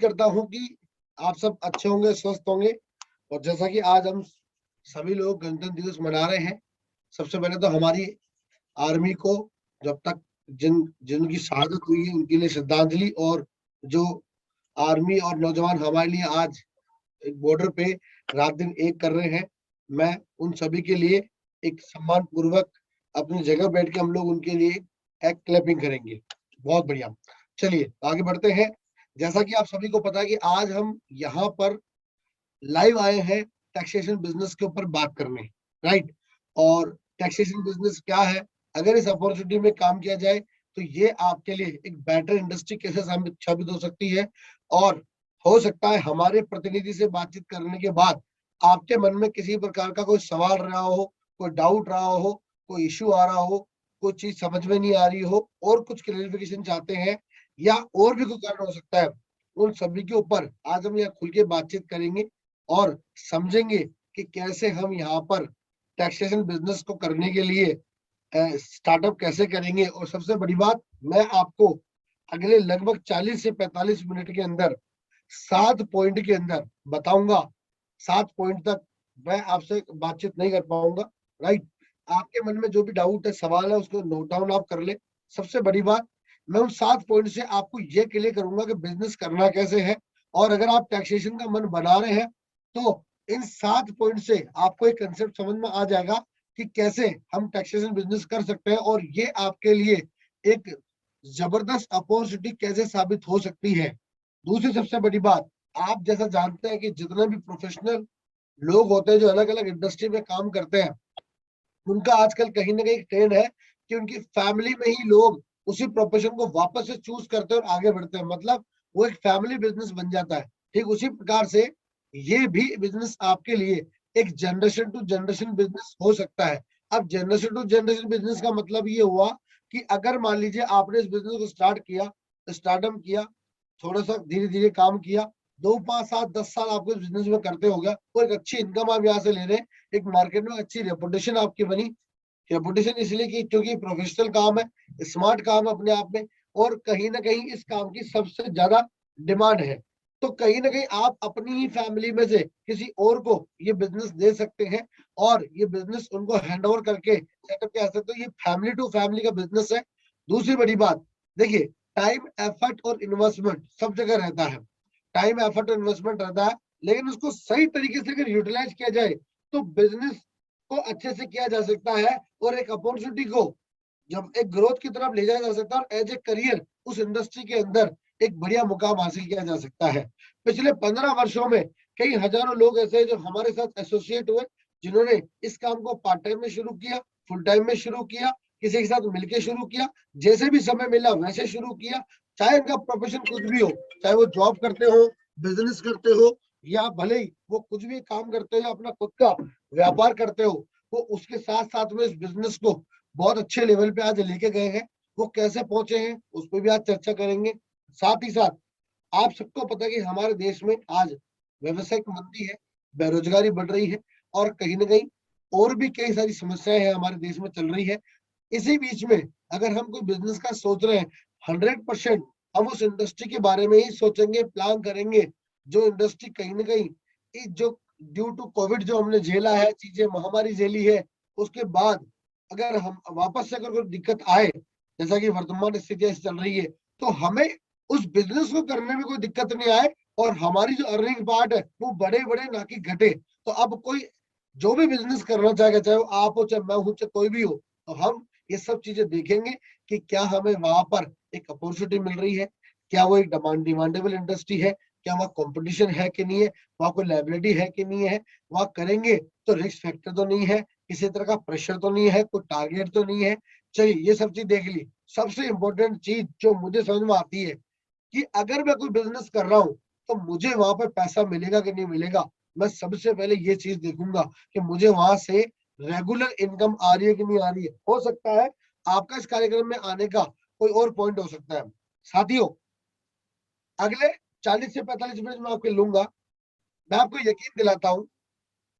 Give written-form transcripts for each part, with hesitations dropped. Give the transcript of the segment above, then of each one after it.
करता हूं कि आप सब अच्छे होंगे, स्वस्थ होंगे। और जैसा कि आज हम सभी लोग गणतंत्र दिवस मना रहे हैं, सबसे पहले तो हमारी आर्मी को जब तक जिनकी शहादत हुई है उनके लिए श्रद्धांजलि। और जो आर्मी और नौजवान हमारे लिए आज एक बॉर्डर पे रात दिन एक कर रहे हैं, मैं उन सभी के लिए एक सम्मान पूर्वक अपनी जगह बैठ के हम लोग उनके लिए एक क्लैपिंग करेंगे। बहुत बढ़िया। चलिए आगे बढ़ते हैं। जैसा कि आप सभी को पता है कि आज हम यहाँ पर लाइव आए हैं टैक्सेशन बिजनेस के ऊपर बात करने, राइट। और टैक्सेशन बिजनेस क्या है, अगर इस अपॉर्चुनिटी में काम किया जाए तो ये आपके लिए एक बेटर इंडस्ट्री कैसे साबित हो सकती है। और हो सकता है हमारे प्रतिनिधि से बातचीत करने के बाद आपके मन में किसी प्रकार का कोई सवाल रहा हो, कोई डाउट रहा हो, कोई इश्यू आ रहा हो, कोई चीज समझ में नहीं आ रही हो और कुछ क्लेरिफिकेशन चाहते हैं, या और भी कोई कारण हो सकता है, उन सभी के ऊपर आज हम यहाँ खुल के बातचीत करेंगे और समझेंगे कि कैसे हम यहाँ पर टैक्सेशन बिजनेस को करने के लिए स्टार्टअप कैसे करेंगे। और सबसे बड़ी बात, मैं आपको अगले लगभग 40 से 45 मिनट के अंदर 7 पॉइंट के अंदर बताऊंगा। 7 पॉइंट तक मैं आपसे बातचीत नहीं कर पाऊंगा, राइट। आपके मन में जो भी डाउट है, सवाल है, उसको नोट डाउन आप कर ले। सबसे बड़ी बात, मैं उन 7 पॉइंट से आपको ये क्लियर करूंगा कि बिजनेस करना कैसे है। और अगर आप टैक्सेशन का मन बना रहे हैं तो इन 7 पॉइंट से आपको एक कंसेप्ट समझ में आ जाएगा कि कैसे हम टैक्सेशन बिजनेस कर सकते हैं और ये आपके लिए एक जबरदस्त अपॉर्चुनिटी कैसे साबित हो सकती है। दूसरी सबसे बड़ी बात, आप जैसा जानते हैं कि जितने भी प्रोफेशनल लोग होते हैं जो अलग अलग इंडस्ट्री में काम करते हैं, उनका आजकल कहीं ना कहीं ट्रेंड है कि उनकी फैमिली में ही लोग उसी प्रोफेशन को वापस से चूज करते हैं और आगे बढ़ते हैं, मतलब वो एक फैमिली बिजनेस बन जाता है। ठीक उसी प्रकार से ये भी बिजनेस आपके लिए एक जनरेशन टू जनरेशन बिजनेस हो सकता है। अब जनरेशन टू जनरेशन बिजनेस का मतलब ये हुआ कि अगर मान लीजिए आपने इस बिजनेस को स्टार्ट किया, स्टार्टअप किया, थोड़ा सा धीरे धीरे काम किया, 2 5 7 10 साल आपको इस बिजनेस में करते हो गया और एक अच्छी इनकम आप यहाँ से ले रहे हैं, एक मार्केट में अच्छी रेपुटेशन आपकी बनी। रेपुटेशन इसलिए कि क्योंकि प्रोफेशनल काम है, स्मार्ट काम है अपने आप में, और कहीं ना कहीं इस काम की सबसे ज्यादा डिमांड है। तो कहीं ना कहीं आप अपनी ही फैमिली में से किसी और को ये बिजनेस दे सकते हैं और ये बिजनेस उनको हैंड ओवर करके सेटअप कह सकते हो। ये फैमिली टू फैमिली का बिजनेस है। दूसरी बड़ी बात, देखिए, टाइम एफर्ट और इन्वेस्टमेंट सब जगह रहता है। टाइम एफर्ट और इन्वेस्टमेंट रहता है, लेकिन उसको सही तरीके से अगर यूटिलाइज किया जाए तो बिजनेस को अच्छे से किया जा सकता है और एक अपॉर्चुनिटी को जब एक ग्रोथ की तरफ ले जाया जा सकता है और एज ए करियर उस इंडस्ट्री के अंदर एक बढ़िया मुकाम हासिल किया जा सकता है। पिछले 15 वर्षों में कई हजारों लोग ऐसे हैं जो हमारे साथ एसोसिएट हुए, जिन्होंने इस काम को पार्ट टाइम में शुरू किया, फुल टाइम में शुरू किया, किसी के साथ मिलकर शुरू किया, जैसे भी समय मिला वैसे शुरू किया। चाहे उनका प्रोफेशन कुछ भी हो, चाहे वो जॉब करते हो, बिजनेस करते हो, या भले ही वो कुछ भी काम करते हो, अपना खुद का व्यापार करते हो, वो उसके साथ साथ में इस बिजनेस को बहुत अच्छे लेवल पे आज लेके गए हैं। वो कैसे पहुंचे हैं उस पर भी आज चर्चा करेंगे। साथ ही साथ आप सबको पता है कि हमारे देश में आज व्यवसायिक मंदी है, बेरोजगारी बढ़ रही है और कहीं ना कहीं और भी कई सारी समस्याएं हैं हमारे देश में चल रही है। इसी बीच में अगर हम कोई बिजनेस का सोच रहे हैं, 100% हम उस इंडस्ट्री के बारे में ही सोचेंगे, प्लान करेंगे, जो इंडस्ट्री कहीं ना कहीं जो ड्यू टू कोविड जो हमने झेला है, चीजें महामारी झेली है, उसके बाद अगर हम वापस से अगर कोई दिक्कत आए, जैसा कि वर्तमान स्थिति ऐसी चल रही है, तो हमें उस बिजनेस को करने में कोई दिक्कत नहीं आए और हमारी जो अर्निंग पार्ट है वो बड़े बड़े ना कि घटे। तो अब कोई जो भी बिजनेस करना चाहेगा, चाहे वो आप हो, चाहे मैं हूं, चाहे कोई भी हो, तो हम ये सब चीजें देखेंगे कि क्या हमें वहां पर एक अपॉर्चुनिटी मिल रही है, क्या वो एक डिमांडेबल इंडस्ट्री है, क्या वहाँ कंपटीशन है कि नहीं है, वहाँ कोई लाइबिलिटी है कि नहीं है, वहाँ करेंगे तो रिस्क फैक्टर तो नहीं है, किसी तरह का प्रेशर तो नहीं है, कोई टारगेट तो नहीं है। चलिए ये सब चीज देख ली। सबसे इंपॉर्टेंट चीज जो मुझे समझ में आती है कि अगर मैं कोई बिजनेस कर रहा हूं तो मुझे वहां पर पैसा मिलेगा कि नहीं मिलेगा, मैं सबसे पहले ये चीज देखूंगा कि मुझे वहां से रेगुलर इनकम आ रही है कि नहीं आ रही है। हो सकता है आपका इस कार्यक्रम में आने का कोई और पॉइंट हो सकता है। साथियों, अगले 40 से 45 मिनट में आपके लूंगा। मैं आपको यकीन दिलाता हूँ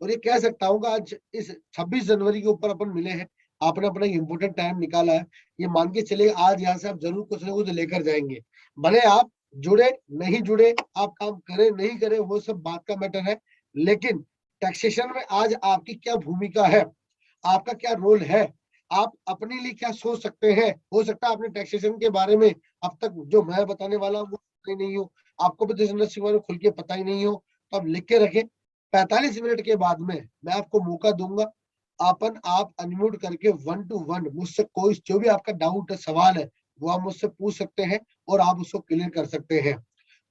और ये कह सकता हूँ कि आज इस 26 जनवरी के ऊपर अपन मिले हैं, आपने अपना इम्पोर्टेंट टाइम निकाला है, ये मान के चले आज यहाँ से आप जरूर कुछ ना कुछ लेकर जाएंगे। भले आप जुड़े नहीं जुड़े, आप काम करें नहीं करें, वो सब बात का मैटर है। लेकिन टैक्सेशन में आज आपकी क्या भूमिका है, आपका क्या रोल है, आप अपने लिए क्या सोच सकते हैं। हो सकता है आपने टैक्सेशन के बारे में अब तक जो मैं बताने वाला हूँ वो पता ही नहीं हो, आपको भी इस इंडस्ट्री के बारे में खुल के पता ही नहीं हो, तो आप लिख के रखें। 45 मिनट के बाद में मैं आपको मौका दूंगा, आप अनम्यूट करके 1 to 1 मुझसे कोई जो भी आपका डाउट है, सवाल है, वो आप मुझसे पूछ सकते हैं और आप उसको क्लियर कर सकते हैं।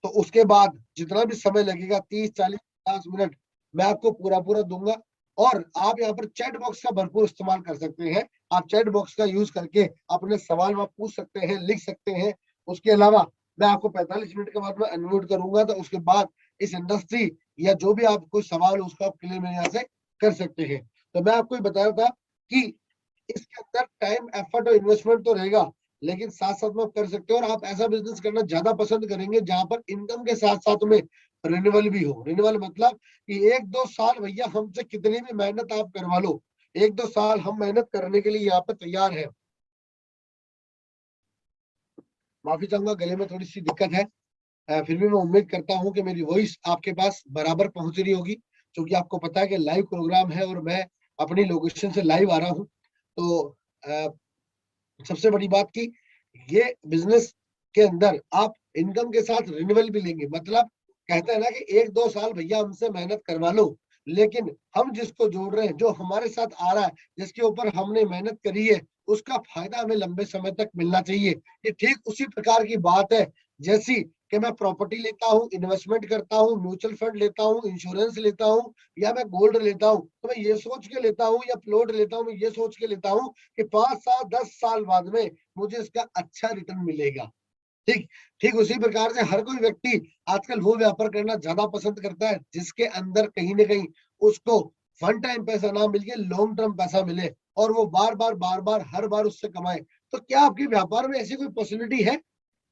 तो उसके बाद जितना भी समय लगेगा, 30, 40, 50 मिनट, मैं आपको पूरा पूरा दूंगा। और आप यहाँ पर चैट बॉक्स का भरपूर इस्तेमाल कर सकते हैं। आप चैट बॉक्स का यूज करके अपने सवाल आप पूछ सकते हैं, लिख सकते हैं। उसके अलावा मैं आपको 45 मिनट के बाद में अनम्यूट करूंगा, तो उसके बाद इस इंडस्ट्री या जो भी आप कोई सवाल हो उसको आप क्लियर मेरे यहाँ से कर सकते हैं। तो मैं आपको ये बताया था कि इसके अंदर टाइम, एफर्ट और इन्वेस्टमेंट तो रहेगा, लेकिन साथ साथ में आप कर सकते हो। और आप ऐसा बिजनेस करना ज्यादा पसंद करेंगे जहां पर इनकम के साथ साथ में रिन्यूअल भी हो। रिन्यूअल मतलब कि 1-2 साल भैया हमसे कितनी भी मेहनत आप करवा लो, 1-2 साल हम मेहनत करने के लिए यहाँ पे तैयार है। माफी चाहूंगा, गले में थोड़ी सी दिक्कत है। फिर भी मैं उम्मीद करता हूँ कि मेरी वॉइस आपके पास बराबर पहुंच रही होगी, क्योंकि आपको पता है कि लाइव प्रोग्राम है और मैं अपनी लोकेशन से लाइव आ रहा हूँ। तो अ, सबसे बड़ी बात की ये बिजनेस के अंदर आप इनकम के साथ रिन्यूअल भी लेंगे। मतलब कहते हैं ना कि 1-2 साल भैया हमसे मेहनत करवा लो, लेकिन हम जिसको जोड़ रहे हैं, जो हमारे साथ आ रहा है, जिसके ऊपर हमने मेहनत करी है, उसका फायदा हमें लंबे समय तक मिलना चाहिए। ये ठीक उसी प्रकार की बात है जैसी कि मैं प्रॉपर्टी लेता हूँ, इन्वेस्टमेंट करता हूँ, म्यूचुअल फंड लेता हूँ, इंश्योरेंस लेता हूँ, या मैं गोल्ड लेता हूँ, तो मैं ये सोच के लेता हूँ, या प्लॉट लेता हूँ, मैं ये सोच के लेता हूँ कि 5 साल 10 साल बाद में मुझे इसका अच्छा रिटर्न मिलेगा। ठीक ठीक उसी प्रकार से हर कोई व्यक्ति आजकल वो व्यापार करना ज्यादा पसंद करता है जिसके अंदर कहीं ना कहीं उसको वन टाइम पैसा ना मिल के लॉन्ग टर्म पैसा मिले, और वो बार बार हर बार उससे कमाए। तो क्या आपके व्यापार में ऐसी कोई पॉसिबिलिटी है?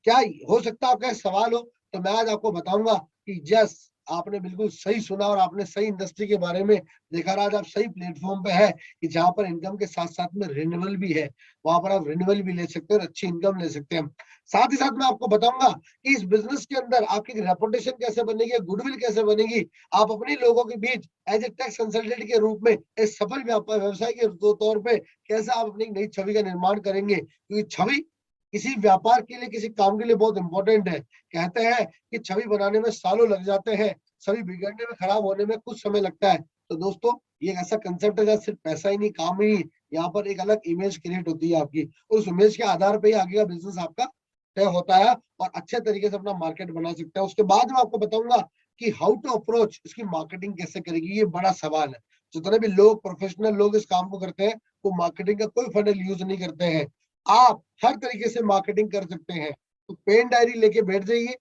क्या हो सकता है आपका सवाल हो? तो मैं आज आपको बताऊंगा कि जस आपने बिल्कुल सही सुना और आपने सही इंडस्ट्री के बारे में देखा। आज आप सही प्लेटफॉर्म पे है कि जहां पर इनकम के साथ साथ में रिन्यूअल भी है, वहां पर आप रिन्यूअल भी ले सकते हैं और अच्छी इनकम ले सकते हैं। साथ ही साथ मैं आपको बताऊंगा कि इस बिजनेस के अंदर आपकी रेपुटेशन कैसे बनेगी, गुडविल कैसे बनेगी, आप अपने लोगों के बीच एज ए टैक्स कंसल्टेंट के रूप में एक सफल व्यापार व्यवसाय के तौर पे कैसे आप अपनी नई छवि का निर्माण करेंगे। क्योंकि छवि किसी व्यापार के लिए, किसी काम के लिए बहुत इंपॉर्टेंट है। कहते हैं कि छवि बनाने में सालों लग जाते हैं, छवि बिगड़ने में, खराब होने में कुछ समय लगता है। तो दोस्तों, ये एक ऐसा कंसेप्ट है जहाँ सिर्फ पैसा ही नहीं, काम ही नहीं, यहाँ पर एक अलग इमेज क्रिएट होती है आपकी। उस इमेज के आधार पर ही आगे का बिजनेस आपका तय होता है और अच्छे तरीके से अपना मार्केट बना सकते हैं। उसके बाद मैं आपको बताऊंगा कि हाउ टू अप्रोच, इसकी मार्केटिंग कैसे करेगी, ये बड़ा सवाल है। जितने भी लोग, प्रोफेशनल लोग इस काम को करते हैं, वो मार्केटिंग का कोई फंडल यूज नहीं करते हैं। आप हर तरीके से मार्केटिंग कर सकते हैं। तो पेन डायरी लेके बैठ जाइए,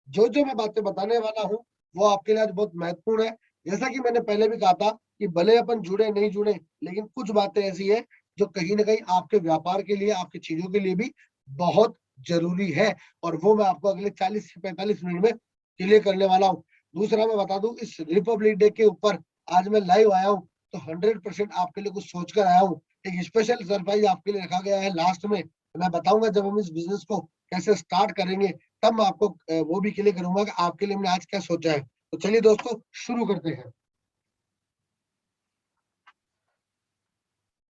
जो जो मैं बातें बताने वाला हूँ वो आपके लिए आज बहुत महत्वपूर्ण है। जैसा कि मैंने पहले भी कहा था कि भले अपन जुड़े नहीं जुड़े, लेकिन कुछ बातें ऐसी है जो कहीं ना कहीं आपके व्यापार के लिए, आपकी चीजों के लिए भी बहुत जरूरी है। और वो मैं आपको अगले 40 से 45 मिनट में क्लियर करने वाला हूँ। दूसरा मैं बता दूं, इस रिपब्लिक डे के ऊपर आज मैं लाइव आया हूँ, तो 100% आपके लिए कुछ सोच कर आया हूँ। एक स्पेशल सरप्राइज आपके लिए रखा गया है लास्ट में। मैं बताऊंगा जब हम इस बिजनेस को कैसे स्टार्ट करेंगे, तब मैं आपको वो भी क्लियर करूंगा कि आपके लिए मैंने आज क्या सोचा है। तो चलिए दोस्तों, शुरू करते हैं।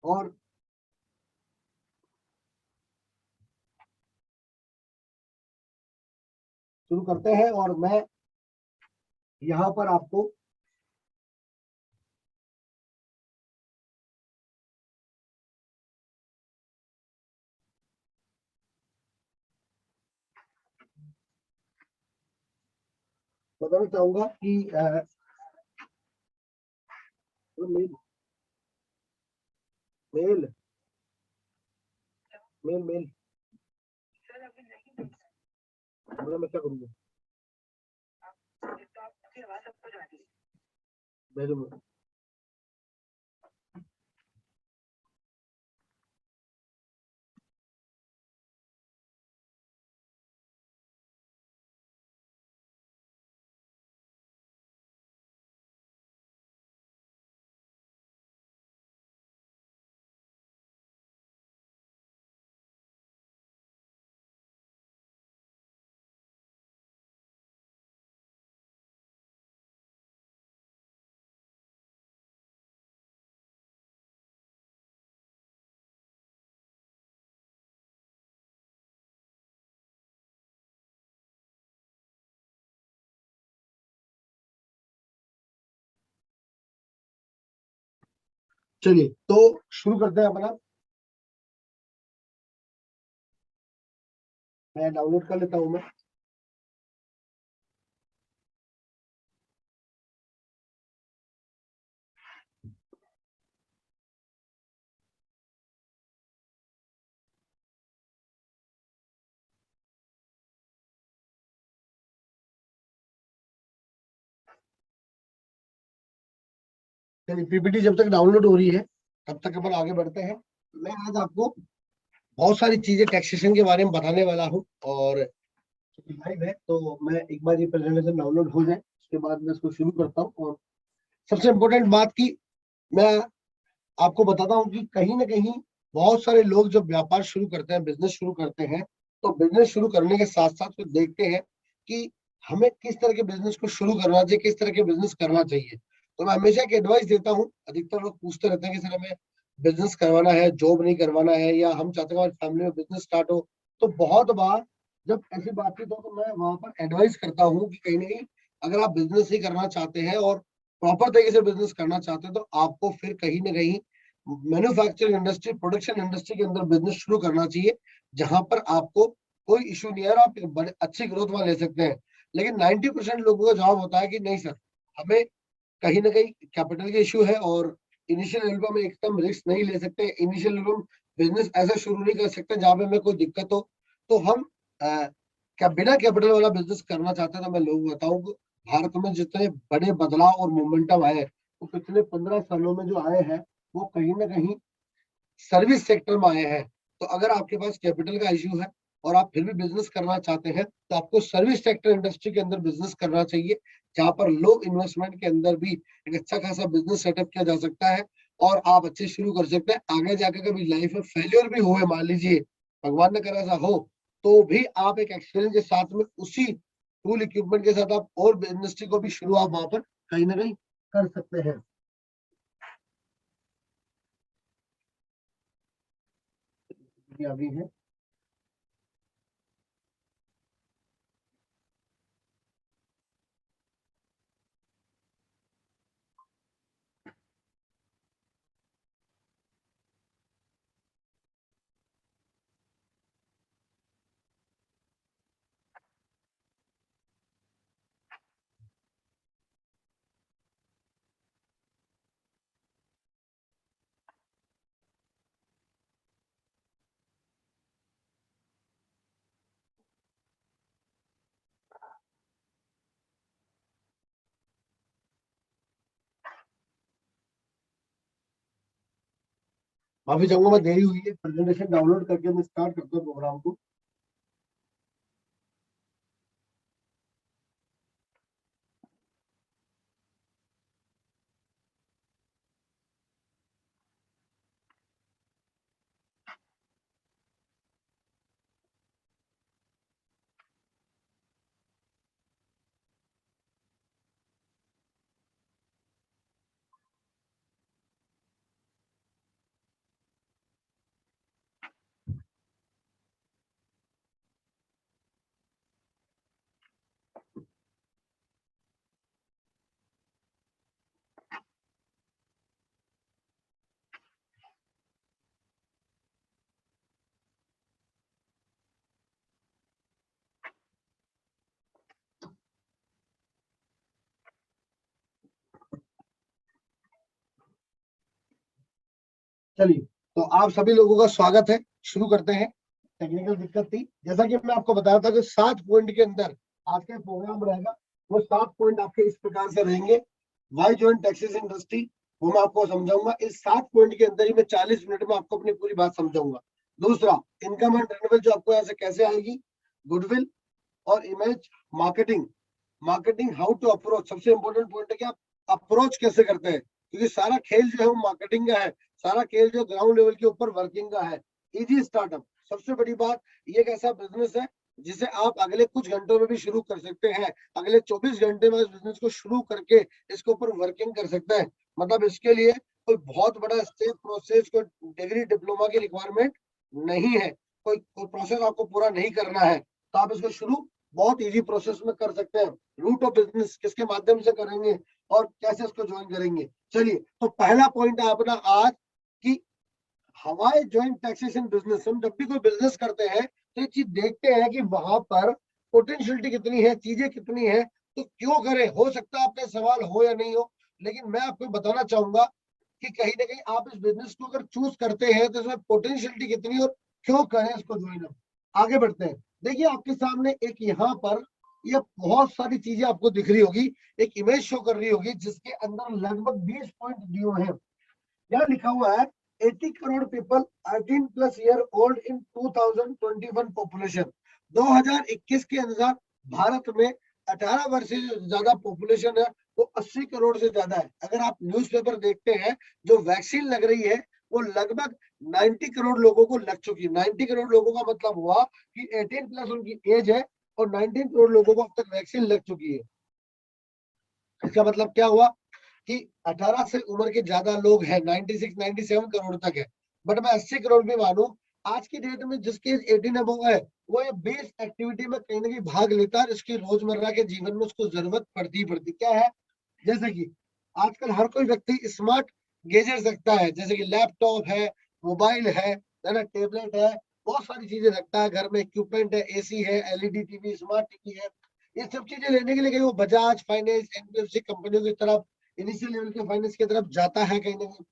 और शुरू करते हैं, और मैं यहाँ पर आपको बताना चाहूंगा कि मेल मेल मेल मेल मैं क्या करूंगा, मेल चलिए तो शुरू करते हैं अपना। मैं डाउनलोड कर लेता हूँ मैं। चलिए पीपीटी जब तक डाउनलोड हो रही है तब तक अपन आगे बढ़ते हैं। मैं आज आपको बहुत सारी चीजें टैक्सेशन के बारे में बताने वाला हूँ, और लाइव है तो मैं एक बार ये प्रेजेंटेशन डाउनलोड हो जाए उसके बाद मैं इसको शुरू करता हूँ। और सबसे इम्पोर्टेंट बात की मैं आपको बताता हूँ कि कहीं ना कहीं बहुत सारे लोग जब व्यापार शुरू करते हैं, बिजनेस शुरू करते हैं, तो बिजनेस शुरू करने के साथ साथ फिर देखते हैं कि हमें किस तरह के बिजनेस को शुरू करना चाहिए, किस तरह के बिजनेस करना चाहिए। तो मैं हमेशा एक एडवाइस देता हूँ। अधिकतर लोग पूछते रहते हैं कि सर हमें बिजनेस करवाना है, जॉब नहीं करवाना है, या हम चाहते हैं हमारी फैमिली में बिजनेस स्टार्ट हो। तो बहुत बार जब ऐसी बातचीत हो तो मैं वहां पर एडवाइस करता हूँ कि कहीं ना कहीं अगर आप बिजनेस ही करना चाहते हैं और प्रॉपर तरीके से बिजनेस करना चाहते हैं, तो आपको फिर कहीं ना कहीं मैन्युफैक्चरिंग इंडस्ट्री, प्रोडक्शन इंडस्ट्री के अंदर बिजनेस शुरू करना चाहिए, जहां पर आपको कोई इशू नहीं है और आप एक बड़े अच्छी ग्रोथ वहां ले सकते हैं। लेकिन 90% लोगों का जवाब होता है कि नहीं सर, हमें कहीं ना कहीं कैपिटल के इशू है और इनिशियल लेवल पर हम एकदम रिस्क नहीं ले सकते। इनिशियल लेवल में बिजनेस ऐसा शुरू नहीं कर सकते जहां पे हमें कोई दिक्कत हो। तो हम क्या बिना कैपिटल वाला बिजनेस करना चाहते हैं। तो मैं लोगों को बताऊं कि भारत में जितने बड़े बदलाव और मोमेंटम आए हैं, वो पिछले 15 सालों में जो आए हैं, वो कहीं ना कहीं सर्विस सेक्टर में आए हैं। तो अगर आपके पास कैपिटल का इश्यू है और आप फिर भी बिजनेस करना चाहते हैं, तो आपको सर्विस सेक्टर इंडस्ट्री के अंदर बिजनेस करना चाहिए, जहां पर लो इन्वेस्टमेंट के अंदर भी एक अच्छा खासा बिजनेस सेटअप किया जा सकता है और आप अच्छे शुरू कर सकते हैं। आगे जाकर कभी लाइफ में फेलियर भी हुए, मान लीजिए भगवान ने करा ऐसा हो, तो भी आप एक एक्सपीरियंस के साथ में उसी टूल इक्विपमेंट के साथ आप और इंडस्ट्री को भी शुरू आप वहां पर कहीं ना कहीं कर सकते हैं। ये अभी है। माफी चाहूंगा, मैं देरी हुई है, प्रेजेंटेशन डाउनलोड करके मैं स्टार्ट करता हूँ प्रोग्राम को। चलिए, तो आप सभी लोगों का स्वागत है। शुरू करते हैं। टेक्निकल दिक्कत थी, जैसा कि मैं आपको बताया था कि 7 पॉइंट के अंदर आज का प्रोग्राम रहेगा। वो 7 पॉइंट आपके इस प्रकार से रहेंगे। वाई ज्वाइन टैक्सेस इंडस्ट्री, वो मैं आपको समझाऊंगा। इस 7 पॉइंट के अंदर ही मैं 40 मिनट में आपको अपनी पूरी बात समझाऊंगा। दूसरा, इनकम एंड रेवेन्यू जो आपको यहाँ से कैसे आएगी, गुडविल और image marketing. Marketing how to approach, सबसे इंपॉर्टेंट पॉइंट है कि आप अप्रोच कैसे करते हैं, क्योंकि सारा खेल जो है वो मार्केटिंग का है। सारा खेल जो ग्राउंड लेवल के ऊपर वर्किंग का है। इजी स्टार्टअप, सबसे बड़ी बात, ये एक ऐसा बिजनेस है जिसे आप अगले कुछ घंटों में भी शुरू कर सकते हैं। अगले 24 घंटे में इस बिजनेस को शुरू करके इसके ऊपर वर्किंग कर सकते हैं। मतलब इसके लिए कोई बहुत बड़ा स्टेप प्रोसेस, कोई डिग्री डिप्लोमा की रिक्वायरमेंट नहीं है। कोई प्रोसेस आपको पूरा नहीं करना है, तो आप इसको शुरू बहुत इजी प्रोसेस में कर सकते हैं। रूट रूट ऑफ बिजनेस किसके माध्यम से करेंगे और कैसे इसको ज्वाइन करेंगे। चलिए, तो पहला पॉइंट है अपना आज कि हमारे ज्वाइंट टैक्सेशन बिजनेस, हम जब भी कोई बिजनेस करते हैं तो ये चीज देखते हैं कि वहां पर पोटेंशियलिटी कितनी है, चीजें कितनी है, तो क्यों करें। हो सकता है आपका सवाल हो या नहीं हो, लेकिन मैं आपको बताना चाहूंगा कि कहीं ना कहीं आप इस बिजनेस को अगर चूज करते हैं तो इसमें पोटेंशियलिटी कितनी है और क्यों करें इसको ज्वाइन। आगे बढ़ते हैं। देखिए आपके सामने एक यहाँ पर ये बहुत सारी चीजें आपको दिख रही होगी, एक इमेज शो कर रही होगी जिसके अंदर लगभग 20 पॉइंट दिए हुए हैं। यहाँ लिखा हुआ है 80 crore people 18 plus year old in 2021 population. 2021 के अनुसार भारत में 18 वर्ष से ज्यादा पॉपुलेशन है वो 80 करोड़ से ज्यादा है। अगर आप न्यूज़पेपर देखते हैं, जो वैक्सीन लग रही है वो लगभग 90 करोड़ लोगों को लग चुकी है। 90 करोड़ लोगों का मतलब हुआ कि 18 प्लस उनकी एज है और 19 करोड़ लोगों को अब तक वैक्सीन लग चुकी है। इसका मतलब क्या हुआ कि 18 से उम्र के ज्यादा लोग हैं, 96 97 करोड़ तक है। बट मैं 80 करोड़ भी मानूं, आज की डेट में जिसकी एज 18 अबव है वो ये बेस एक्टिविटी में कहीं ना कहीं भाग लेता है और इसकी रोजमर्रा के जीवन में उसको जरूरत पड़ती ही पड़ती। क्या है, जैसे कि आजकल हर कोई व्यक्ति स्मार्ट गैजेट्स रखता है, जैसे कि लैपटॉप है, मोबाइल है ना, टेबलेट है, बहुत सारी चीजें रखता है घर में, इक्विपमेंट है, एसी है, एलईडी टीवी, स्मार्ट टीवी है। ये सब चीजें लेने के लिए कहीं वो बजाज फाइनेंस, एनबीएफसी कंपनियों की तरफ, इनिशियल लेवल के फाइनेंस की तरफ जाता है। कहीं ना कहीं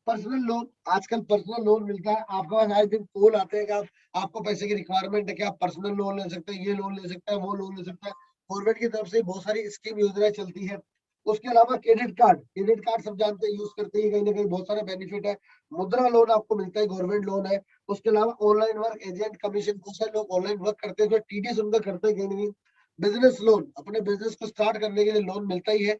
पर्सनल लोन, आजकल पर्सनल लोन मिलता है। आपके पास आए दिन कॉल आते हैं कि आपको पैसे की रिक्वायरमेंट है कि आप पर्सनल लोन ले सकते हैं, ये लोन ले सकते हैं, वो लोन ले सकते हैं। गवर्नमेंट की तरफ से बहुत सारी स्कीम योजनाएं चलती है। उसके अलावा क्रेडिट कार्ड सब जानते हैं, यूज करते हैं, कहीं ना कहीं बहुत सारे बेनिफिट है। मुद्रा लोन आपको मिलता है, गवर्नमेंट लोन है। उसके अलावा ऑनलाइन वर्क, एजेंट कमीशन, बहुत सारे लोग ऑनलाइन वर्क करते हैं जो टीडीएस उनका करते हैं कहीं ना कहीं। बिजनेस लोन, अपने बिजनेस को स्टार्ट करने के लिए लोन मिलता ही है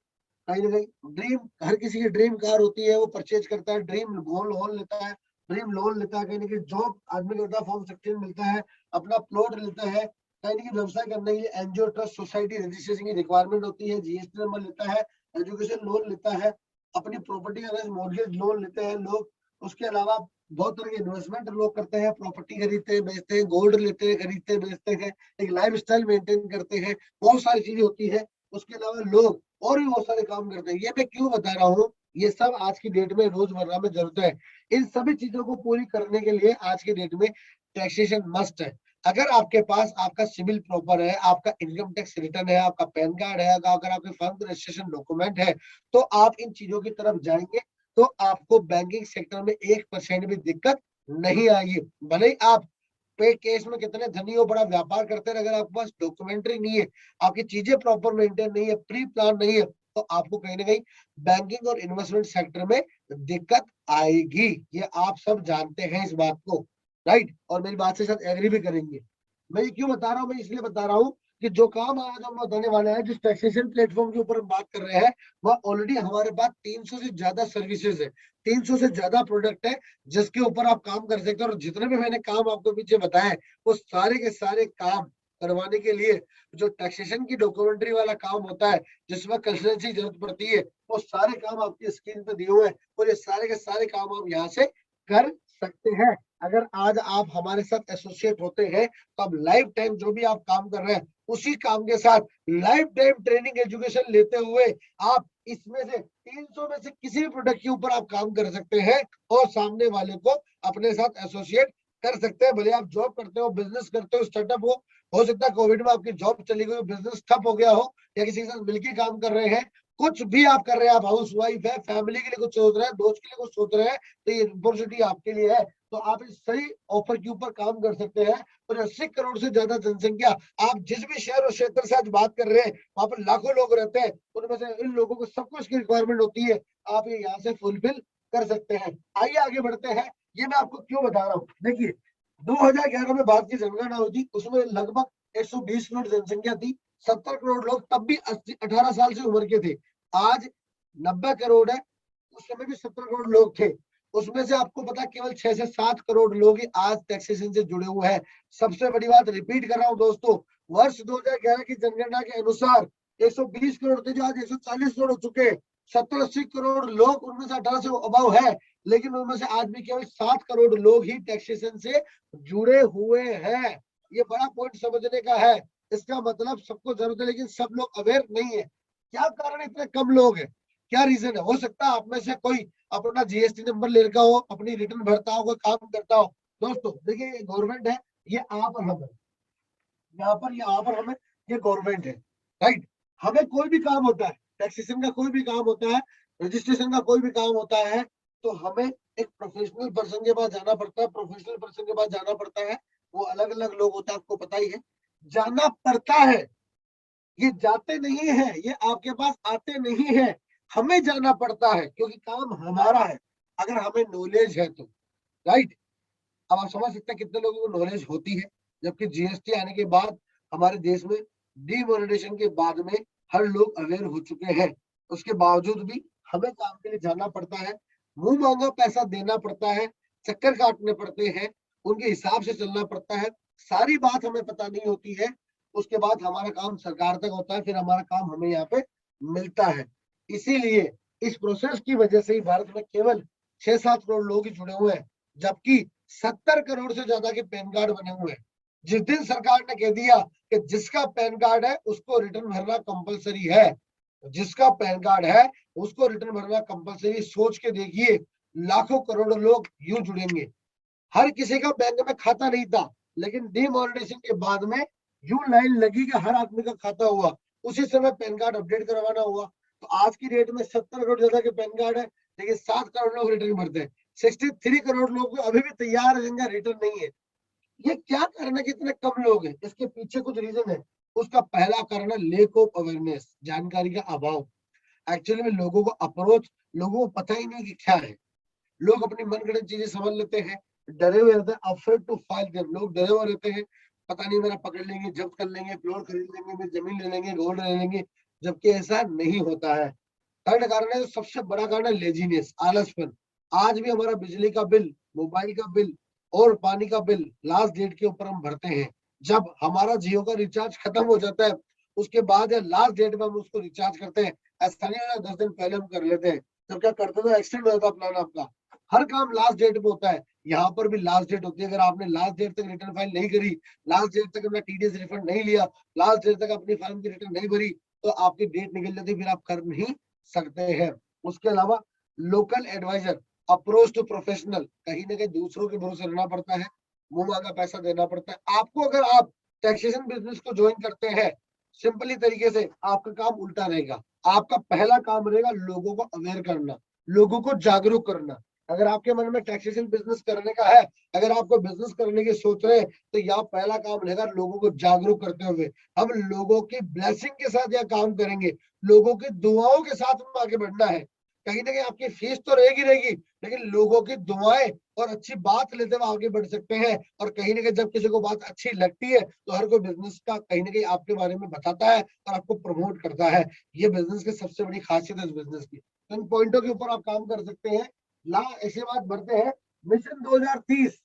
कहीं ना कहीं। ड्रीम, हर किसी की ड्रीम कार होती है, वो परचेज करता है, ड्रीम गोल्ड लोन लेता है, ड्रीम लोन लेता है। कहीं ना कहीं जॉब आदमी को होता है, फॉर्म 16 मिलता है, अपना प्लॉट लेता है। कहीं ना कहीं व्यवसाय करने के लिए एनजीओ, ट्रस्ट, सोसाइटी रजिस्ट्रेशन की रिक्वायरमेंट होती है, जीएसटी नंबर लेता है, एजुकेशन लोन लेता है, अपनी प्रॉपर्टी का मॉर्गेज लोन लेते हैं लोग। उसके अलावा बहुत तरह के इन्वेस्टमेंट लोग करते हैं, प्रॉपर्टी खरीदते हैं, बेचते हैं, गोल्ड लेते हैं, खरीदते हैं, बेचते हैं, एक लाइफ स्टाइल मेंटेन करते हैं, बहुत सारी चीजें होती है। उसके अलावा लोग और भी बहुत सारे काम करते हैं। ये मैं क्यों बता रहा हूँ, ये सब आज की डेट में रोजमर्रा में जरूरत है। इन सभी चीजों को पूरी करने के लिए आज की डेट में टैक्सेशन मस्ट है। अगर आपके पास आपका सिविल प्रॉपर है, आपका इनकम टैक्स रिटर्न है, आपका पैन कार्ड है, अगर आपके फर्म का रजिस्ट्रेशन डॉक्यूमेंट है, तो आप इन चीजों की तरफ जाएंगे तो आपको बैंकिंग सेक्टर में 1% भी दिक्कत नहीं आएगी। भले ही आप पे केस में कितने धनी हो, बड़ा व्यापार करते हैं, अगर आपके पास डॉक्यूमेंट्री नहीं है, आपकी चीजें प्रॉपर मेंटेन नहीं है, प्री प्लान नहीं है, तो आपको कहीं ना कहीं बैंकिंग और इन्वेस्टमेंट सेक्टर में दिक्कत आएगी। ये आप सब जानते हैं इस बात को, राइट, और मेरी बात से साथ एग्री भी करेंगे। मैं ये क्यों बता रहा हूँ, मैं इसलिए बता रहा हूँ कि जो काम आज हम बताने वाले हैं, जिस टैक्सेशन प्लेटफॉर्म के ऊपर हम बात कर रहे हैं, वह ऑलरेडी हमारे पास 300 से ज्यादा सर्विसेज है, 300 से ज्यादा प्रोडक्ट है जिसके ऊपर आप काम कर सकते हैं। और जितने भी मैंने काम आपको पीछे बताए, वो सारे के सारे काम करवाने के लिए जो टैक्सेशन की डॉक्यूमेंट्री वाला काम होता है, जिसमें कंसल्टेंसी जरूरत पड़ती है, वो सारे काम आपकी स्क्रीन पे दिए हुए हैं और ये सारे के सारे काम आप यहाँ से कर सकते हैं। अगर आज आप हमारे साथ एसोसिएट होते हैं तो आप लाइफ टाइम जो भी आप काम कर रहे हैं, उसी काम के साथ लाइफ टाइम ट्रेनिंग एजुकेशन लेते हुए आप इसमें से 300 में से किसी भी प्रोडक्ट के ऊपर आप काम कर सकते हैं और सामने वाले को अपने साथ एसोसिएट कर सकते हैं। भले आप जॉब करते हो, बिजनेस करते हो, स्टार्टअप हो सकता है कोविड में आपकी जॉब चली गई, बिजनेस ठप हो गया हो, या किसी के साथ मिलकर काम कर रहे हैं, कुछ भी आप कर रहे हैं, आप हाउस वाइफ है, फैमिली के लिए कुछ सोच रहे हैं, दोस्त के लिए कुछ सोच रहे हैं, तो ये अपॉर्चुनिटी आपके लिए है। तो आप इस सही ऑफर के ऊपर काम कर सकते हैं। और 80 करोड़ से ज्यादा जनसंख्या, आप जिस भी शहर और क्षेत्र से आज बात कर रहे हैं, वहां पर लाखों लोग रहते हैं, उनमें से इन लोगों को सब कुछ की रिक्वायरमेंट होती है, आप ये यहाँ से फुलफिल कर सकते हैं। आइए आगे बढ़ते हैं। ये मैं आपको क्यों बता रहा हूँ, देखिए 2011 में भारत की जनगणना हुई थी, उसमें लगभग 120 करोड़ जनसंख्या थी। 70 करोड़ लोग तब भी 18 साल से उम्र के थे। आज 90 करोड़ है, उस समय भी 70 करोड़ लोग थे। उसमें से आपको पता केवल 6 से 7 करोड़ लोग ही आज टैक्सेशन से जुड़े हुए हैं। सबसे बड़ी बात रिपीट कर रहा हूं दोस्तों, वर्ष 2011 की जनगणना के अनुसार 120 करोड़ थे जो आज 140 करोड़ हो चुके हैं। 70-80 करोड़ लोग उनमें से 18 से अबव है, लेकिन उनमें से आज भी केवल 7 करोड़ लोग ही टैक्सेशन से जुड़े हुए हैं। ये बड़ा पॉइंट समझने का है। इसका मतलब सबको जरूरत है, लेकिन सब लोग अवेयर नहीं है। क्या कारण इतने कम लोग हैं? क्या रीजन है? हो सकता है आप में से कोई अपना जीएसटी नंबर ले रखा हो, अपनी रिटर्न भरता हो, कोई काम करता हो। दोस्तों देखिए, ये गवर्नमेंट है, ये आप और हम है। यहाँ पर ये आप और हम है, ये गवर्नमेंट है, राइट। हमें कोई भी काम होता है, टैक्सेशन का कोई भी काम होता है, रजिस्ट्रेशन का कोई भी काम होता है, तो हमें एक प्रोफेशनल पर्सन के पास जाना पड़ता है। प्रोफेशनल पर्सन के पास जाना पड़ता है, वो अलग अलग लोग होते हैं, आपको पता ही है। जाना पड़ता है, ये जाते नहीं है, ये आपके पास आते नहीं है, हमें जाना पड़ता है, क्योंकि काम हमारा है, अगर हमें नॉलेज है तो, राइट। अब आप समझ सकते हैं कितने लोगों को नॉलेज होती है। जबकि जीएसटी आने के बाद हमारे देश में, डीमोनेटाइजेशन के बाद में, हर लोग अवेयर हो चुके हैं। उसके बावजूद भी हमें काम के लिए जाना पड़ता है, मुंह मांगा पैसा देना पड़ता है, चक्कर काटने पड़ते हैं, उनके हिसाब से चलना पड़ता है। सारी बात हमें पता नहीं होती है। उसके बाद हमारा काम सरकार तक होता है, फिर हमारा काम हमें यहाँ पे मिलता है। इसीलिए इस प्रोसेस की वजह से ही भारत में केवल 6-7 करोड़ लोग ही जुड़े हुए हैं, जबकि 70 करोड़ से ज्यादा के पैन कार्ड बने हुए हैं। जिस दिन सरकार ने कह दिया कि जिसका पैन कार्ड है उसको रिटर्न भरना कंपलसरी है, जिसका पैन कार्ड है उसको रिटर्न भरना कंपलसरी, सोच के देखिए लाखों करोड़ों लोग यूं जुड़ेंगे। हर किसी का बैंक में खाता नहीं था, लेकिन डिमोनेटाइजेशन के बाद में यूं लाइन लगी कि हर आदमी का खाता हुआ, उसी समय पैन कार्ड अपडेट करवाना हुआ। तो आज की डेट में 70 करोड़ ज्यादा के पैन कार्ड है, लेकिन 7 करोड़ लोग रिटर्न भरते हैं। 63 करोड़ लोग अभी भी तैयार है जिनका रिटर्न नहीं है। ये क्या कारण है कि इतने कम लोग हैं? इसके पीछे कुछ रीजन है। उसका पहला कारण है लेक ऑफ अवेयरनेस, जानकारी का अभाव। एक्चुअली में लोगों को अप्रोच, लोगों को पता ही नहीं कि क्या है। लोग अपनी मनगढ़ंत चीजें समझ लेते हैं, डरे हुए रहते हैं, अफ्रेड टू फाइल देम, लोग डरे हुए रहते हैं, पता नहीं मेरा पकड़ लेंगे, जब्त कर लेंगे, प्लॉट खरीद लेंगे, मेरी जमीन ले लेंगे, गोल्ड ले लेंगे। जबकि ऐसा नहीं होता है। थर्ड कारण है, सबसे बड़ा कारण है लेजीनेस, आलसपन। आज भी हमारा बिजली का बिल, मोबाइल का बिल और पानी का बिल लास्ट डेट के ऊपर हम भरते हैं। जब हमारा जियो का रिचार्ज खत्म हो जाता है, उसके बाद या लास्ट डेट में हम उसको रिचार्ज करते हैं। ऐसा नहीं है 10 दिन पहले हम कर लेते हैं, जब क्या करते तो एक्सटेंड हो जाता प्लान आपका। हर काम लास्ट डेट पे होता है, यहाँ पर भी लास्ट डेट होती है। अगर आपने लास्ट डेट तक रिटर्न फाइल नहीं करी, लास्ट डेट तक अपना टीडीएस रिफंड नहीं लिया, लास्ट डेट तक अपनी फर्म की रिटर्न नहीं भरी, तो आपकी डेट निकल जाती, फिर आप कर नहीं सकते हैं। उसके अलावा local advisor, approach to professional, कहीं ना कहीं दूसरों के भरोसे रहना पड़ता है, मुंह मांगा पैसा देना पड़ता है आपको। अगर आप टैक्सेशन बिजनेस को ज्वाइन करते हैं, सिंपली तरीके से आपका काम उल्टा रहेगा। आपका पहला काम रहेगा लोगों को अवेयर करना, लोगों को जागरूक करना। अगर आपके मन में टैक्सेशन बिजनेस करने का है, अगर आपको बिजनेस करने की सोच रहे हैं, तो यहाँ पहला काम रहेगा लोगों को जागरूक करते हुए। हम लोगों की ब्लेसिंग के साथ यह काम करेंगे, लोगों की दुआओं के साथ हमें आगे बढ़ना है। कहीं ना कहीं आपकी फीस तो रहेगी रहेगी, लेकिन लोगों की दुआएं और अच्छी बात लेते हुए आगे बढ़ सकते हैं। और कहीं ना कहीं जब किसी को बात अच्छी लगती है, तो हर कोई बिजनेस का कहीं ना कहीं आपके बारे में बताता है और आपको प्रमोट करता है। ये बिजनेस की सबसे बड़ी खासियत है इस बिजनेस की। तो इन पॉइंटों के ऊपर आप काम कर सकते हैं। ला ऐसी बात बढ़ते हैं, मिशन 2030।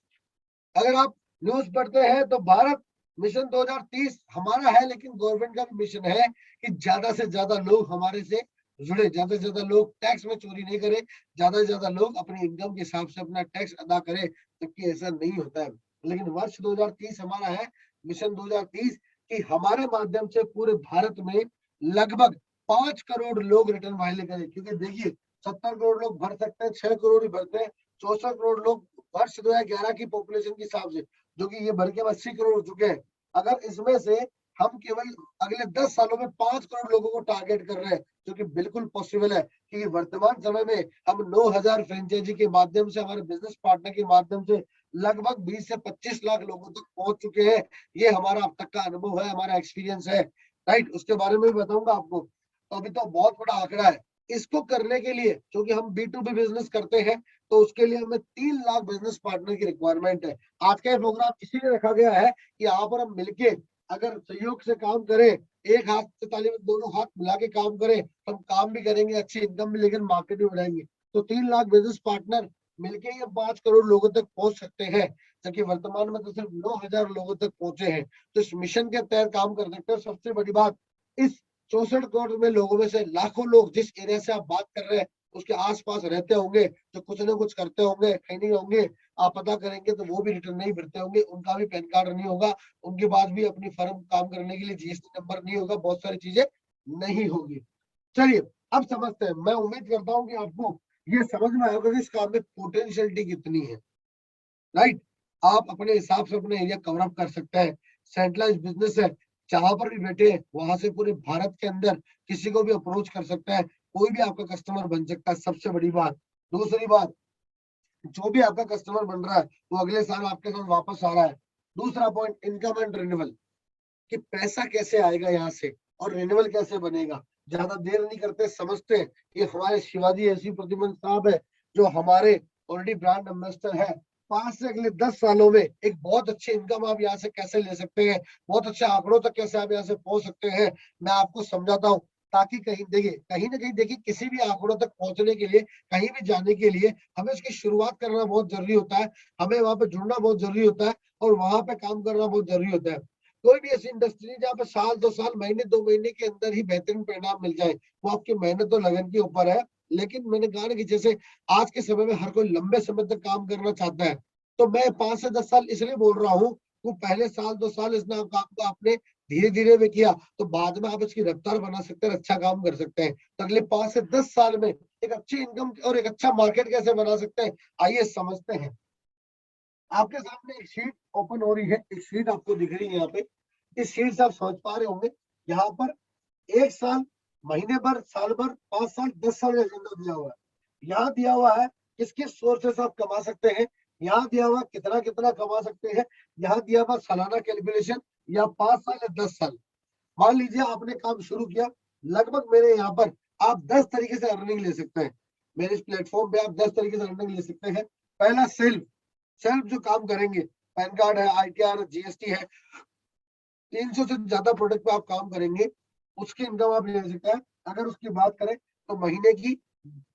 अगर आप न्यूज पढ़ते हैं तो भारत मिशन 2030 हमारा है, लेकिन गवर्नमेंट का भी मिशन है कि ज्यादा से ज्यादा लोग हमारे से जुड़े, ज्यादा से ज्यादा लोग टैक्स में चोरी नहीं करें, ज्यादा से ज्यादा लोग अपनी इनकम के हिसाब से अपना टैक्स अदा करें। जबकि ऐसा नहीं होता है। लेकिन वर्ष 2030 हमारा है, मिशन 2030, कि हमारे माध्यम से पूरे भारत में लगभग 5 करोड़ लोग रिटर्न फाइल करें। क्योंकि देखिए, 70 करोड़ लोग भर सकते हैं, 6 करोड़ ही भरते हैं। 64 करोड़ लोग वर्ष 2011 की पॉपुलेशन के हिसाब से, जो कि ये भर के 80 करोड़ हो चुके हैं। अगर इसमें से हम केवल अगले 10 सालों में 5 करोड़ लोगों को टारगेट कर रहे हैं, जो कि बिल्कुल पॉसिबल है। क्योंकि वर्तमान समय में हम 9,000 फ्रेंचाइजी के माध्यम से, हमारे बिजनेस पार्टनर के माध्यम से लगभग 20 से 25 लाख लोगों तक पहुंच चुके हैं। ये हमारा अब तक का अनुभव है, हमारा एक्सपीरियंस है, राइट। उसके बारे में भी बताऊंगा आपको। तो अभी तो बहुत बड़ा आंकड़ा है। इसको करने के लिए, क्योंकि हम B2B बिजनेस करते हैं, तो उसके लिए हमें 3 लाख बिजनेस पार्टनर की रिक्वायरमेंट है। आज का ये प्रोग्राम इसीलिए रखा गया है कि यहाँ पर हम मिलके अगर सहयोग से काम करें, एक हाथ से ताली में दोनों हाथ मिला के काम करें, हम काम भी करेंगे, अच्छी इनकम भी, लेकिन मार्केट भी बढ़ाएंगे। तो 3 लाख बिजनेस पार्टनर मिलके ये 5 करोड़ लोगों तक पहुंच सकते हैं, जबकि वर्तमान में तो सिर्फ 9,000 लोगों तक पहुंचे हैं। तो इस मिशन के तहत काम कर सकते हैं। सबसे बड़ी बात, इस 64 करोड़ में लोगों में से लाखों लोग, जिस एरिया से आप बात कर रहे हैं, उसके आसपास रहते होंगे, जो कुछ ना कुछ करते होंगे, कहीं नहीं होंगे, आप पता करेंगे तो वो भी रिटर्न नहीं भरते होंगे, उनका भी पैन कार्ड नहीं होगा, उनके पास भी अपनी फर्म काम करने के लिए जीएसटी नंबर नहीं होगा, बहुत सारी चीजें नहीं होगी। चलिए अब समझते हैं। मैं उम्मीद करता हूँ कि आपको ये समझ में आएगा कि इस काम में पोटेंशियलिटी कितनी है। राइट, आप अपने हिसाब से अपने एरिया कवर अप कर सकते हैं। सेंट्रलाइज बिजनेस है, जहां पर भी बैठे वहां से पूरे भारत के अंदर किसी को भी अप्रोच कर सकता है, कोई भी आपका कस्टमर बन सकता है, सबसे बड़ी बात। दूसरी बात, जो भी आपका कस्टमर बन रहा है वो अगले साल आपके साथ वापस आ रहा है। दूसरा पॉइंट, इनकम एंड रिन्यूअल, कि पैसा कैसे आएगा यहाँ से और रिन्यूअल कैसे बनेगा। ज्यादा देर नहीं करते, समझते हैं। ये हमारे शिवाजी ऐसी प्रतिबंध साहब है, जो हमारे ऑलरेडी ब्रांड एम्बेसडर है। 5 से अगले 10 सालों में एक बहुत अच्छी इनकम आप यहाँ से कैसे ले सकते हैं, बहुत अच्छे आंकड़ों तक कैसे आप यहाँ से पहुंच सकते हैं, मैं आपको समझाता हूँ। ताकि कहीं देखिए, कहीं ना कहीं देखिए, किसी भी आंकड़ों तक पहुंचने के लिए, कहीं भी जाने के लिए हमें उसकी शुरुआत करना बहुत जरूरी होता है, हमें वहां पे जुड़ना बहुत जरूरी होता है, और वहां पे काम करना बहुत जरूरी होता है। कोई भी ऐसी इंडस्ट्री जहाँ पे साल 2 साल, महीने 2 महीने के अंदर ही बेहतरीन परिणाम मिल जाए, वो आपकी मेहनत और लगन के ऊपर है। लेकिन मैंने कहा ना कि जैसे आज के समय में हर कोई लंबे समय तक काम करना चाहता है, तो मैं 5 से 10 साल इसलिए बोल रहा हूँ। वो पहले साल 2 साल इस काम को आपने धीरे धीरे में किया, तो बाद में आप इसकी रफ्तार बना सकते हैं, अच्छा काम कर सकते हैं। तो अगले 5 से 10 साल में एक अच्छी इनकम और एक अच्छा मार्केट कैसे बना सकते हैं, आइए समझते हैं। आपके सामने एक शीट ओपन हो रही है, एक शीट आपको दिख रही है यहाँ पे। इस शीट से आप समझ पा रहे होंगे, यहाँ पर 1 साल, महीने भर, साल भर, 5 साल, 10 साल का एजेंडा दिया हुआ है। यहाँ दिया हुआ है किस किस सोर्सेस आप कमा सकते हैं, यहाँ दिया हुआ कितना कितना कमा सकते हैं, यहाँ दिया हुआ सालाना कैलकुलेशन, या 5 साल या 10 साल। मान लीजिए आपने काम शुरू किया, लगभग मेरे यहाँ पर आप 10 तरीके से अर्निंग ले सकते हैं। मेरे इस प्लेटफॉर्म पे आप 10 तरीके से अर्निंग ले सकते हैं। पहला, सेल्फ। सेल्फ जो काम करेंगे, पैन कार्ड है, आईटीआर, जीएसटी है, 300 से ज्यादा प्रोडक्ट पे आप काम करेंगे, उसकी इनकम आप ले सकते हैं। अगर उसकी बात करें तो महीने की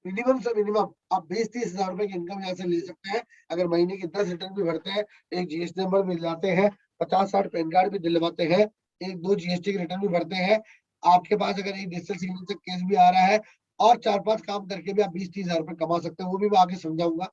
मिनिमम से मिनिमम आप 20-30 हजार रुपए की इनकम यहाँ से ले सकते हैं। अगर महीने की 10 रिटर्न भी भरते हैं, एक जीएसटी नंबर भी दिलाते हैं, 50-60 पैन कार्ड भी दिलवाते हैं, एक दो जीएसटी के रिटर्न भी भरते हैं, आपके पास अगर एक डिजिटल सिग्नेचर केस भी आ रहा है, और 4-5 काम करके भी आप 20-30 हजार रुपए कमा सकते हैं, वो भी मैं आगे समझाऊंगा।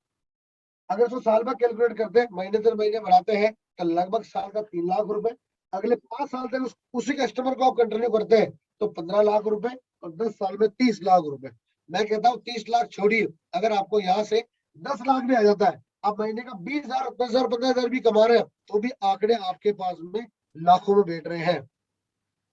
अगर उसको साल भर कैलकुलेट करते हैं, महीने से महीने बढ़ाते हैं, तो लगभग साल का 3 लाख रुपए। अगले 5 साल तक उसी कस्टमर को आप कंटिन्यू करते हैं, तो 15 लाख रुपए, और 10 साल में 30 लाख रुपए। मैं कहता हूँ 30 लाख छोड़िए, अगर आपको यहाँ से 10 लाख भी आ जाता है, आप महीने का 20 हजार, 10 हजार, 15 हजार भी कमा रहे हैं, तो भी आंकड़े आपके पास में लाखों में बैठ रहे हैं,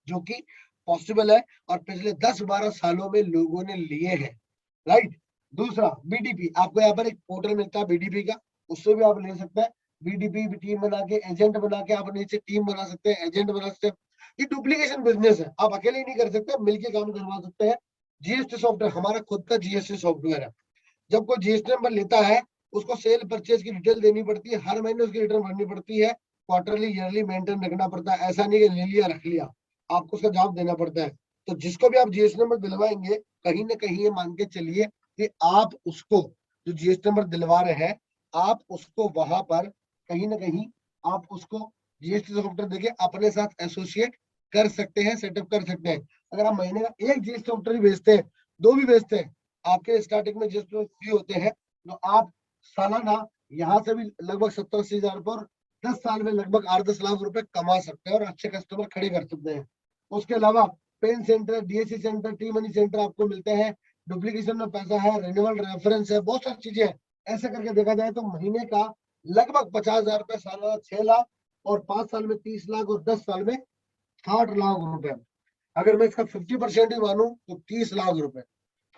जो कि पॉसिबल है, और पिछले 10-12 सालों में लोगों ने लिए हैं। राइट। दूसरा, बीडीपी, आपको यहाँ पर एक पोर्टल मिलता है बीडीपी का, उससे भी आप ले सकते हैं। बीडीपी टीम बना के, एजेंट बना के आप नीचे टीम बना सकते हैं, एजेंट बना सकते हैं। ये डुप्लीकेशन बिजनेस है, आप अकेले ही नहीं कर सकते, मिलके काम करवा सकते हैं। जीएसटी सॉफ्टवेयर, हमारा खुद का जीएसटी सॉफ्टवेयर है। जब कोई जीएसटी नंबर लेता है, उसको सेल परचेज की डिटेल देनी पड़ती है, हर महीने उसकी रिटर्न भरनी पड़ती है, क्वार्टरली ईयरली मेंटेन रखना पड़ता है। ऐसा नहीं कि ले लिया रख लिया, आपको उसका जवाब देना पड़ता है। तो जिसको भी आप जीएसटी नंबर दिलवाएंगे, कहीं ना कहीं ये मान के चलिए कि आप उसको, जो जीएसटी नंबर दिलवा रहे हैं, आप उसको वहां पर कहीं ना कहीं आप उसको जीएसटी सॉफ्टवेयर देके अपने साथ एसोसिएट कर सकते हैं, सेटअप कर सकते हैं। अगर आप महीने का एक जीएसटी सॉफ्टवेयर ही बेचते हैं, दो भी बेचते हैं, आपके स्टार्टिंग में जिस फ्री होते हैं, तो आप सालाना यहाँ से भी लगभग 70-80 हजार पर 10 साल में लगभग 8-10 लाख रुपए कमा सकते हैं, और अच्छे कस्टमर खड़े कर सकते हैं। उसके अलावा pan centre, DSC centre, T money centre आपको मिलते हैं। डुप्लीकेशन में पैसा है, रिन्यूअल रेफरेंस है, बहुत सारी चीजें हैं। ऐसे करके देखा जाए तो महीने का लगभग 50 हजार रुपए, सालाना 6 लाख, और 5 साल में 30 लाख, और 10 साल में 60 लाख रुपए। अगर मैं इसका 50% ही मानूं तो 30 लाख रुपए,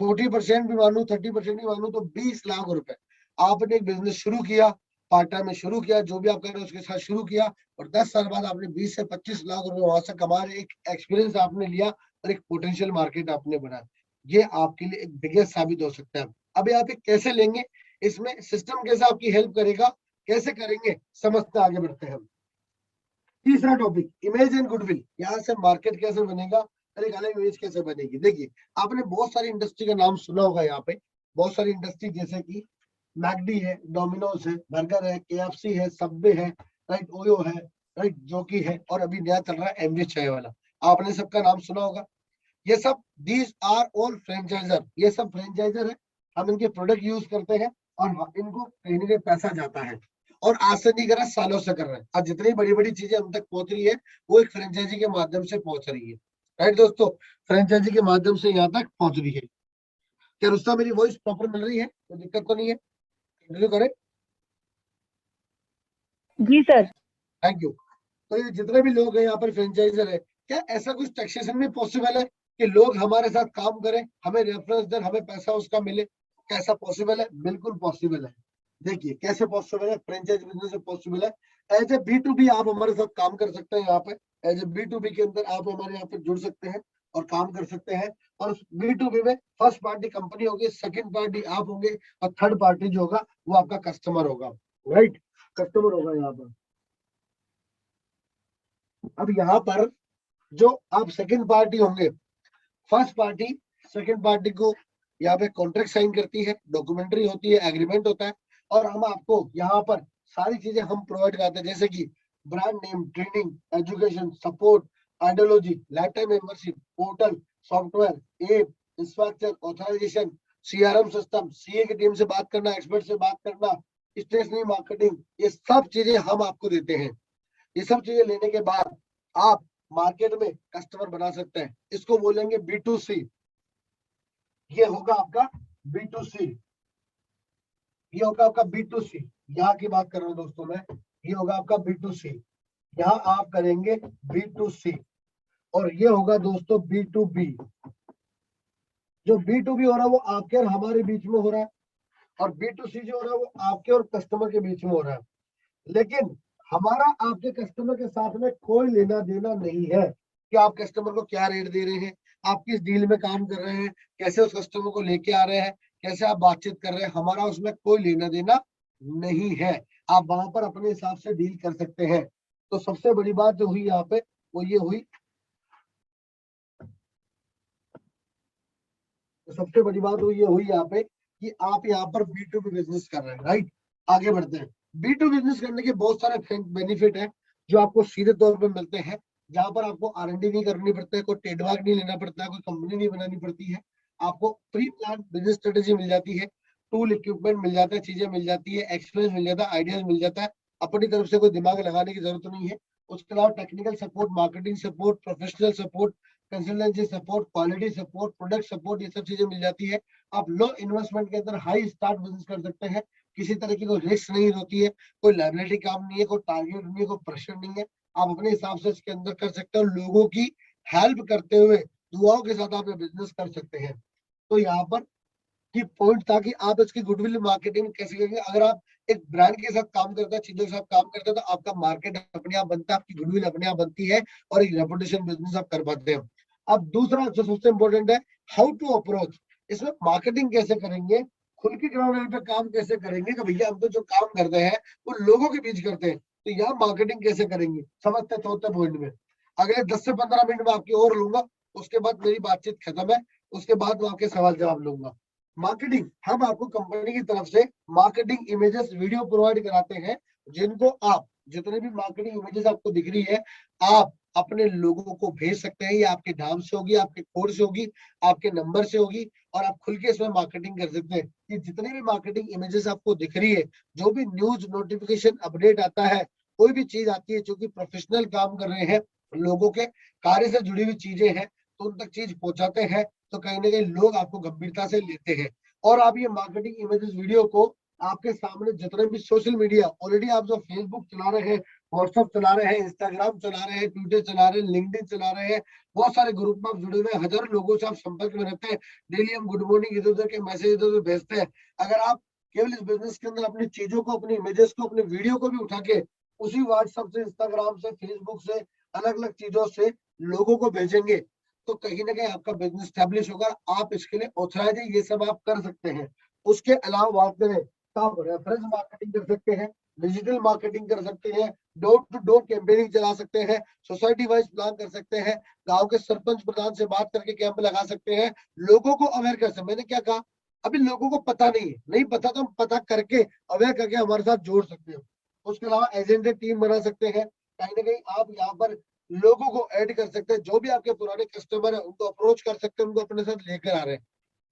40% भी मानूं, 30% भी मानूं, तो 20 लाख रुपए। आपने एक बिजनेस शुरू किया, पार्ट टाइम में शुरू किया, जो भी आप कर रहे हैं उसके साथ शुरू किया, और 10 साल बाद आपने 20 से 25 लाख रुपए वहां से कमा रहे, एक एक्सपीरियंस आपने लिया, और एक पोटेंशियल मार्केट आपने बनाया। ये आपके लिए एक बिगेस्ट साबित हो सकता है। अभी आप ये कैसे लेंगे, इसमें सिस्टम कैसे आपकी हेल्प करेगा, कैसे करेंगे, समझते आगे बढ़ते हैं हम। तीसरा टॉपिक, इमेज एंड गुडविल। यहाँ से मार्केट कैसे बनेगा, और एक अलग इमेज कैसे बनेगी। देखिए, आपने बहुत सारी इंडस्ट्री का नाम सुना होगा यहाँ पे, बहुत सारी इंडस्ट्री, जैसे कि मैकडी है, डोमिनोज है, बर्गर है, केएफसी है, सबवे है, राइट, ओयो है, राइट, जोकी है, और अभी नया चल रहा है एमडी चाय वाला। आपने सबका नाम सुना होगा। ये सब, दीज आर ऑल फ्रेंचाइजर, ये सब फ्रेंचाइजर है। हम इनके प्रोडक्ट यूज करते हैं और इनको कहीं ना कहीं पैसा जाता है। और आज से नहीं कर रहा, सालों से कर रहे हैं। आज जितनी बड़ी बड़ी चीजें हम तक पहुंच रही है वो एक फ्रेंचाइजी के माध्यम से पहुंच रही है। राइट दोस्तों, फ्रेंचाइजी के माध्यम से यहाँ तक पहुंच रही है। क्या रुस्ता मेरी वॉइस प्रॉपर मिल रही है? कोई दिक्कत तो नहीं है? कंटिन्यू करें? जी सर। Thank you. तो ये जितने भी लोग हैं यहाँ पर फ्रेंचाइजर है, क्या ऐसा कुछ टैक्सेशन में पॉसिबल है कि लोग हमारे साथ काम करें, हमें रेफरेंस दें, हमें पैसा उसका मिले? कैसा पॉसिबल है? बिल्कुल पॉसिबल है। देखिए कैसे पॉसिबल है, फ्रेंचाइज बिजनेस से पॉसिबल है। As a B to B आप हमारे साथ काम कर सकते हैं यहाँ पे। As a B to B के अंदर आप हमारे यहाँ पे जुड़ सकते हैं और काम कर सकते हैं। और उस बी टू बी में फर्स्ट पार्टी कंपनी होगी, सेकंड पार्टी आप होंगे, और थर्ड पार्टी जो होगा वो आपका कस्टमर होगा। राइट, कस्टमर होगा यहाँ पर। अब यहाँ पर जो आप सेकंड पार्टी होंगे, फर्स्ट पार्टी सेकंड पार्टी को यहाँ पे कॉन्ट्रैक्ट साइन करती है, डॉक्यूमेंट्री होती है, एग्रीमेंट होता है। और हम आपको यहाँ पर सारी चीजें हम प्रोवाइड कराते हैं, जैसे कि brand name, training, education, support, ideology, lifetime membership, portal, software, app, infrastructure, authorisation, CRM system, CA की टीम से बात करना, एक्सपर्ट से बात करना, स्टेशनरी मार्केटिंग, ये सब चीजें हम आपको देते हैं। ये सब चीजें लेने के बाद आप मार्केट में कस्टमर बना सकते हैं। इसको बोलेंगे बी टू सी। ये होगा आपका बी टू सी। ये होगा आपका बी टू सी। यहाँ की बात कर रहा हूँ दोस्तों मैं। ये होगा आपका बी टू सी। यहाँ आप करेंगे बी टू सी। और ये होगा दोस्तों बी टू बी। जो बी टू बी हो रहा है वो आपके और हमारे बीच में हो रहा है, और बी टू सी जो हो रहा है वो आपके और कस्टमर के बीच में हो रहा है। लेकिन हमारा आपके कस्टमर के साथ में कोई लेना देना नहीं है कि आप कस्टमर को क्या रेट दे रहे हैं, आप किस डील में काम कर रहे हैं, कैसे उस कस्टमर को लेके आ रहे हैं, कैसे आप बातचीत कर रहे हैं। हमारा उसमें कोई लेना देना नहीं है। आप वहां पर अपने हिसाब से डील कर सकते हैं। तो सबसे बड़ी बात जो हुई यहाँ पे वो ये हुई, तो सबसे बड़ी बात वो ये हुई यहाँ पे कि आप यहाँ पर बी टू बी बिजनेस कर रहे हैं। राइट, आगे बढ़ते हैं। बी टू बिजनेस करने के बहुत सारे बेनिफिट है जो आपको सीधे तौर पे मिलते हैं, जहां पर आपको R&D नहीं करनी पड़ता है, कोई ट्रेडमार्क नहीं लेना पड़ता है, कोई कंपनी नहीं बनानी पड़ती है। आपको प्री प्लान बिजनेस स्ट्रेटेजी मिल जाती है, टूल इक्विपमेंट मिल जाता है, चीजें मिल जाती है, एक्सपीरियंस मिल जाता है, आइडियाज मिल जाता है। अपनी तरफ से कोई दिमाग लगाने की जरूरत नहीं है। उसके अलावा technical support, marketing support, professional support, consultancy support, quality support, product support, ये सब चीजें मिल जाती है। आप लो इन्वेस्टमेंट के अंदर हाई स्टार्ट बिजनेस कर सकते हैं। किसी तरह की कोई रिस्क नहीं होती है, कोई लाइबिलिटी काम नहीं है, कोई टारगेट नहीं है, कोई प्रेशर नहीं है। आप अपने हिसाब से इसके अंदर कर सकते हो, लोगों की हेल्प करते हुए दुआओं के साथ आप ये बिजनेस कर सकते हैं। तो यहाँ पर की पॉइंट था कि आप इसकी गुडविल मार्केटिंग कैसे करेंगे। अगर आप एक ब्रांड के साथ काम करते हैं, चीजों के साथ काम करते हैं, तो आपका मार्केट अपने आप बनता है, आपकी गुडविल अपने आप बनती है, और एक रेपुटेशन बिजनेस आप कर पाते हैं। अब दूसरा जो सबसे इंपॉर्टेंट है, हाउ टू अप्रोच। इसमें मार्केटिंग कैसे करेंगे, खुल के ग्राउंड लेवल पे काम कैसे करेंगे कि भैया हम तो जो काम करते हैं वो लोगों के बीच करते हैं, तो यहाँ मार्केटिंग कैसे करेंगे समझते हैं चौथे पॉइंट में। अगले 10 से 15 मिनट में आपकी और लूंगा, उसके बाद मेरी बातचीत खत्म है, उसके बाद मैं आपके सवाल जवाब लूंगा। मार्केटिंग, हम आपको कंपनी की तरफ से मार्केटिंग इमेजेस वीडियो प्रोवाइड कराते हैं, जिनको आप जितने भी मार्केटिंग इमेजेस आपको दिख रही है, आप अपने लोगों को भेज सकते हैं। ये आपके नाम से होगी, आपके कोड से होगी, आपके नंबर से होगी, और आप खुल के इसमें मार्केटिंग कर सकते हैं। ये जितनी भी मार्केटिंग इमेजेस आपको दिख रही है, जो भी न्यूज नोटिफिकेशन अपडेट आता है, कोई भी चीज आती है जो कि प्रोफेशनल काम कर रहे हैं, लोगों के कार्य से जुड़ी हुई चीजें हैं, तो उन तक चीज पहुंचाते हैं, तो कहीं ना कहीं लोग आपको गंभीरता से लेते हैं। और आप ये मार्केटिंग इमेजेस वीडियो को आपके सामने जितने भी सोशल मीडिया ऑलरेडी आप जो फेसबुक चला रहे हैं, व्हाट्सएप चला रहे हैं, इंस्टाग्राम चला रहे हैं, ट्विटर चला रहे हैं, लिंक्डइन चला रहे हैं, बहुत सारे ग्रुप में आप जुड़े हुए हैं, हजारों लोगों से आप संपर्क में रहते हैं। डेली हम गुड मॉर्निंग इधर उधर के मैसेज इधर उधर भेजते हैं। अगर आप केवल इस बिजनेस के अंदर अपनी चीजों को, अपनी इमेजेस को, अपने वीडियो को भी उठा के उसी व्हाट्सएप से, इंस्टाग्राम से, फेसबुक से, अलग अलग चीजों से लोगों को भेजेंगे, तो कहीं ना कहीं आपका बिजनेस स्टैब्लिश होगा। आप इसके लिए ऑथराइज है, ये सब आप कर सकते हैं। उसके अलावा बात करें तो आप रेफरेंस मार्केटिंग कर सकते हैं, डिजिटल मार्केटिंग कर सकते हैं, डोर टू डोर कैंपेनिंग चला सकते हैं, सोसाइटी वाइज प्लान कर सकते हैं, गांव के सरपंच प्रधान से बात करके कैंप लगा सकते हैं, लोगों को अवेयर कर सकते हैं। मैंने क्या कहा, अभी लोगों को पता नहीं है, नहीं पता तो हम पता करके अवेयर करके हमारे साथ जोड़ सकते हैं। उसके अलावा एजेंडे टीम बना सकते हैं। कहीं ना कहीं आप यहाँ पर लोगों को ऐड कर सकते हैं, जो भी आपके पुराने कस्टमर है उनको अप्रोच कर सकते हैं, उनको अपने साथ लेकर आ रहे हैं।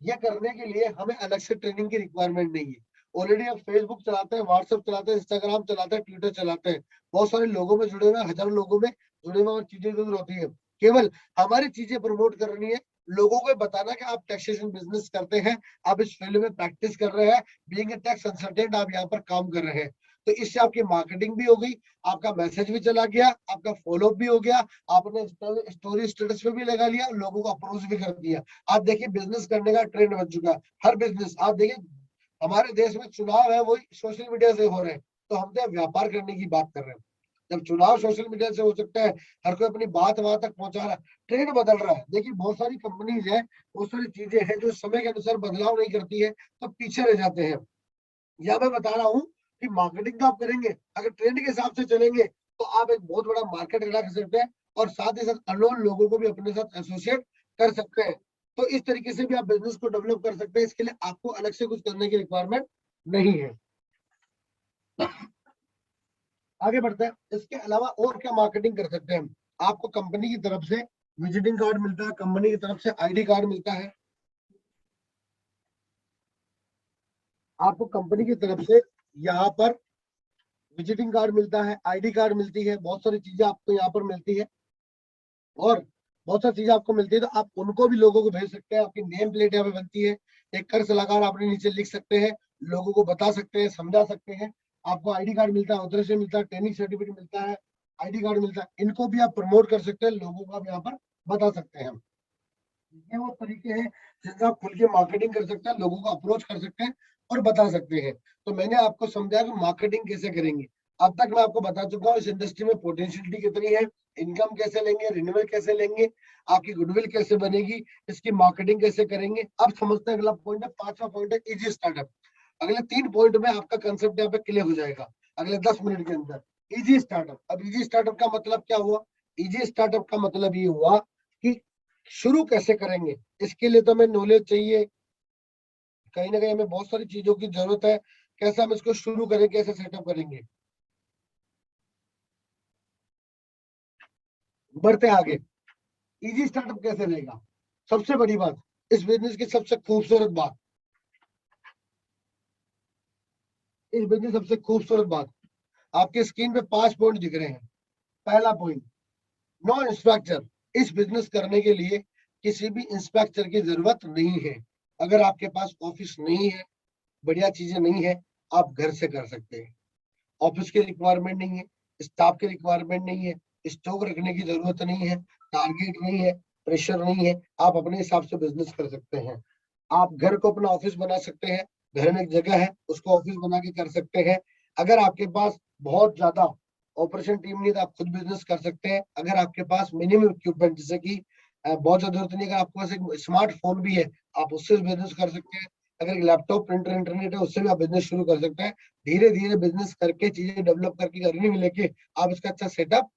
ये करने के लिए हमें अलग से ट्रेनिंग की रिक्वायरमेंट नहीं है। ऑलरेडी हम फेसबुक चलाते हैं, व्हाट्सएप चलाते हैं, इंस्टाग्राम चलाते हैं, ट्विटर चलाते हैं, बहुत सारे लोगों में जुड़े हुए हैं, हजारों लोगों में जुड़े हुए और चीजें जरूर होती है। केवल हमारी चीजें प्रमोट करनी है, लोगों को बताना कि आप टैक्सेशन बिजनेस करते हैं, आप इस फील्ड में प्रैक्टिस कर रहे हैं, बीइंग ए टैक्स कंसल्टेंट आप यहाँ पर काम कर रहे हैं। तो इससे आपकी मार्केटिंग भी हो गई, आपका मैसेज भी चला गया, आपका फॉलोअप भी हो गया, आपने स्टोरी स्टेटस पे भी लगा लिया, लोगों को अप्रोच भी कर दिया। आज देखिए बिजनेस करने का ट्रेंड बन चुका है। हर बिजनेस आप देखिए, हमारे देश में चुनाव है वही सोशल मीडिया से हो रहे हैं, तो हम तो व्यापार करने की बात कर रहे हैं। जब चुनाव सोशल मीडिया से हो सकता है, हर कोई अपनी बात वहां तक पहुंचा रहा है, ट्रेंड बदल रहा है। देखिए बहुत सारी कंपनीज है, बहुत सारी चीजें हैं जो समय के अनुसार बदलाव नहीं करती है, तो पीछे रह जाते हैं। या मैं बता रहा हूँ कि मार्केटिंग तो आप करेंगे, अगर ट्रेंड के हिसाब से चलेंगे तो आप एक बहुत बड़ा मार्केट खड़ा कर सकते हैं, और साथ ही साथ अननोन लोगों को भी अपने साथ एसोसिएट कर सकते हैं। तो इस तरीके से भी आप बिजनेस को डेवलप कर सकते हैं, इसके लिए आपको अलग से कुछ करने की रिक्वायरमेंट नहीं है। आगे बढ़ते हैं, इसके अलावा और क्या मार्केटिंग कर सकते हैं हम। आपको कंपनी की तरफ से विजिटिंग कार्ड मिलता है, कंपनी की तरफ से आईडी कार्ड मिलता है, आपको कंपनी की तरफ से यहाँ पर विजिटिंग कार्ड मिलता है, आईडी कार्ड मिलती है, बहुत सारी चीजें आपको यहाँ पर मिलती है, और बहुत सारी चीजें आपको मिलती है, तो आप उनको भी लोगों को भेज सकते हैं। आपकी नेम प्लेट यहाँ पे बनती है, एक कर सलाहकार आपने नीचे लिख सकते हैं, लोगों को बता सकते हैं, समझा सकते हैं। आपको आईडी कार्ड मिलता है, ऑथराइजेशन मिलता है, ट्रेनिंग सर्टिफिकेट मिलता है, आईडी कार्ड मिलता है, इनको भी आप प्रमोट कर सकते हैं, लोगों को आप यहाँ पर बता सकते हैं। ये वो तरीके हैं जिनसे आप खुल के मार्केटिंग कर सकते हैं, लोगों को अप्रोच कर सकते हैं और बता सकते हैं। तो मैंने आपको समझाया कि मार्केटिंग कैसे करेंगे। अब तक मैं आपको बता चुका हूँ इस इंडस्ट्री में पोटेंशियलिटी कितनी है, इनकम कैसे लेंगे, रिन्यूअल कैसे लेंगे, आपकी गुडविल कैसे बनेगी, इसकी मार्केटिंग कैसे करेंगे। अब समझते हैं अगला पॉइंट है, पांचवा पॉइंट है इजी स्टार्टअप। अगले 3 पॉइंट में आपका कंसेप्ट यहाँ पे क्लियर हो जाएगा अगले 10 मिनट के अंदर। इजी स्टार्टअप, अब इजी स्टार्टअप का मतलब क्या हुआ? इजी स्टार्टअप का मतलब ये हुआ कि शुरू कैसे करेंगे। इसके लिए तो हमें नॉलेज चाहिए, कहीं ना कहीं हमें बहुत सारी चीजों की जरूरत है। कैसे हम इसको शुरू करें, कैसे सेटअप करेंगे, बढ़ते आगे। इजी स्टार्टअप कैसे रहेगा? सबसे बड़ी बात, इस बिजनेस की सबसे खूबसूरत बात, इस बिजनेस सबसे खूबसूरत बात, आपके स्क्रीन पे 5 पॉइंट दिख रहे हैं। पहला पॉइंट, नो इंस्पेक्टर। इस बिजनेस करने के लिए किसी भी इंस्पेक्टर की जरूरत नहीं है। अगर आपके पास ऑफिस नहीं है, बढ़िया चीजें नहीं है, आप घर से कर सकते हैं। ऑफिस की रिक्वायरमेंट नहीं है, स्टाफ की रिक्वायरमेंट नहीं है, स्टॉक रखने की जरूरत नहीं है, टारगेट नहीं है, प्रेशर नहीं है, आप अपने हिसाब से बिजनेस कर सकते हैं। आप घर को अपना ऑफिस बना सकते हैं, घर में एक जगह है उसको ऑफिस बना के कर सकते हैं। अगर आपके पास बहुत ज्यादा ऑपरेशन टीम नहीं है तो आप खुद बिजनेस कर सकते हैं। अगर आपके पास मिनिमम इक्विपमेंट जैसे कि बहुत ज्यादा जरूरत नहीं है, अगर आपके पास एक स्मार्टफोन भी है आप उससे बिजनेस कर सकते हैं। अगर एक लैपटॉप, प्रिंटर, इंटरनेट है उससे भी आप बिजनेस शुरू कर सकते हैं। धीरे धीरे बिजनेस करके चीजें डेवलप करके अर्निंग लेके आप इसका अच्छा सेटअप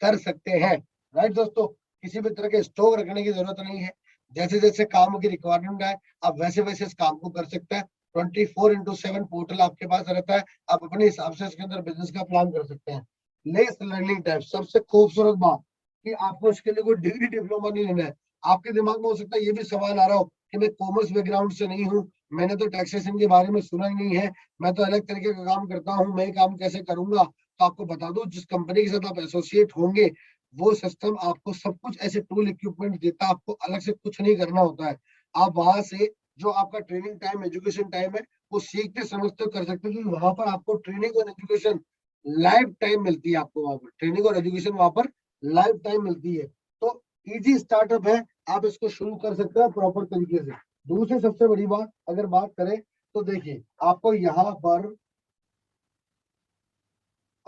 कर सकते हैं। राइट दोस्तों, किसी भी तरह के स्टॉक रखने की जरूरत नहीं है। जैसे जैसे काम की रिक्वायरमेंट है आप वैसे वैसे इस काम को कर सकते हैं। 24/7 पोर्टल आपके पास रहता है, आप अपने हिसाब से इसके अंदर बिजनेस का प्लान कर सकते हैं। लेस लर्निंग टाइप, सबसे खूबसूरत बात कि आपको इसके लिए कोई डिग्री डिप्लोमा नहीं लेना है। आपके दिमाग में हो सकता है ये भी सवाल आ रहा हो कि मैं कॉमर्स बैकग्राउंड से नहीं हूँ, मैंने तो टैक्सेशन के बारे में सुना ही नहीं है, मैं तो अलग तरीके का काम करता हूँ, मैं काम कैसे करूंगा। तो आपको बता दो, जिस कंपनी के साथ आप एसोसिएट होंगे वो सिस्टम आपको सब कुछ ऐसे टूल इक्विपमेंट देता है, आपको अलग से कुछ नहीं करना होता है। आप वहां से जो आपका ट्रेनिंग टाइम, एजुकेशन टाइम है, वो सीखते समझते कर सकते हो, क्योंकि वहां पर आपको ट्रेनिंग और एजुकेशन लाइफ टाइम मिलती है। आपको वहां पर ट्रेनिंग और एजुकेशन वहां पर लाइफ टाइम मिलती है। तो इजी स्टार्टअप है, आप इसको शुरू कर सकते हैं प्रॉपर तरीके से। दूसरी सबसे बड़ी बात अगर बात करें तो देखिए, आपको यहाँ पर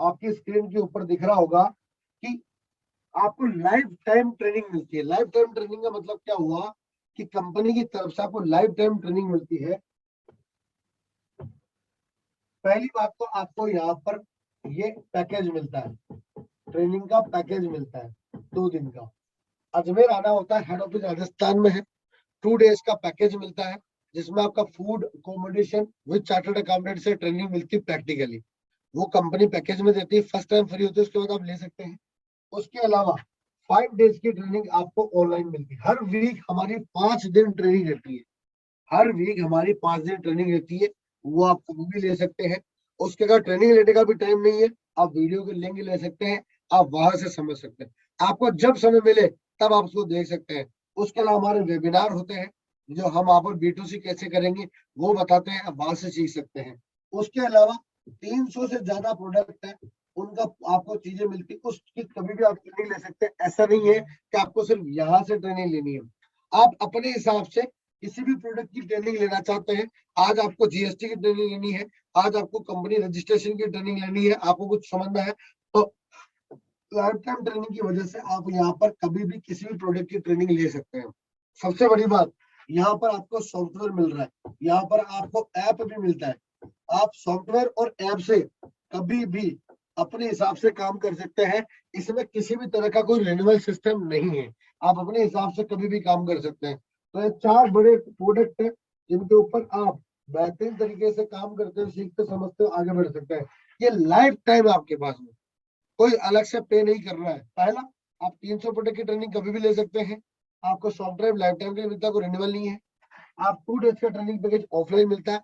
आपकी स्क्रीन के ऊपर दिख रहा होगा कि आपको लाइफ टाइम ट्रेनिंग मिलती है। लाइफ टाइम ट्रेनिंग का मतलब क्या हुआ कि कंपनी की तरफ से आपको लाइफ टाइम ट्रेनिंग मिलती है। पहली बात तो आपको यहाँ पर ये पैकेज मिलता है, ट्रेनिंग का पैकेज मिलता है 2 दिन का। अजमेर आना होता है, हेड ऑफिस राजस्थान में है। 2 डेज का पैकेज मिलता है, जिसमें आपका food, accommodation with chartered accountant से ट्रेनिंग मिलती है प्रैक्टिकली। वो कंपनी पैकेज में देती है, फर्स्ट टाइम फ्री होती है, उसके बाद आप ले सकते हैं। उसके अलावा 5 डेज की ट्रेनिंग आपको ऑनलाइन मिलती है। हर वीक हमारी 5 दिन ट्रेनिंग रहती है। हर वीक हमारी 5 दिन ट्रेनिंग रहती है, वो आप कभी भी ले सकते हैं। उसके अगर ट्रेनिंग लेने का भी टाइम नहीं है, आप वीडियो के लिंक ले सकते हैं, आप वहां से समझ सकते हैं। आपको जब समय मिले तब आप उसको देख सकते हैं। उसके अलावा हमारे वेबिनार होते हैं, जो हम आप B2C कैसे करेंगे वो बताते हैं, आप वहां से सीख सकते हैं। उसके अलावा 300 से ज्यादा प्रोडक्ट है, उनका आपको चीजें मिलती है, उसकी कभी भी आप ट्रेनिंग ले सकते हैं। ऐसा नहीं है कि आपको सिर्फ यहाँ से ट्रेनिंग लेनी है, आप अपने हिसाब से किसी भी प्रोडक्ट की ट्रेनिंग लेना चाहते हैं। आज आपको जीएसटी की ट्रेनिंग लेनी है, आज आपको कंपनी रजिस्ट्रेशन की ट्रेनिंग लेनी है, आपको कुछ समझना है, तो लाइफ टाइम ट्रेनिंग की वजह से आप यहाँ पर कभी भी किसी भी प्रोडक्ट की ट्रेनिंग ले सकते हैं। सबसे बड़ी बात, यहाँ पर आपको सॉफ्टवेयर मिल रहा है, यहाँ पर आपको ऐप भी मिलता है। आप सॉफ्टवेयर और ऐप से कभी भी अपने हिसाब से काम कर सकते हैं। इसमें किसी भी तरह का कोई रिन्यूअल सिस्टम नहीं है, आप अपने हिसाब से कभी भी काम कर सकते हैं। तो ये 4 बड़े प्रोडक्ट है जिनके ऊपर आप बेहतरीन तरीके से काम करते हुए, सीखते समझते हुए आगे बढ़ सकते हैं। ये लाइफ टाइम आपके पास में, कोई अलग से पे नहीं कर रहा है। पहला, आप 300 प्रोडक्ट की ट्रेनिंग कभी भी ले सकते हैं, आपको सॉफ्टवेयर लाइफ टाइम के लिए मिलता है, कोई रिन्यूअल नहीं है। आप 2 डेज का ट्रेनिंग पैकेज ऑफलाइन मिलता है।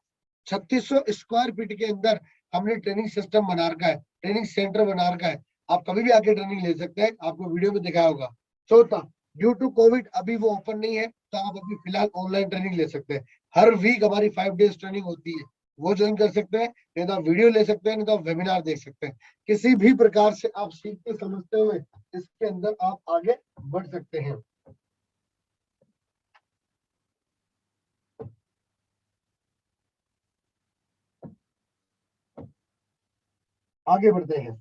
3600 स्क्वायर फीट के अंदर हमने ट्रेनिंग सिस्टम बना रखा है, ट्रेनिंग सेंटर बना रखा है, आप कभी भी आके ट्रेनिंग ले सकते हैं, आपको वीडियो में दिखाया होगा। चौथा, ड्यू टू कोविड अभी वो ओपन नहीं है, तो आप अभी फिलहाल ऑनलाइन ट्रेनिंग ले सकते हैं। हर वीक हमारी 5 डेज ट्रेनिंग होती है, वो ज्वाइन कर सकते हैं, नहीं तो आप वीडियो ले सकते हैं, नहीं तो आप वेबिनार देख सकते हैं। किसी भी प्रकार से आप सीखते समझते हुए इसके अंदर आप आगे बढ़ सकते हैं। आगे बढ़ते हैं,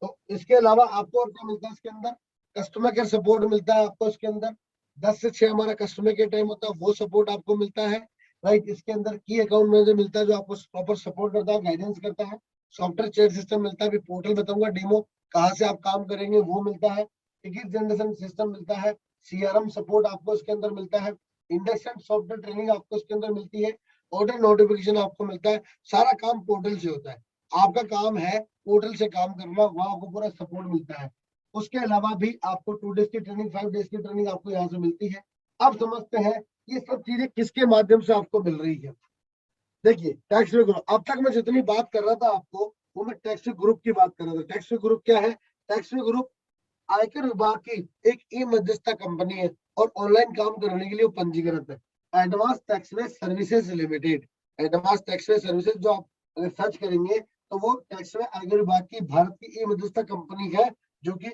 तो इसके अलावा आपको और क्या मिलता है इसके अंदर, कस्टमर केयर सपोर्ट मिलता है आपको इसके अंदर। 10 से 6 हमारा कस्टमर केयर टाइम होता है, वो सपोर्ट आपको मिलता है। राइट, इसके अंदर की अकाउंट मैनेजर मिलता है, जो आपको प्रॉपर सपोर्ट करता है, गाइडेंस करता है। सॉफ्टवेयर चेट सिस्टम मिलता है, अभी पोर्टल बताऊंगा डेमो कहाँ से आप काम करेंगे, वो मिलता है। टिकट जनरेशन सिस्टम मिलता है, सीआरएम सपोर्ट आपको इसके अंदर मिलता है, इंडक्शन सॉफ्टवेयर ट्रेनिंग आपको इसके अंदर मिलती है, ऑर्डर नोटिफिकेशन आपको मिलता है। सारा काम पोर्टल से होता है, आपका काम है पोर्टल से काम करना, वहां आपको पूरा सपोर्ट मिलता है। उसके अलावा भी आपको 2 डेज की ट्रेनिंग, 5 डेज की ट्रेनिंग आपको यहाँ से मिलती है। अब समझते हैं ये सब चीजें किसके माध्यम से आपको मिल रही है। देखिए, टैक्स ग्रुप, अब तक मैं जितनी बात कर रहा था आपको, वो मैं टैक्स ग्रुप की बात कर रहा था। टैक्स ग्रुप क्या है? टैक्स ग्रुप आयकर विभाग की एक ई मध्यस्थता कंपनी है, और ऑनलाइन काम करने के लिए वो पंजीकृत है, advance taxway services limited. Advance taxway services, जो आप अगर सर्च करेंगे तो वो टैक्सवे आयकर विभाग की भारत की ई मध्यस्थता कंपनी है, जो कि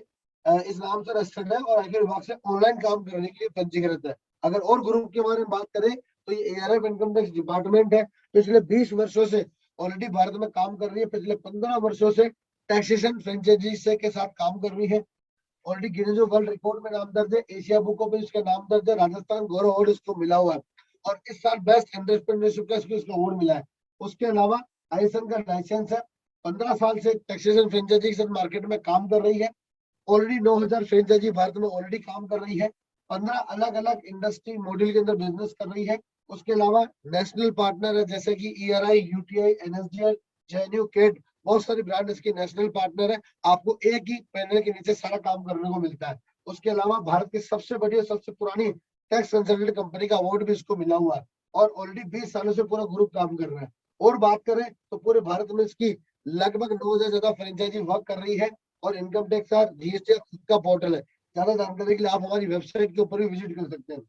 इस नाम से रजिस्टर्ड है और आयकर विभाग से ऑनलाइन काम करने के लिए पंजीकृत है। अगर और ग्रुप के बारे में बात करें तो ये एआरएफ इनकम टैक्स डिपार्टमेंट है, पिछले 20 वर्षों से ऑलरेडी भारत में काम कर रही है, पिछले 15 वर्षों से टैक्सेशन फ्रेंचाइजी से के साथ काम कर रही है। ऑलरेडी गिनीज वर्ल्ड रिकॉर्ड में नाम दर्ज है, एशिया बुक ऑफ इसका नाम दर्ज है, राजस्थान गौरव अवार्ड इसको मिला हुआ है, और इस साल बेस्ट एंटरप्रेन्योरशिप का इसको अवार्ड मिला है। उसके अलावा आईएसएन का लाइसेंस है, 15 साल से टैक्सेशन फ्रेंचाइजी के साथ मार्केट में काम कर रही है। ऑलरेडी 9,000 फ्रेंचाइजी भारत में ऑलरेडी काम कर रही है, 15 अलग अलग इंडस्ट्री मॉडल के अंदर बिजनेस कर रही है। उसके अलावा नेशनल पार्टनर है, जैसे कि ईआरआई, यूटीआई, एनएसडीएल, जेएनयू, केड, बहुत सारी ब्रांड इसकी नेशनल पार्टनर है। आपको एक ही पैनल के नीचे सारा काम करने को मिलता है। उसके अलावा भारत की सबसे बड़ी और सबसे पुरानी टैक्स कंसल्टेंट कंपनी का अवार्ड भी इसको मिला हुआ है, और ऑलरेडी 20 सालों से पूरा ग्रुप काम कर रहा है। और बात करें तो पूरे भारत में इसकी लगभग 9,000 ज्यादा फ्रेंचाइजी वर्क कर रही है, और इनकम टैक्स और जीएसटी का खुद का पोर्टल है। ज्यादा जानकारी के लिए आप हमारी वेबसाइट के ऊपर भी विजिट कर सकते हैं।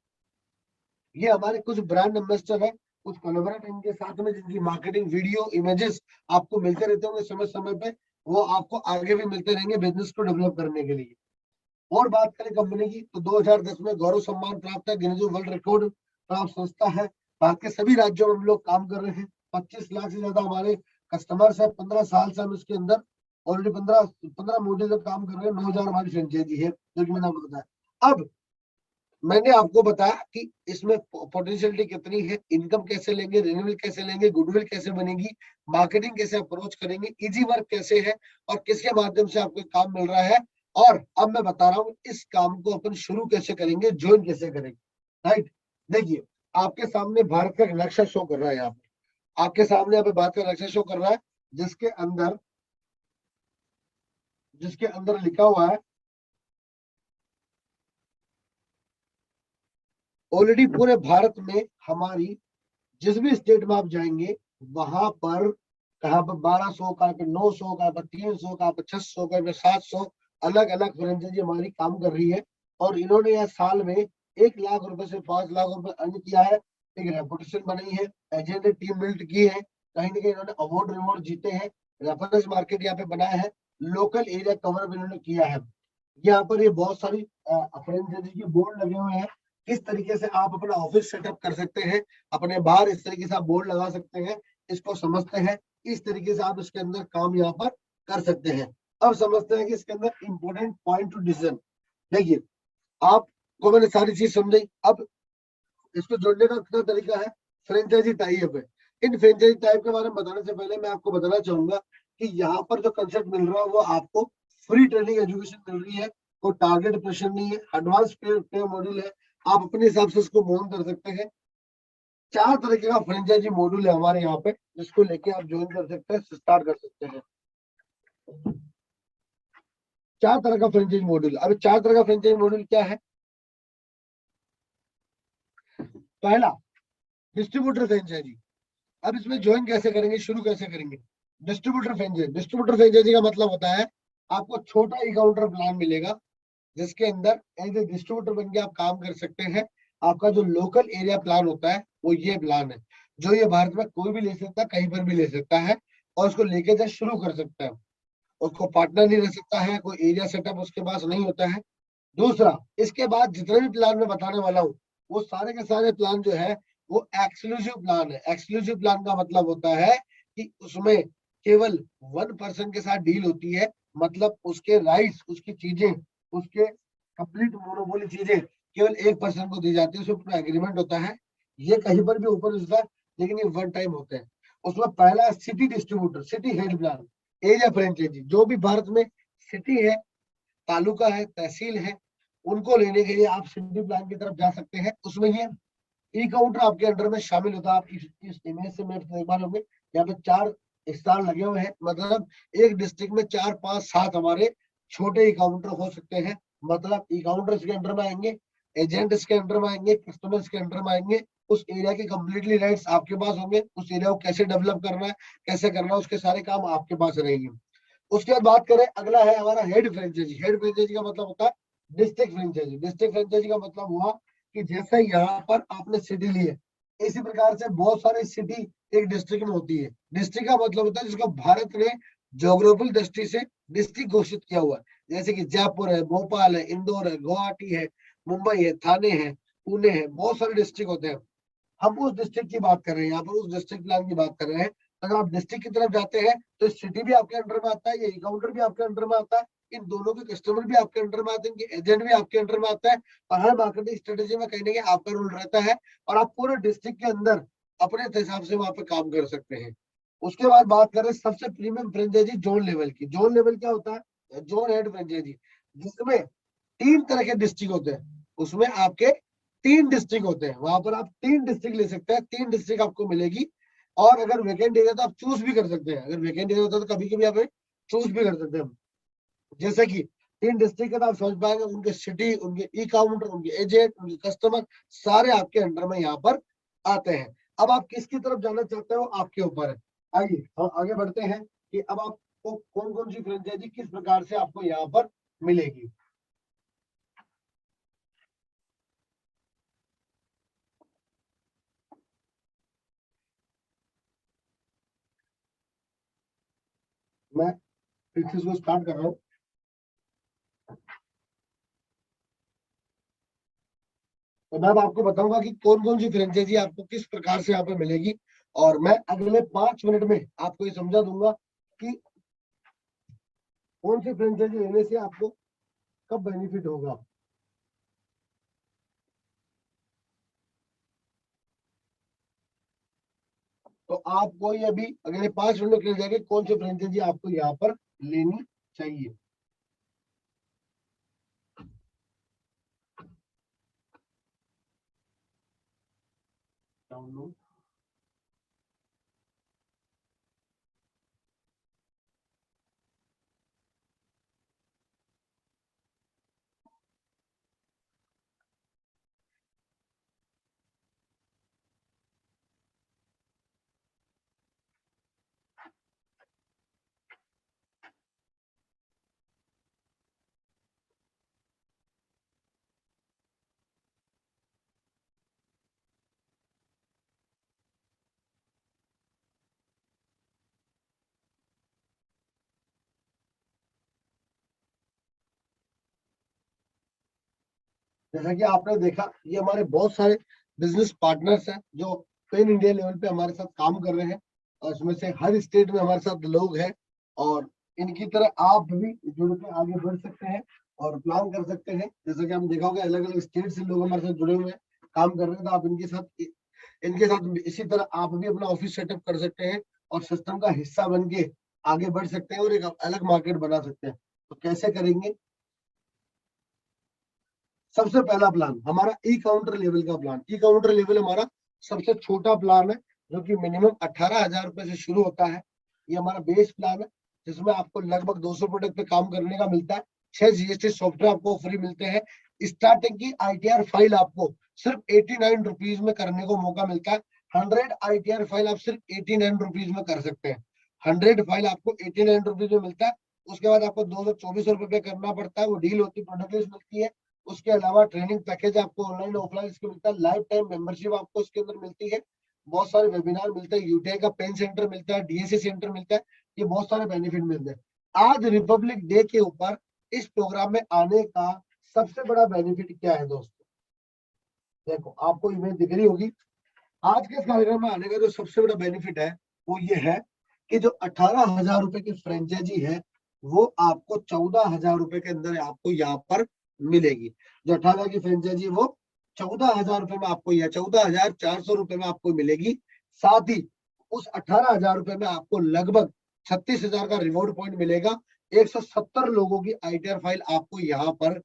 ये हमारे कुछ ब्रांड एम्बेसडर है, कुछ कोलैबोरेट इनके साथ में, जिनकी मार्केटिंग वीडियो इमेजेस आपको मिलते रहते होंगे समय समय पे, वो आपको आगे भी मिलते रहेंगे बिजनेस को डेवलप करने के लिए। और बात करें कंपनी की, तो 2010 में गौरव सम्मान प्राप्त है, गिनीज वर्ल्ड रिकॉर्ड प्राप्त संस्था है। भारत के सभी राज्यों में हम लोग काम कर रहे हैं, 25 लाख से ज्यादा हमारे कस्टमर्स है, 15 साल से हम इसके अंदर ऑलरेडी 15 मॉडल का काम कर रहे हैं, 9,000 हमारी फ्रेंचाइजी है, जो कि मैंने आपको बताया। अब मैंने आपको बताया कि इसमें पोटेंशियलिटी कितनी है, इनकम कैसे लेंगे, रिन्यूअल कैसे लेंगे, गुडविल कैसे बनेगी, मार्केटिंग कैसे अप्रोच करेंगे, इजी वर्क कैसे है, और किसके माध्यम से आपको काम मिल रहा है। और अब मैं बता रहा हूँ इस काम को अपन शुरू कैसे करेंगे, ज्वाइन कैसे करेंगे। राइट, देखिए, आपके सामने भारत का एक नक्शा शो कर रहा है यहाँ पे, आपके सामने यहाँ पे भारत का नक्शा शो कर रहा है, जिसके अंदर जिसके अंदर लिखा हुआ है, ऑलरेडी पूरे भारत में हमारी जिस भी स्टेट में आप जाएंगे वहां पर, कहाँ पर 1200, कहाँ पर 900, कहाँ पर 300, कहाँ पर 600, कहाँ पर 700, अलग अलग फ्रेंचाइजी हमारी काम कर रही है। और इन्होंने यह साल में 1 लाख रुपए से 5 लाख रुपए अर्न किया है। एक रेपुटेशन बनाई है, एजेंट टीम बिल्ड की है, कहीं ना कहीं इन्होंने अवार्ड रिवॉर्ड जीते हैं, रेफरेंस मार्केट यहाँ पे बनाया है, लोकल एरिया कवर भी इन्होंने किया है। यहाँ पर ये बहुत सारी फ्रेंचाइजी के बोर्ड लगे हुए हैं, किस तरीके से आप अपना ऑफिस सेटअप कर सकते हैं, अपने बाहर इस तरीके से आप बोर्ड लगा सकते हैं, इसको समझते हैं, इस तरीके से आप इसके अंदर काम यहाँ पर कर सकते हैं। अब समझते हैं कि इसके अंदर इंपॉर्टेंट पॉइंट टू डिसीजन। देखिए, आपको मैंने सारी चीज समझाई, अब इसको जोड़ने का कितना तरीका है, फ्रेंचाइजी टाइप है। इन फ्रेंचाइजी टाइप के बारे में बताने से पहले मैं आपको बताना चाहूंगा कि यहाँ पर जो कंसेप्ट मिल रहा है वो आपको फ्री ट्रेनिंग एजुकेशन मिल रही है, कोई टारगेट प्रेशर नहीं है, एडवांस पे मॉड्यूल है, आप अपने हिसाब से इसको मोन कर सकते हैं। 4 तरीके का फ्रेंचाइजी मॉड्यूल है हमारे यहाँ पे, जिसको लेके आप ज्वाइन कर सकते हैं, स्टार्ट कर सकते हैं। 4 तरह का फ्रेंचाइजी मॉड्यूल। अब 4 तरह का फ्रेंचाइजी मॉड्यूल क्या है? पहला, डिस्ट्रीब्यूटर फ्रेंचाइजी। अब इसमें ज्वाइन कैसे करेंगे, शुरू कैसे करेंगे? डिस्ट्रीब्यूटर फ्रेंचाइजी का मतलब होता है आपको छोटा ई काउंटर प्लान मिलेगा, जिसके अंदर एज ए डिस्ट्रीब्यूटर बन के आप काम कर सकते हैं। आपका जो लोकल एरिया प्लान होता है वो ये प्लान है, जो ये भारत में कोई भी ले सकता है, कहीं पर भी ले सकता है, और उसको लेके जाए शुरू कर सकता है। उसको पार्टनर नहीं रह सकता है, कोई एरिया सेटअप उसके पास नहीं होता है। दूसरा, इसके बाद जितने भी प्लान मैं बताने वाला हूँ वो सारे के सारे प्लान जो है वो एक्सक्लूसिव प्लान है। एक्सक्लूसिव प्लान का मतलब होता है कि उसमें केवल 1 पर्सन के साथ डील होती है, मतलब उसके राइट्स, उसकी चीजें, उसके कंप्लीट मोनोपोली चीजें केवल 1 पर्सन को दी जाती है, उसमें पूरा एग्रीमेंट होता है। ये कहीं पर भी ऊपर उसका, लेकिन ये वन टाइम होते हैं। उसमें पहला city distributor, city head plan, area franchisee. जो भी भारत में सिटी है, तालुका है, तहसील है, उनको लेने के लिए आप सिटी प्लान की तरफ जा सकते हैं। उसमें ये ई काउंटर आपके अंडर में शामिल होता है। आप इस इमेज से मेरे देख पा रहे होंगे, यहाँ पे 4 स्टार लगे हुए हैं, मतलब एक डिस्ट्रिक्ट में 4 5 7 हमारे छोटे ई काउंटर हो सकते हैं। मतलब ई काउंटर इसके अंडर में आएंगे, एजेंट इसके अंडर में आएंगे, कस्टमर इसके अंडर में आएंगे। उस एरिया के कंप्लीटली राइट्स आपके पास होंगे, उस एरिया को कैसे डेवलप करना है, कैसे करना है, उसके सारे काम आपके पास रहेंगे। उसके बाद बात करें, अगला है हमारा हेड फ्रेंचाइजी। हेड फ्रेंचाइजी का मतलब होता है डिस्ट्रिक्ट फ्रेंचाइजी। डिस्ट्रिक्ट फ्रेंचाइजी का मतलब हुआ कि जैसे यहाँ पर आपने सिटी ली है, इसी प्रकार से बहुत सारी सिटी एक डिस्ट्रिक्ट में होती है। डिस्ट्रिक्ट का मतलब होता है जिसको भारत ने ज्योग्राफिकल दृष्टि से डिस्ट्रिक्ट घोषित किया हुआ है। जैसे कि जयपुर है, भोपाल है, इंदौर है, गुवाहाटी है, मुंबई है, थाने है, पुणे है, बहुत सारे डिस्ट्रिक्ट होते हैं। हम उस डिस्ट्रिक्ट की बात कर रहे हैं, यहाँ पर उस डिस्ट्रिक्ट प्लान की बात कर रहे हैं। अगर आप डिस्ट्रिक्ट की तरफ जाते हैं तो सिटी भी आपके अंडर में आता है, ये काउंटर भी आपके अंडर में आता है, इन दोनों के कस्टमर भी आपके अंडर में आते हैं, इनके एजेंट भी आपके अंडर में आता है। और हर मार्केटिंग स्ट्रेटेजी में कहीं ना कहीं आपका रोल रहता है, और आप पूरे डिस्ट्रिक्ट के अंदर अपने हिसाब से वहां पे काम कर सकते हैं। उसके बाद बात करें सबसे प्रीमियम फ्रेंचाइजी जोन लेवल की। जोन लेवल क्या होता है? जोन हेड फ्रेंचाइजी, जिसमें 3 तरह के डिस्ट्रिक्ट होते हैं। उसमें आपके 3 डिस्ट्रिक्ट होते हैं, वहां पर आप 3 डिस्ट्रिक्ट ले सकते हैं, 3 डिस्ट्रिक्ट आपको मिलेगी। और अगर वैकेंट एरिया तो आप चूज भी कर सकते हैं, अगर वैकेंट एरिया होता है तो कभी कभी आप चूज भी कर सकते हैं। जैसे कि 3 डिस्ट्रिक्ट का आप समझ पाएंगे, उनके सिटी, उनके ई काउंटर, उनके एजेंट, उनके कस्टमर, सारे आपके अंडर में यहाँ पर आते हैं। अब आप किसकी तरफ जाना चाहते हो आपके ऊपर है। आइए हम आगे बढ़ते हैं कि अब आपको कौन कौन सी फ्रेंचाइजी किस प्रकार से आपको यहाँ पर मिलेगी। मैं फिर से इसको स्टार्ट कर रहा हूँ। तो मैं अब आपको बताऊंगा कि कौन कौन सी फ्रेंचाइजी आपको किस प्रकार से यहाँ पे मिलेगी, और मैं अगले 5 मिनट में आपको ये समझा दूंगा कि कौन सी फ्रेंचाइजी लेने से आपको कब बेनिफिट होगा। तो आपको ये अभी अगले 5 मिनट में क्लियर जाएगा कौन सी फ्रेंचाइजी आपको यहाँ पर लेनी चाहिए। डाउनलोड। जैसा कि आपने देखा, ये हमारे बहुत सारे बिजनेस पार्टनर्स हैं जो पेन इंडिया लेवल पे हमारे साथ काम कर रहे हैं, और उसमें से हर स्टेट में हमारे साथ लोग हैं, और इनकी तरह आप भी जुड़ के आगे बढ़ सकते हैं और प्लान कर सकते हैं। जैसा कि हम देखा होगा, अलग अलग स्टेट से लोग हमारे साथ जुड़े हुए हैं, काम कर रहे हैं, तो आप इनके साथ इसी तरह आप भी अपना ऑफिस सेटअप कर सकते हैं और सिस्टम का हिस्सा बन के आगे बढ़ सकते हैं और एक अलग मार्केट बना सकते हैं। तो कैसे करेंगे? सबसे पहला प्लान हमारा ई काउंटर लेवल का प्लान। ई काउंटर लेवल हमारा सबसे छोटा प्लान है, जो कि मिनिमम 18,000 रुपए से शुरू होता है। ये हमारा बेस प्लान है, जिसमें आपको लगभग 200 प्रोडक्ट पे काम करने का मिलता है। 6 जीएसटी सॉफ्टवेयर आपको फ्री मिलते हैं। स्टार्टिंग की आईटीआर फाइल आपको सिर्फ 89 रुपीज में करने को मौका मिलता है। 100 आईटीआर फाइल आप सिर्फ 89 रुपीज में कर सकते हैं। 100 फाइल आपको 89 रुपीज में मिलता है। उसके बाद आपको 224 रुपए पे करना पड़ता है, वो डील होती है, प्रोडक्ट लिस्ट मिलती है। उसके अलावा ट्रेनिंग पैकेज आपको ऑनलाइन ऑफलाइन इसके मिलता है। लाइफ टाइम मेंबरशिप आपको इसके अंदर मिलती है। बहुत सारे वेबिनार मिलते हैं, यूटीआई का पेन सेंटर मिलता है, डीएससी सेंटर मिलता है। ये बहुत सारे बेनिफिट मिलते हैं। आज रिपब्लिक डे के ऊपर इस प्रोग्राम में आने का सबसे बड़ा बेनिफिट क्या है दोस्तों? देखो, आपको इमेज दिख रही होगी। आज के इस कार्यक्रम में आने का जो सबसे बड़ा बेनिफिट है वो ये है कि जो 18,000 रुपए की फ्रेंचाइजी है, वो आपको 14,000 रुपए के अंदर आपको यहाँ पर मिलेगी। जो 18 की फ्रेंचाइजी वो 14,000 रुपए में आपको, या 14,400 रुपए में आपको मिलेगी। साथ ही उस 18,000 रुपए में आपको लगभग 36,000 का रिवॉर्ड पॉइंट मिलेगा। 170 लोगों की आईटीआर फाइल आपको यहाँ पर,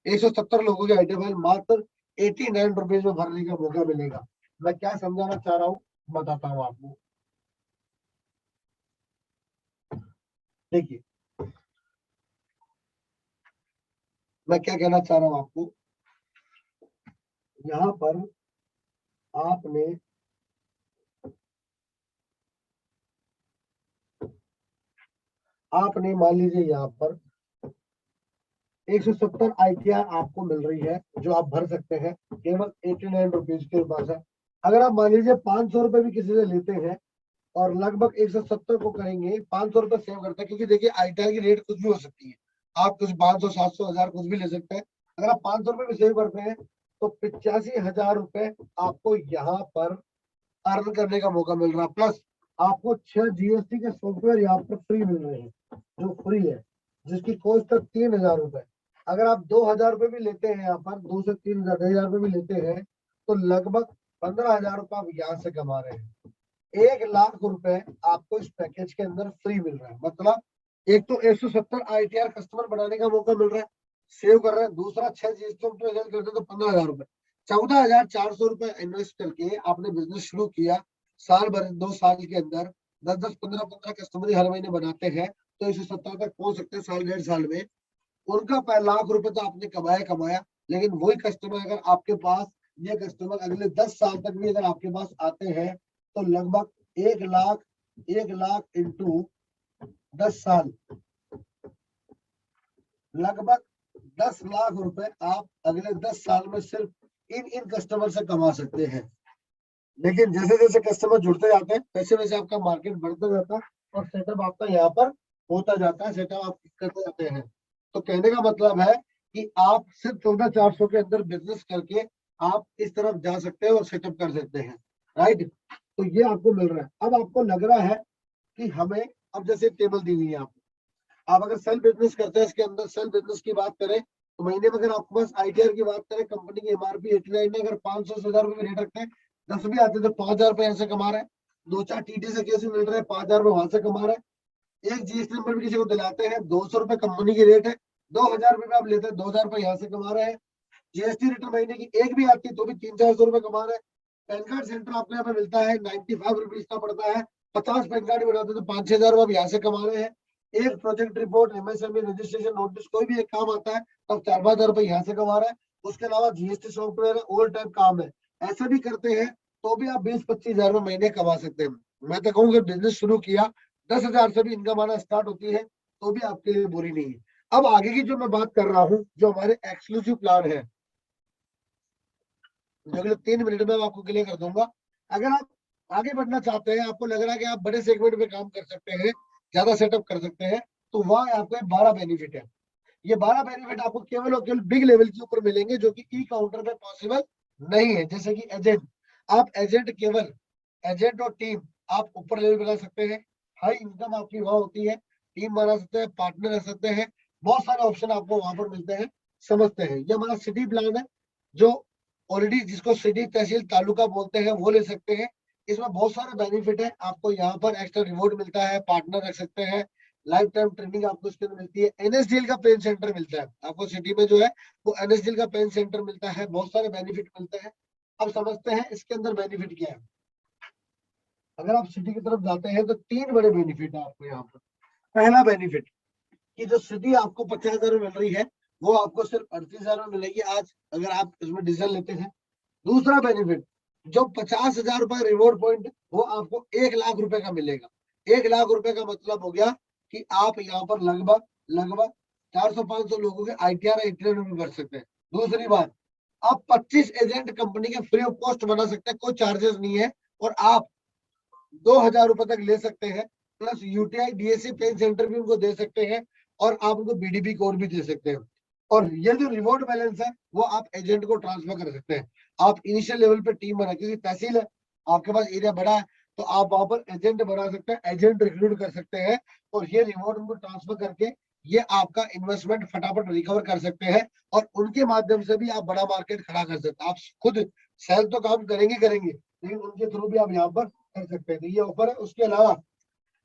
170 लोगों की आईटीआर फाइल मात्र 89 रुपीज में भरने का मौका मिलेगा। मैं क्या समझाना चाह रहा हूँ बताता हूँ आपको। देखिए, मैं क्या कहना चाह रहा हूँ आपको। यहाँ पर आपने आपने मान लीजिए यहाँ पर 170 आईटीआर आपको मिल रही है, जो आप भर सकते हैं केवल 89 रुपीज के पास है। अगर आप मान लीजिए 500 रुपए भी किसी से लेते हैं और लगभग 170 को करेंगे, 500 रुपए सेव करते हैं, क्योंकि देखिए आईटीआर की रेट कुछ भी हो सकती है। आप कुछ 500, 700, 1000 कुछ भी ले सकते हैं। अगर आप 500 रुपए भी सेव करते हैं तो 85,000 रुपए आपको यहाँ पर अर्न करने का मौका मिल रहा है। प्लस आपको 6 जीएसटी के सॉफ्टवेयर यहाँ पर फ्री मिल रहे हैं, जो फ्री है, जिसकी कॉस्ट है 3,000 रुपए। अगर आप 2,000 रुपए भी लेते हैं, यहाँ पर 2 से 3,000, 2,000 रुपए भी लेते हैं, तो लगभग 15,000 रुपए आप यहाँ से कमा रहे हैं। 1,00,000 रुपए आपको इस पैकेज के अंदर फ्री मिल रहा है। मतलब एक तो 170 आईटीआर कस्टमर बनाने का मौका मिल रहा है, सेव कर रहे हैं। दूसरा 6 जीएसटी करते तो 15,000 रुपए, 14,400 रुपए इन्वेस्ट करके आपने बिजनेस शुरू किया। साल भर, 2 साल के अंदर 10-10, 15-15 कस्टमर हर महीने बनाते हैं, तो 170 तक पहुंच सकते हैं साल, 1.5 साल में। उनका 1,00,000 रुपए तो आपने कमाया कमाया, लेकिन वही कस्टमर अगर आपके पास, ये कस्टमर अगले 10 साल तक भी अगर आपके पास आते हैं, तो लगभग 1,00,000, 1,00,000 इंटू 10 साल, लगभग 10 लाख रुपए आप अगले 10 साल में सिर्फ इन कस्टमर से कमा सकते हैं। लेकिन जैसे जैसे कस्टमर जुड़ते जाते हैं, वैसे वैसे आपका मार्केट बढ़ता जाता है और सेटअप आपका यहाँ पर होता जाता है, सेटअप आप करते जाते हैं। तो कहने का मतलब है कि आप सिर्फ 14,400 के अंदर बिजनेस करके आप इस तरफ जा सकते हैं और सेटअप कर सकते हैं। राइट? तो ये आपको मिल रहा है। अब आपको लग रहा है कि हमें, अब जैसे टेबल दी हुई है आप अगर सेल्फ बिजनेस करते हैं, इसके अंदर सेल्फ बिजनेस की बात करें, तो महीने में अगर आपके पास आईटीआर की बात करें, कंपनी की एमआरपी 89 है, अगर 500 से 1,000 रुपए रेट रखते हैं, 10 भी आते तो 5,000 रुपए ऐसे कमा रहे हैं। 2-4 टीटी से केस मिल रहे हैं, 5,000 रुपए वहां से कमा रहे हैं। एक जीएसटी नंबर भी किसी को दिलाते हैं, 200 रुपए कंपनी की रेट है, 2,000 रुपए आप लेते हैं, 2,000 रुपए यहाँ से कमा रहे हैं। जीएसटी रिटर्न महीने की एक भी आती है तो भी 300-400 रुपए कमा रहे हैं। पैन कार्ड सेंटर आपको यहाँ पे मिलता है, 95 रुपीज का पड़ता है। 50 पैन कार्ड बनाते तो 5-6 हजार रुपए यहाँ से कमा रहे हैं। एक project report, MSME registration notice, कोई भी एक काम आता है तो 4-5 हजार रुपए यहाँ से कमा रहे हैं। उसके अलावा जीएसटी सॉफ्टवेयर ऑल टाइम काम है, ऐसे भी करते हैं तो भी आप 20-25 हजार रुपए महीने कमा सकते हैं। मैं तो कहूँगा बिजनेस शुरू किया 10,000 से भी इनकम आना स्टार्ट होती है तो भी आपके लिए बुरी नहीं है। अब आगे की जो मैं बात कर रहा हूँ, जो हमारे एक्सक्लूसिव प्लान है, जो अगले 3 मिनट में मैं आपको क्लियर कर दूंगा। अगर आप आगे बढ़ना चाहते हैं, आपको लग रहा है कि आप बड़े सेगमेंट में काम कर सकते हैं, ज्यादा सेटअप कर सकते हैं, तो वहां आपको 12 बेनिफिट है। ये 12 बेनिफिट आपको केवल और केवल बिग लेवल के ऊपर मिलेंगे, जो कि ई काउंटर पे पॉसिबल नहीं है। जैसे कि एजेंट, आप एजेंट केवल एजेंट और टीम आप ऊपर लेवल बना सकते हैं, हाई इनकम आपकी वहां होती है, टीम बना सकते हैं, पार्टनर रह सकते हैं, बहुत सारे ऑप्शन आपको वहां पर मिलते हैं, समझते हैं। ये हमारा सिटी प्लान है, जो ऑलरेडी जिसको सिटी तहसील तालुका बोलते हैं वो ले सकते हैं। इसमें बहुत सारे बेनिफिट है, आपको यहाँ पर एक्स्ट्रा रिवॉर्ड मिलता है, पार्टनर रख सकते हैं, लाइफ टाइम ट्रेनिंग आपको इसके अंदर मिलती है, एनएसडीएल का पेन सेंटर मिलता है आपको सिटी में जो है, वो एनएसडीएल का पेन सेंटर मिलता है, बहुत सारे बेनिफिट मिलते हैं। अब समझते हैं इसके अंदर बेनिफिट क्या है। अगर आप सिटी की तरफ जाते हैं तो 3 बड़े बेनिफिट है आपको यहाँ पर। पहला बेनिफिट कि जो सिटी आपको 50,000 में मिल रही है, वो आपको सिर्फ 38,000 में मिलेगी आज, अगर आप इसमें डीजल लेते हैं। दूसरा बेनिफिट, जो 50,000 रुपए रिवॉर्ड पॉइंट, वो आपको 1 लाख रुपए का मिलेगा। 1 लाख रुपए का मतलब हो गया कि आप यहाँ पर लगभग लगभग 400-500 लोगों के आईटीआर एटीआर में भर सकते हैं। दूसरी बात, आप 25 एजेंट कंपनी के फ्री ऑफ कॉस्ट बना सकते हैं, कोई चार्जेस नहीं है, और आप 2,000 रुपए तक ले सकते हैं, plus UTI DSC pan centre भी उनको दे सकते हैं, और आप उनको बीडीपी कोड भी दे सकते हैं। और ये जो रिवॉर्ड बैलेंस है वो आप एजेंट को ट्रांसफर कर सकते हैं। आप इनिशियल लेवल पे टीम बना, क्योंकि तहसील है, आपके पास एरिया बड़ा है, तो आप वहां पर एजेंट बना सकते हैं, एजेंट रिक्रूट कर सकते हैं, और ये रिवॉर्ड उनको ट्रांसफर करके ये आपका इन्वेस्टमेंट फटाफट रिकवर कर सकते हैं, और उनके माध्यम से भी आप बड़ा मार्केट खड़ा कर सकते हैं। आप खुद सेल तो काम करेंगे करेंगे, लेकिन उनके थ्रू भी आप यहाँ पर कर सकते हैं। तो ये ऑफर है। उसके अलावा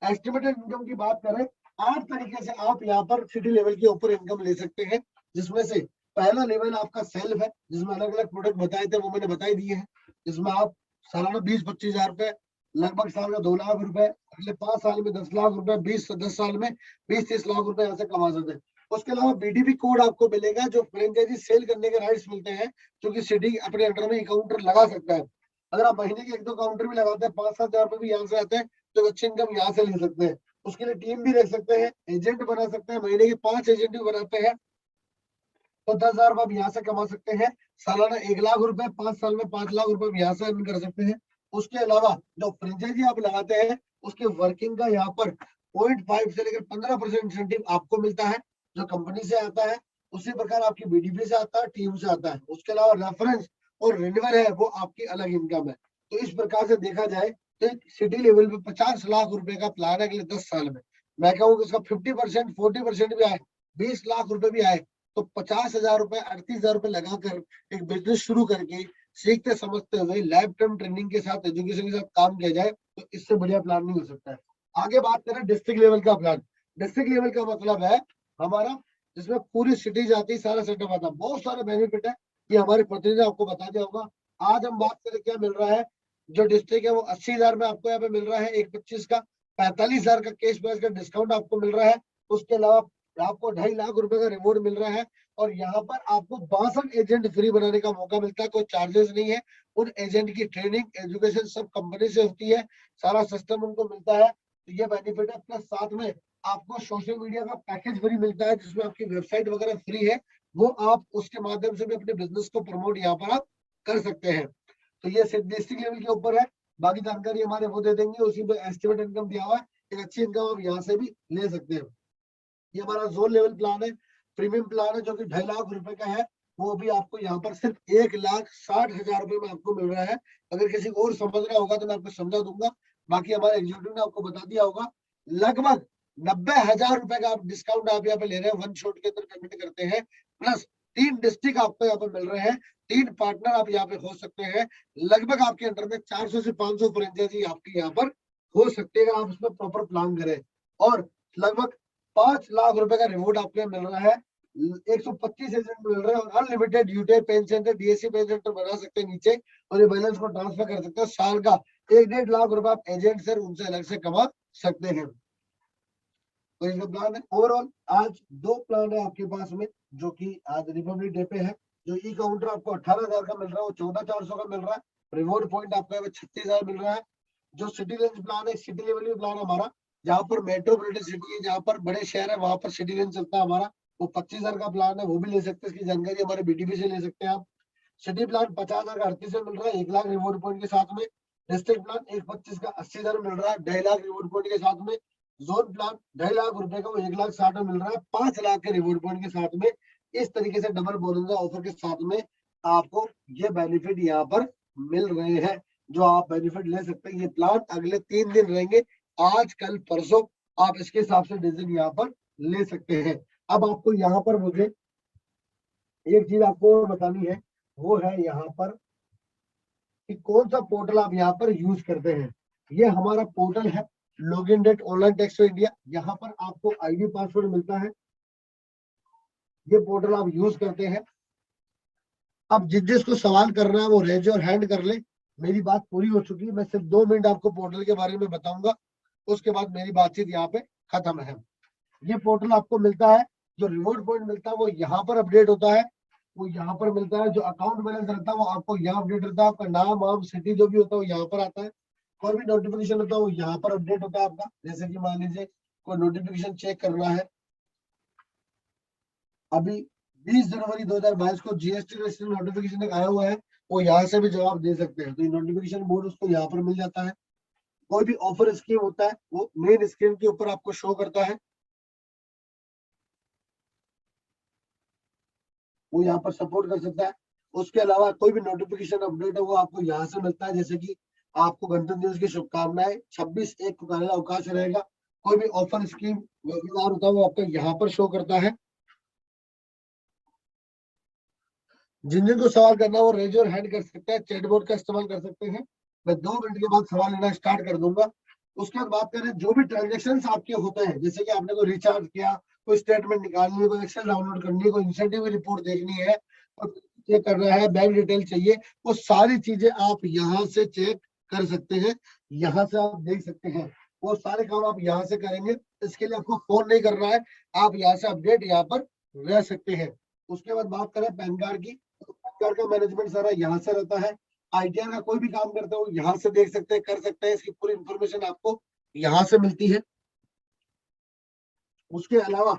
एस्टिमेटेड इनकम की बात करें, 8 तरीके से आप यहाँ पर सिटी लेवल के ऊपर इनकम ले सकते हैं, जिसमें से पहला लेवल आपका सेल्फ है, जिसमें अलग अलग प्रोडक्ट बताए थे वो मैंने बताई दिए हैं, जिसमें आप सालाना 20-25 हजार रुपए, लगभग साल में 2 लाख रुपए, अगले 5 साल में 10 लाख रुपए, 10 साल में 20-30 लाख रुपए यहाँ से कमा सकते हैं। उसके अलावा बीडीपी कोड आपको मिलेगा, जो फ्रेंचाइजी सेल करने के राइट्स मिलते हैं, जो कि सिटी अपने अंडर में काउंटर लगा सकता है। अगर आप महीने के 1-2 काउंटर भी लगाते हैं, 5-7 हजार रुपए भी यहाँ से आते हैं, तो अच्छी इनकम यहाँ से ले सकते हैं। उसके लिए टीम भी रख सकते हैं, एजेंट बना सकते हैं, महीने के 5 एजेंट भी बनाते हैं, तो 10,000 रुपए यहाँ से कमा सकते हैं। सालाना 1 लाख रुपए, 5 साल में 5 लाख रुपए यहाँ से अर्न कर सकते हैं। उसके अलावा जो फ्रेंचाइजी आप लगाते हैं, उसके वर्किंग का यहाँ पर 0.5 से लेकर 15% इंसेंटिव आपको मिलता है, जो कंपनी से आता है। उसी प्रकार आपकी बीडीपी से आता है, टीम से आता है। उसके अलावा रेफरेंस और रिन्यूअल है, वो आपकी अलग इनकम है। तो इस प्रकार से देखा जाए तो सिटी लेवल पे 50 लाख रुपए का प्लान है अगले 10 साल में। मैं कहूँ कि इसका 50%, 40% भी आए, 20 लाख रुपए भी आए, तो 50,000 रुपए, 38,000 रुपए लगाकर एक बिजनेस शुरू करके सीखते समझते हुए लाइफ टाइम ट्रेनिंग के साथ, एजुकेशन के साथ काम किया जाए, तो इससे बढ़िया प्लान नहीं हो सकता है। आगे बात करें डिस्ट्रिक्ट लेवल का प्लान। डिस्ट्रिक्ट लेवल का मतलब है हमारा, जिसमें पूरी सिटी जाती, सारा सेटअप आता, बहुत सारे बेनिफिट है, ये हमारे प्रतिनिधि आपको बता दिया होगा। आज हम बात करें क्या मिल रहा है। जो डिस्ट्रिक्ट है वो 80,000 में आपको यहाँ पे मिल रहा है, 1/25 का, 45,000 का कैश प्राइस का डिस्काउंट आपको मिल रहा है। उसके अलावा आपको 2.5 लाख रुपए का रिवॉर्ड मिल रहा है, और यहाँ पर आपको 62 एजेंट फ्री बनाने का मौका मिलता है, कोई चार्जेस नहीं है। उन एजेंट की ट्रेनिंग, एजुकेशन सब कंपनी से होती है, सारा सिस्टम उनको मिलता है, तो ये बेनिफिट है। प्लस साथ में आपको सोशल मीडिया का पैकेज फ्री मिलता है, जिसमें आपकी वेबसाइट वगैरह फ्री है, वो आप उसके माध्यम से भी अपने बिजनेस को प्रमोट यहाँ पर आप कर सकते हैं। तो ये सिर्फ डिस्ट्रिक्ट लेवल के ऊपर है, बाकी जानकारी हमारे वो दे देंगे, उसी पे एस्टिमेट इनकम दिया हुआ है, एक अच्छी इनकम आप यहाँ से भी ले सकते हैं। ये हमारा जोन लेवल प्लान है, प्रीमियम प्लान है, जो कि 2.5 लाख रुपए का है। वो भी आपको यहाँ पर सिर्फ 1,60,000 रुपए में आपको मिल रहा है। अगर किसी को और समझना होगा तो मैं आपको समझा दूंगा, बाकी हमारे एग्जीक्यूटिव ने आपको बता दिया होगा। लगभग 90,000 रुपए का आप डिस्काउंट आप यहाँ पे ले रहे हैं, वन शॉट के अंदर पेमेंट करते हैं, प्लस 3 डिस्ट्रिक्ट आपको यहाँ पे मिल रहे हैं, 3 पार्टनर आप यहाँ पे हो सकते हैं। लगभग आपके अंडर में 400 से 500 फ्रेंचाइजी आपके यहाँ पर हो सकते हैं, अगर आप उसमें प्रॉपर प्लान करें। और लगभग 5 लाख रुपए का रिवॉर्ड आपको यहाँ मिल रहा है, 125 एजेंट मिल रहे हैं, और unlimited UTI pan centre, DSC pan centre बना सकते हैं नीचे, और ये बैलेंस को ट्रांसफर कर सकते हैं। साल का 1-1.5 लाख रुपए आप एजेंट से उनसे अलग से कमा सकते हैं। तो इसका प्लान है ओवरऑल। आज 2 प्लान है आपके पास में, जो कि आज रिपब्लिक डे पे है। जो ई काउंटर आपको 18,000 का मिल रहा है, वो 14,400 का मिल रहा है। रिवॉर्ड पॉइंट आपको 36,000 मिल रहा है। जो सिटी रेंज प्लान है, सिटी लेवल में प्लान हमारा, जहाँ पर मेट्रोपॉलिटन सिटी है, जहाँ पर बड़े शहर है, वहां पर सिटी रेंज चलता है हमारा, वो 25,000 का प्लान है, वो भी ले सकते हैं। इसकी जानकारी हमारे बीटीपी से ले सकते हैं आप। सिटी प्लान 50,000 का 38 में मिल रहा है, 1 लाख रिवॉर्ड पॉइंट के साथ में। डिस्ट्रिक्ट प्लान 1/25 का 80,000 मिल रहा है, 2.5 लाख रिवॉर्ड पॉइंट के साथ में। जोन प्लान 2.5 लाख रुपए का वो 1,60,000 में मिल रहा है 5 लाख के रिवॉर्ड पॉइंट के साथ में। इस तरीके से डबल बोनस ऑफर के साथ में आपको ये बेनिफिट यहाँ पर मिल रहे हैं, जो आप बेनिफिट ले सकते हैं। ये प्लान अगले 3 दिन रहेंगे, आज कल परसों, आप इसके हिसाब से डिसीजन यहाँ पर ले सकते हैं। अब आपको यहाँ पर मुझे एक चीज आपको और बतानी है, वो है यहाँ पर कि कौन सा पोर्टल आप यहाँ पर यूज करते हैं। ये हमारा पोर्टल है login.onlinetax.india। यहाँ पर आपको आईडी पासवर्ड मिलता है, ये पोर्टल आप यूज करते हैं। अब जिसको सवाल करना है वो रेज और हैंड कर ले। मेरी बात पूरी हो चुकी है, मैं सिर्फ 2 मिनट आपको पोर्टल के बारे में बताऊंगा, उसके बाद मेरी बातचीत यहाँ पे खत्म है। ये पोर्टल आपको मिलता है, जो रिवॉर्ड पॉइंट मिलता है वो यहाँ पर अपडेट होता है, वो यहाँ पर मिलता है। जो अकाउंट बैलेंस रहता है वो आपको यहाँ अपडेट रहता है, आपका नाम वाम सिटी जो भी होता है वो यहाँ पर आता है। कोई भी नोटिफिकेशन होता है वो यहाँ पर अपडेट होता है आपका। जैसे कि मान लीजिए कोई नोटिफिकेशन चेक करना है, अभी 20 जनवरी 2022 को जीएसटी रजिस्ट्रेशन नोटिफिकेशन आया हुआ है, वो यहाँ से भी जवाब दे सकते हैं। तो ये नोटिफिकेशन बोर्ड उसको यहाँ पर मिल जाता है। कोई भी ऑफर स्कीम होता है वो मेन स्क्रीन के ऊपर आपको शो करता है, वो यहाँ पर सपोर्ट कर सकता है। उसके अलावा कोई भी नोटिफिकेशन अपडेट है वो आपको यहाँ से मिलता है। जैसे कि आपको गणतंत्र दिवस की शुभकामनाएं, 26/1 को कार्यालय अवकाश रहेगा। कोई भी ऑफर स्कीम वेबिनार होता है वो आपको यहाँ पर शो करता है। जिन जिन को सवाल करना है वो रेज और हैंड कर सकते हैं, चैट बोर्ड का इस्तेमाल कर सकते हैं। मैं 2 मिनट के बाद सवाल लेना स्टार्ट कर दूंगा। उसके बाद बात करें जो भी ट्रांजेक्शन आपके होते हैं, जैसे कि आपने कोई रिचार्ज किया, कोई स्टेटमेंट निकालनी है, कोई एक्सेल डाउनलोड करनी है, कोई इंसेंटिव रिपोर्ट देखनी है, और चेक करना है, बैंक डिटेल चाहिए, वो सारी चीजें आप यहाँ से चेक कर सकते हैं, यहाँ से आप देख सकते हैं। वो सारे काम आप यहाँ से करेंगे, इसके लिए आपको फोन नहीं करना है, आप यहाँ से अपडेट यहाँ पर रह सकते हैं। उसके बाद बात करें पैन कार्ड की, तो पैन कार्ड का मैनेजमेंट सारा यहाँ से रहता है। आईटीआर का कोई भी काम करते हो यहाँ से देख सकते हैं, कर सकते हैं। इसकी पूरी इंफॉर्मेशन आपको यहाँ से मिलती है। उसके अलावा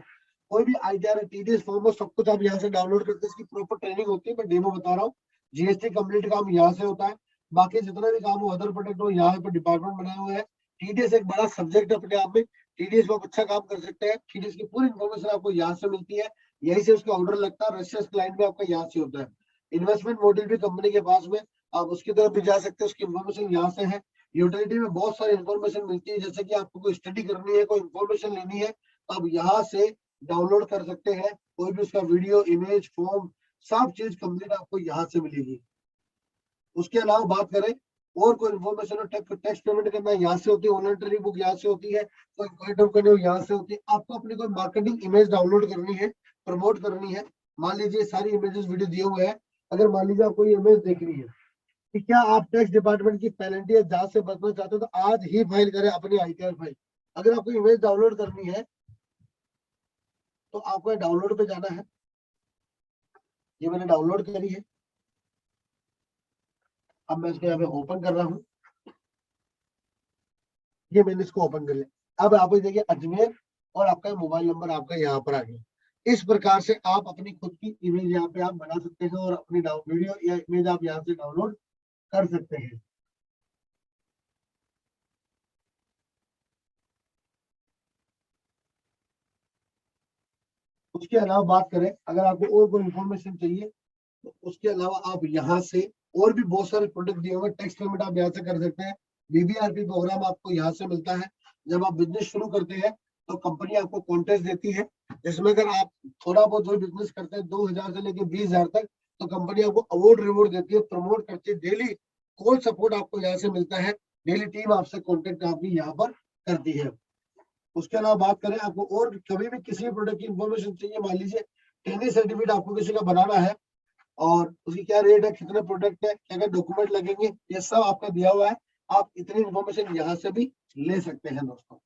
कोई भी आईटीआर टीडीएस फॉर्म सब कुछ आप यहाँ से डाउनलोड करते हैं। इसकी प्रॉपर ट्रेनिंग होती है, मैं डेमो बता रहा हूँ। जीएसटी कंप्लीट काम यहाँ से होता है, बाकी जितना भी काम हो अदर प्रोडक्ट हो यहाँ पे डिपार्टमेंट बनाए हुए हैं। टीडीएस एक बड़ा सब्जेक्ट है अपने आप में, टीडीएस में आप अच्छा काम कर सकते हैं। टीडीएस की पूरी इन्फॉर्मेशन आपको यहाँ से मिलती है, यही से उसका ऑर्डर लगता है। रजिस्टर्स क्लाइंट भी आपका यहाँ से होता है। इन्वेस्टमेंट मॉडल भी कंपनी के पास में, आप उसकी तरफ भी जा सकते हैं, उसकी इन्फॉर्मेशन यहाँ से है। यूटिलिटी में बहुत सारी इन्फॉर्मेशन मिलती है, जैसे कि आपको कोई स्टडी करनी है, कोई इन्फॉर्मेशन लेनी है, तो आप यहाँ से डाउनलोड कर सकते हैं। कोई भी उसका वीडियो, इमेज, फॉर्म, सब चीज कंप्लीट आपको यहाँ से मिलेगी। उसके अलावा बात करें और कोई इन्फॉर्मेशन हो, टैक्स पेमेंट करना यहाँ से होती है, वॉलंटरी बुक यहाँ से होती है, कोई आइटम करनी हो यहाँ से होती है। आपको अपनी कोई मार्केटिंग इमेज डाउनलोड करनी है, प्रमोट करनी है, मान लीजिए सारी इमेजेस वीडियो दिए हुए हैं, अगर मान लीजिए आपको ये इमेज देखनी है कि क्या आप टैक्स डिपार्टमेंट की पेनल्टी या जांच से बचना चाहते हो, तो आज ही फाइल करें अपनी आईटीआर फाइल। अगर आपको इमेज डाउनलोड करनी है तो आपको डाउनलोड पे जाना है, ये मैंने डाउनलोड करी है। अब मैं इसको यहाँ पे ओपन कर रहा हूँ, ये मैंने इसको ओपन कर लिया। अब आप देखिए अजमेर और आपका मोबाइल नंबर आपका यहाँ पर आ गया। इस प्रकार से आप अपनी खुद की इमेज यहाँ पे आप बना सकते हैं और अपनी वीडियो या इमेज आप यहाँ से डाउनलोड कर सकते हैं। उसके अलावा बात करें, अगर आपको और कोई इन्फॉर्मेशन चाहिए तो उसके अलावा आप यहाँ से और भी बहुत सारे प्रोडक्ट दिए होंगे, टैक्स पेमेंट आप यहाँ से कर सकते हैं। बीबीआरपी प्रोग्राम आपको यहाँ से मिलता है। जब आप बिजनेस शुरू करते हैं तो कंपनी आपको कॉन्टेस्ट देती है, जिसमें अगर आप थोड़ा बहुत जो बिजनेस करते हैं 2,000 से लेकर 20,000 तक, तो कंपनी आपको अवार्ड रिवॉर्ड देती है, प्रमोट करती है। डेली कॉल सपोर्ट आपको यहाँ से मिलता है, डेली टीम आपसे कॉन्टेक्ट आपकी यहाँ पर करती है। उसके अलावा बात करें, आपको और कभी भी किसी भी प्रोडक्ट की इन्फॉर्मेशन चाहिए, मान लीजिए टेनिस सर्टिफिकेट आपको किसी का बनाना है और उसकी क्या रेट है, कितने प्रोडक्ट है, क्या क्या डॉक्यूमेंट लगेंगे, ये सब आपका दिया हुआ है। आप इतनी इन्फॉर्मेशन यहाँ से भी ले सकते हैं दोस्तों।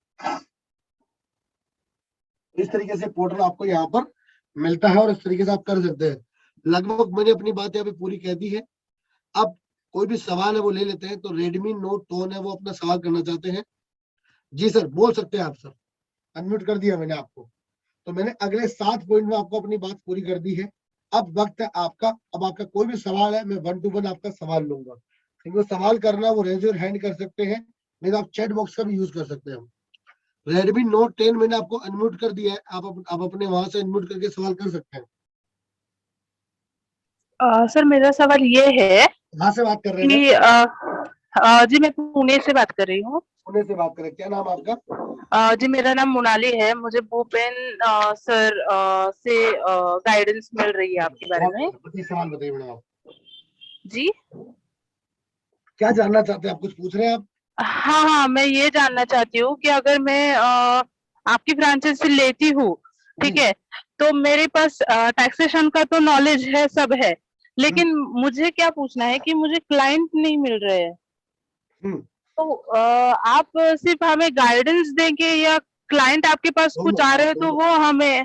इस तरीके से पोर्टल आपको यहाँ पर मिलता है और इस तरीके से आप कर सकते हैं। लगभग मैंने अपनी बात यहाँ पे पूरी कह दी है। अब कोई भी सवाल है वो ले लेते हैं। तो रेडमी नोट टोन है, वो अपना सवाल करना चाहते हैं। जी सर, बोल सकते हैं आप सर, अनम्यूट कर दिया मैंने आपको। तो मैंने अगले 7 पॉइंट में आपको अपनी बात पूरी कर दी है। अब वक्त है आपका। अब आपका कोई भी सवाल है, मैं 1 to 1 आपका सवाल लूंगा। क्योंकि सवाल करना वो रेज योर हैंड कर सकते हैं, नहीं तो आप चैट बॉक्स का भी यूज कर सकते हैं। Redmi Note 10 मैंने आपको अनम्यूट कर दिया है, आप अपने वहां से अनम्यूट करके सवाल कर सकते हैं। सर मेरा सवाल ये है कहाँ से बात कर रहे हैं मैम? कि जी मैं पुणे से बात कर रही हूँ। पुणे से बात कर रहे हैं, क्या नाम आपका? जी मेरा नाम मोनाली है। मुझे भूपेन सर से गाइडेंस मिल रही है आपके बारे बहुत में। बताइए, सवाल बताइए मैडम आप जी क्या जानना चाहते हैं, आप कुछ पूछ रहे हैं आप? हाँ हाँ, मैं ये जानना चाहती हूँ कि अगर मैं आपकी फ्रेंचाइजी से लेती हूँ, ठीक जी। है, तो मेरे पास टैक्सेशन का तो नॉलेज है, सब है, हम्म। लेकिन मुझे क्या पूछना है कि मुझे क्लाइंट नहीं मिल रहे हैं। हम्म। तो आप सिर्फ हमें गाइडेंस देंगे या क्लाइंट आपके पास कुछ दोनों आ रहे हैं तो दोनों। वो हमें।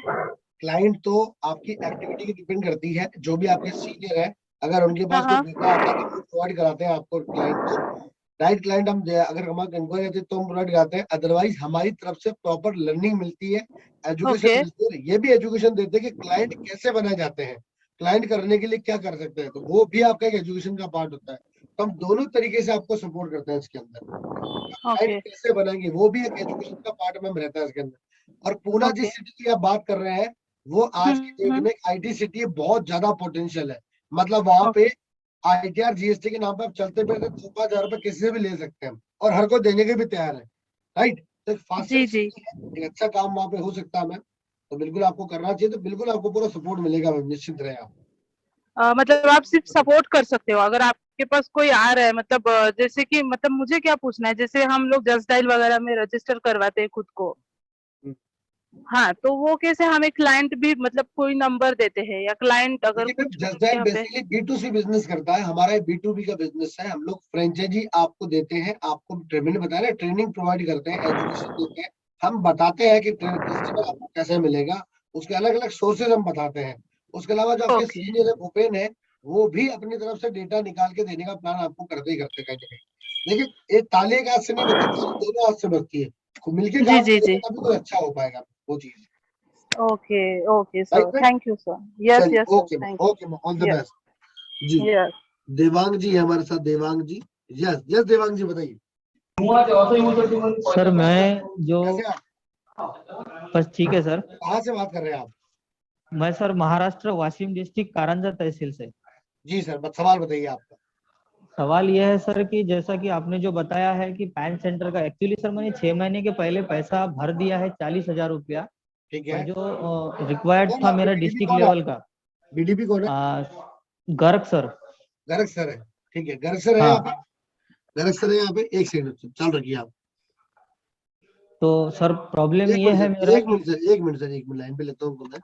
क्लाइंट तो आपकी एक्टिविटी की डिपेंड करती है, जो भी आपके सीनियर है, अगर उनके हाँ पास कुछ हाँ। डेटा आता है तो वो प्रोवाइड कराते हैं आपको क्लाइंट को। डायरेक्ट क्लाइंट अगर हमारे इंक्वायरी आती है तो हम प्रोवाइड कराते हैं, अदरवाइज हमारी तरफ से प्रॉपर लर्निंग मिलती है, एजुकेशन ओके मिलती है, ये भी एजुकेशन देते हैं कि क्लाइंट कैसे बनाए जाते हैं, क्लाइंट करने के लिए क्या कर सकते हैं, तो वो भी आपका एक एजुकेशन का पार्ट होता है। तो हम दोनों तरीके से आपको सपोर्ट करते हैं इसके अंदर। क्लाइंट ओके कैसे बनाएंगे वो भी एक एजुकेशन का पार्ट में रहता है इसके अंदर। और पूना ओके। जिस सिटी की आप बात कर रहे हैं, वो आज की डेट में आईटी सिटी है, बहुत ज्यादा पोटेंशियल है। मतलब वहां पे ओके आईटीआर जीएसटी के नाम पे आप चलते फिरते 2-5 हजार रुपए किसी से भी ले सकते हैं, और हर कोई देने के भी तैयार है। राइट, तो एक फास्टेस्ट जी जी। सिटी है, एक अच्छा काम वहां पे हो सकता है मैम। तो बिल्कुल आपको करना चाहिए, तो बिल्कुल आपको पूरा सपोर्ट मिलेगा मैम, निश्चित रहे आप। मतलब आप सिर्फ सपोर्ट कर सकते हो अगर आपके पास कोई आ रहा है, मतलब जैसे कि मतलब मुझे क्या पूछना है, जैसे हम लोग जस्ट डायल वगैरह में रजिस्टर करवाते हैं खुद को। हाँ, तो वो कैसे हमें क्लाइंट भी मतलब कोई नंबर देते हैं या क्लाइंट अगर देखिए मैम, कुछ जस्ट उनके डायल यहाँ पे। बेसिकली B2C बिजनेस करता है, हमारा बी टू बी का बिजनेस है। हम लोग फ्रेंचाइजी आपको देते हैं, आपको मैंने बताया ना, ट्रेनिंग प्रोवाइड करते हैं, एजुकेशन देते हैं। हम बताते हैं कि कस्टमर आपको कैसे मिलेगा, उसके अलग अलग सोर्सेज हम बताते हैं। उसके अलावा जो आपके ओके सीनियर है भूपेन है, वो भी अपनी तरफ से डेटा निकाल के देने का प्लान आपको करते ही करते कहीं ना कहीं। देखिए, एक ताली एक हाथ से नहीं बजती, ताली दोनों हाथ से बजती है। मिलके जी काम जी जी। करेगा तभी कुछ अच्छा हो पाएगा, वो चीज। ओके ओके राइट सर, में। Thank you sir. यस चलिए, yes sir, okay thank okay, all the you. Best. जी। यस देवांग जी है हमारे साथ, देवांग जी। यस यस, देवांग जी बताइए। सर मैं जो कैसे आप? बस ठीक है सर। कहाँ से बात कर रहे हैं आप? मैं सर महाराष्ट्र वाशिम डिस्ट्रिक्ट कारंजा तहसील से। जी सर, बस सवाल बताइए आपका। सवाल यह है सर कि जैसा कि आपने जो बताया है कि पैन सेंटर का, एक्चुअली सर मैंने 6 महीने के पहले पैसा भर दिया है 40,000 रुपया। ठीक और है। जो रिक्वायर्ड कौन था आपके मेरा बीडीपी डिस्ट्रिक्ट कौन है लेवल आपके? का। बीडीपी कौन है? आ, गर्ग सर। गर्ग सर है। ठीक है, गर्ग सर है यहाँ पे। हाँ, गर्ग सर है यहाँ पे, एक सेकंड चाल रखिए आप। तो सर प्रॉब्लम एक ये मिनट है सर, मेरा एक कि मिनट सर, एक मिनट सर, एक मिनट लाइन पे लेता हूँ उनको मैं।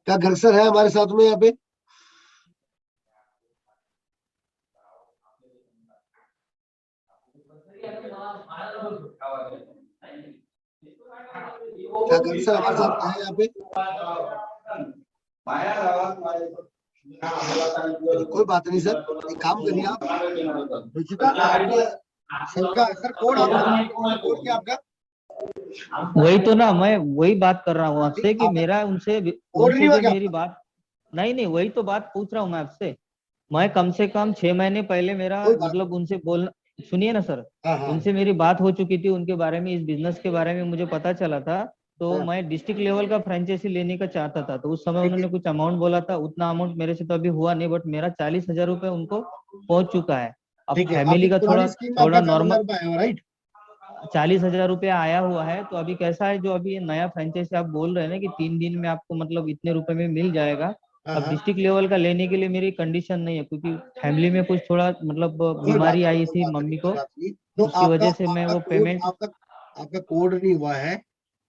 क्या गर्ग सर है हमारे साथ में यहाँ पे? क्या गर्ग सर हमारे साथ है यहाँ पे? चलिए, कोई बात नहीं सर। एक काम करिए आप, रुचिता आपका सर का सर कोड आप बताइए, सर कोड क्या आपका? वही तो ना, मैं वही बात कर रहा हूँ नहीं, आपसे कि आपका मेरा उनसे कोड नहीं उनसे हुआ जो क्या मेरी आपका? बात। नहीं नहीं, वही तो बात पूछ रहा हूँ मैं आपसे। मैं कम से कम 6 महीने पहले मेरा कोई बात मतलब उनसे बोलना, सुनिए ना सर। नहीं। हाँ हाँ उनसे मेरी बात हो चुकी थी, उनके बारे में, इस बिजनेस के बारे में मुझे पता चला था। तो हाँ। मैं डिस्ट्रिक्ट लेवल का फ्रेंचाइजी लेने का चाहता था, तो उस समय ठीक है, उन्होंने कुछ अमाउंट बोला था, उतना अमाउंट मेरे से तो अभी हुआ नहीं, बट मेरा 40,000 रुपये उनको पहुंच चुका है। अब ठीक है। आपकी फैमिली का पुरानी थोड़ा स्कीम में आपका थोड़ा 40,000 नॉर्मल। रुपये आया हुआ, राइट? 40,000 रुपया आया हुआ है, तो अभी कैसा है, जो अभी ये नया फ्रेंचाइजी आप बोल रहे हैं ना कि 3 दिन में आपको मतलब इतने रुपए में मिल जाएगा। हाँ अब हाँ। डिस्ट्रिक्ट लेवल का लेने के लिए मेरी कंडीशन नहीं है, क्योंकि फैमिली में कुछ थोड़ा मतलब कोई बात बीमारी नहीं, आई कोई थी बात नहीं, मम्मी कोई को। बात नहीं। तो उसकी आपका वजह से मैं आपका वो कोड पेमेंट। आपका कोड नहीं हुआ है।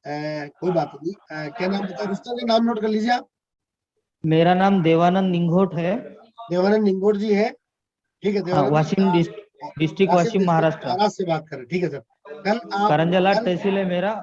कोई बात नहीं। क्या नाम बताया, रुस्तम का नाम नोट कर लीजिए आप। मेरा नाम देवानंद निंघोट है। देवानंद निंगोट जी है। ठीक है हाँ, देवानंद जी। Washim district Wasif Washim district Maharashtra. महाराष्ट्र से बात कर रहे हैं, ठीक है सर। कल आप करंजलाट कल तहसील है मेरा।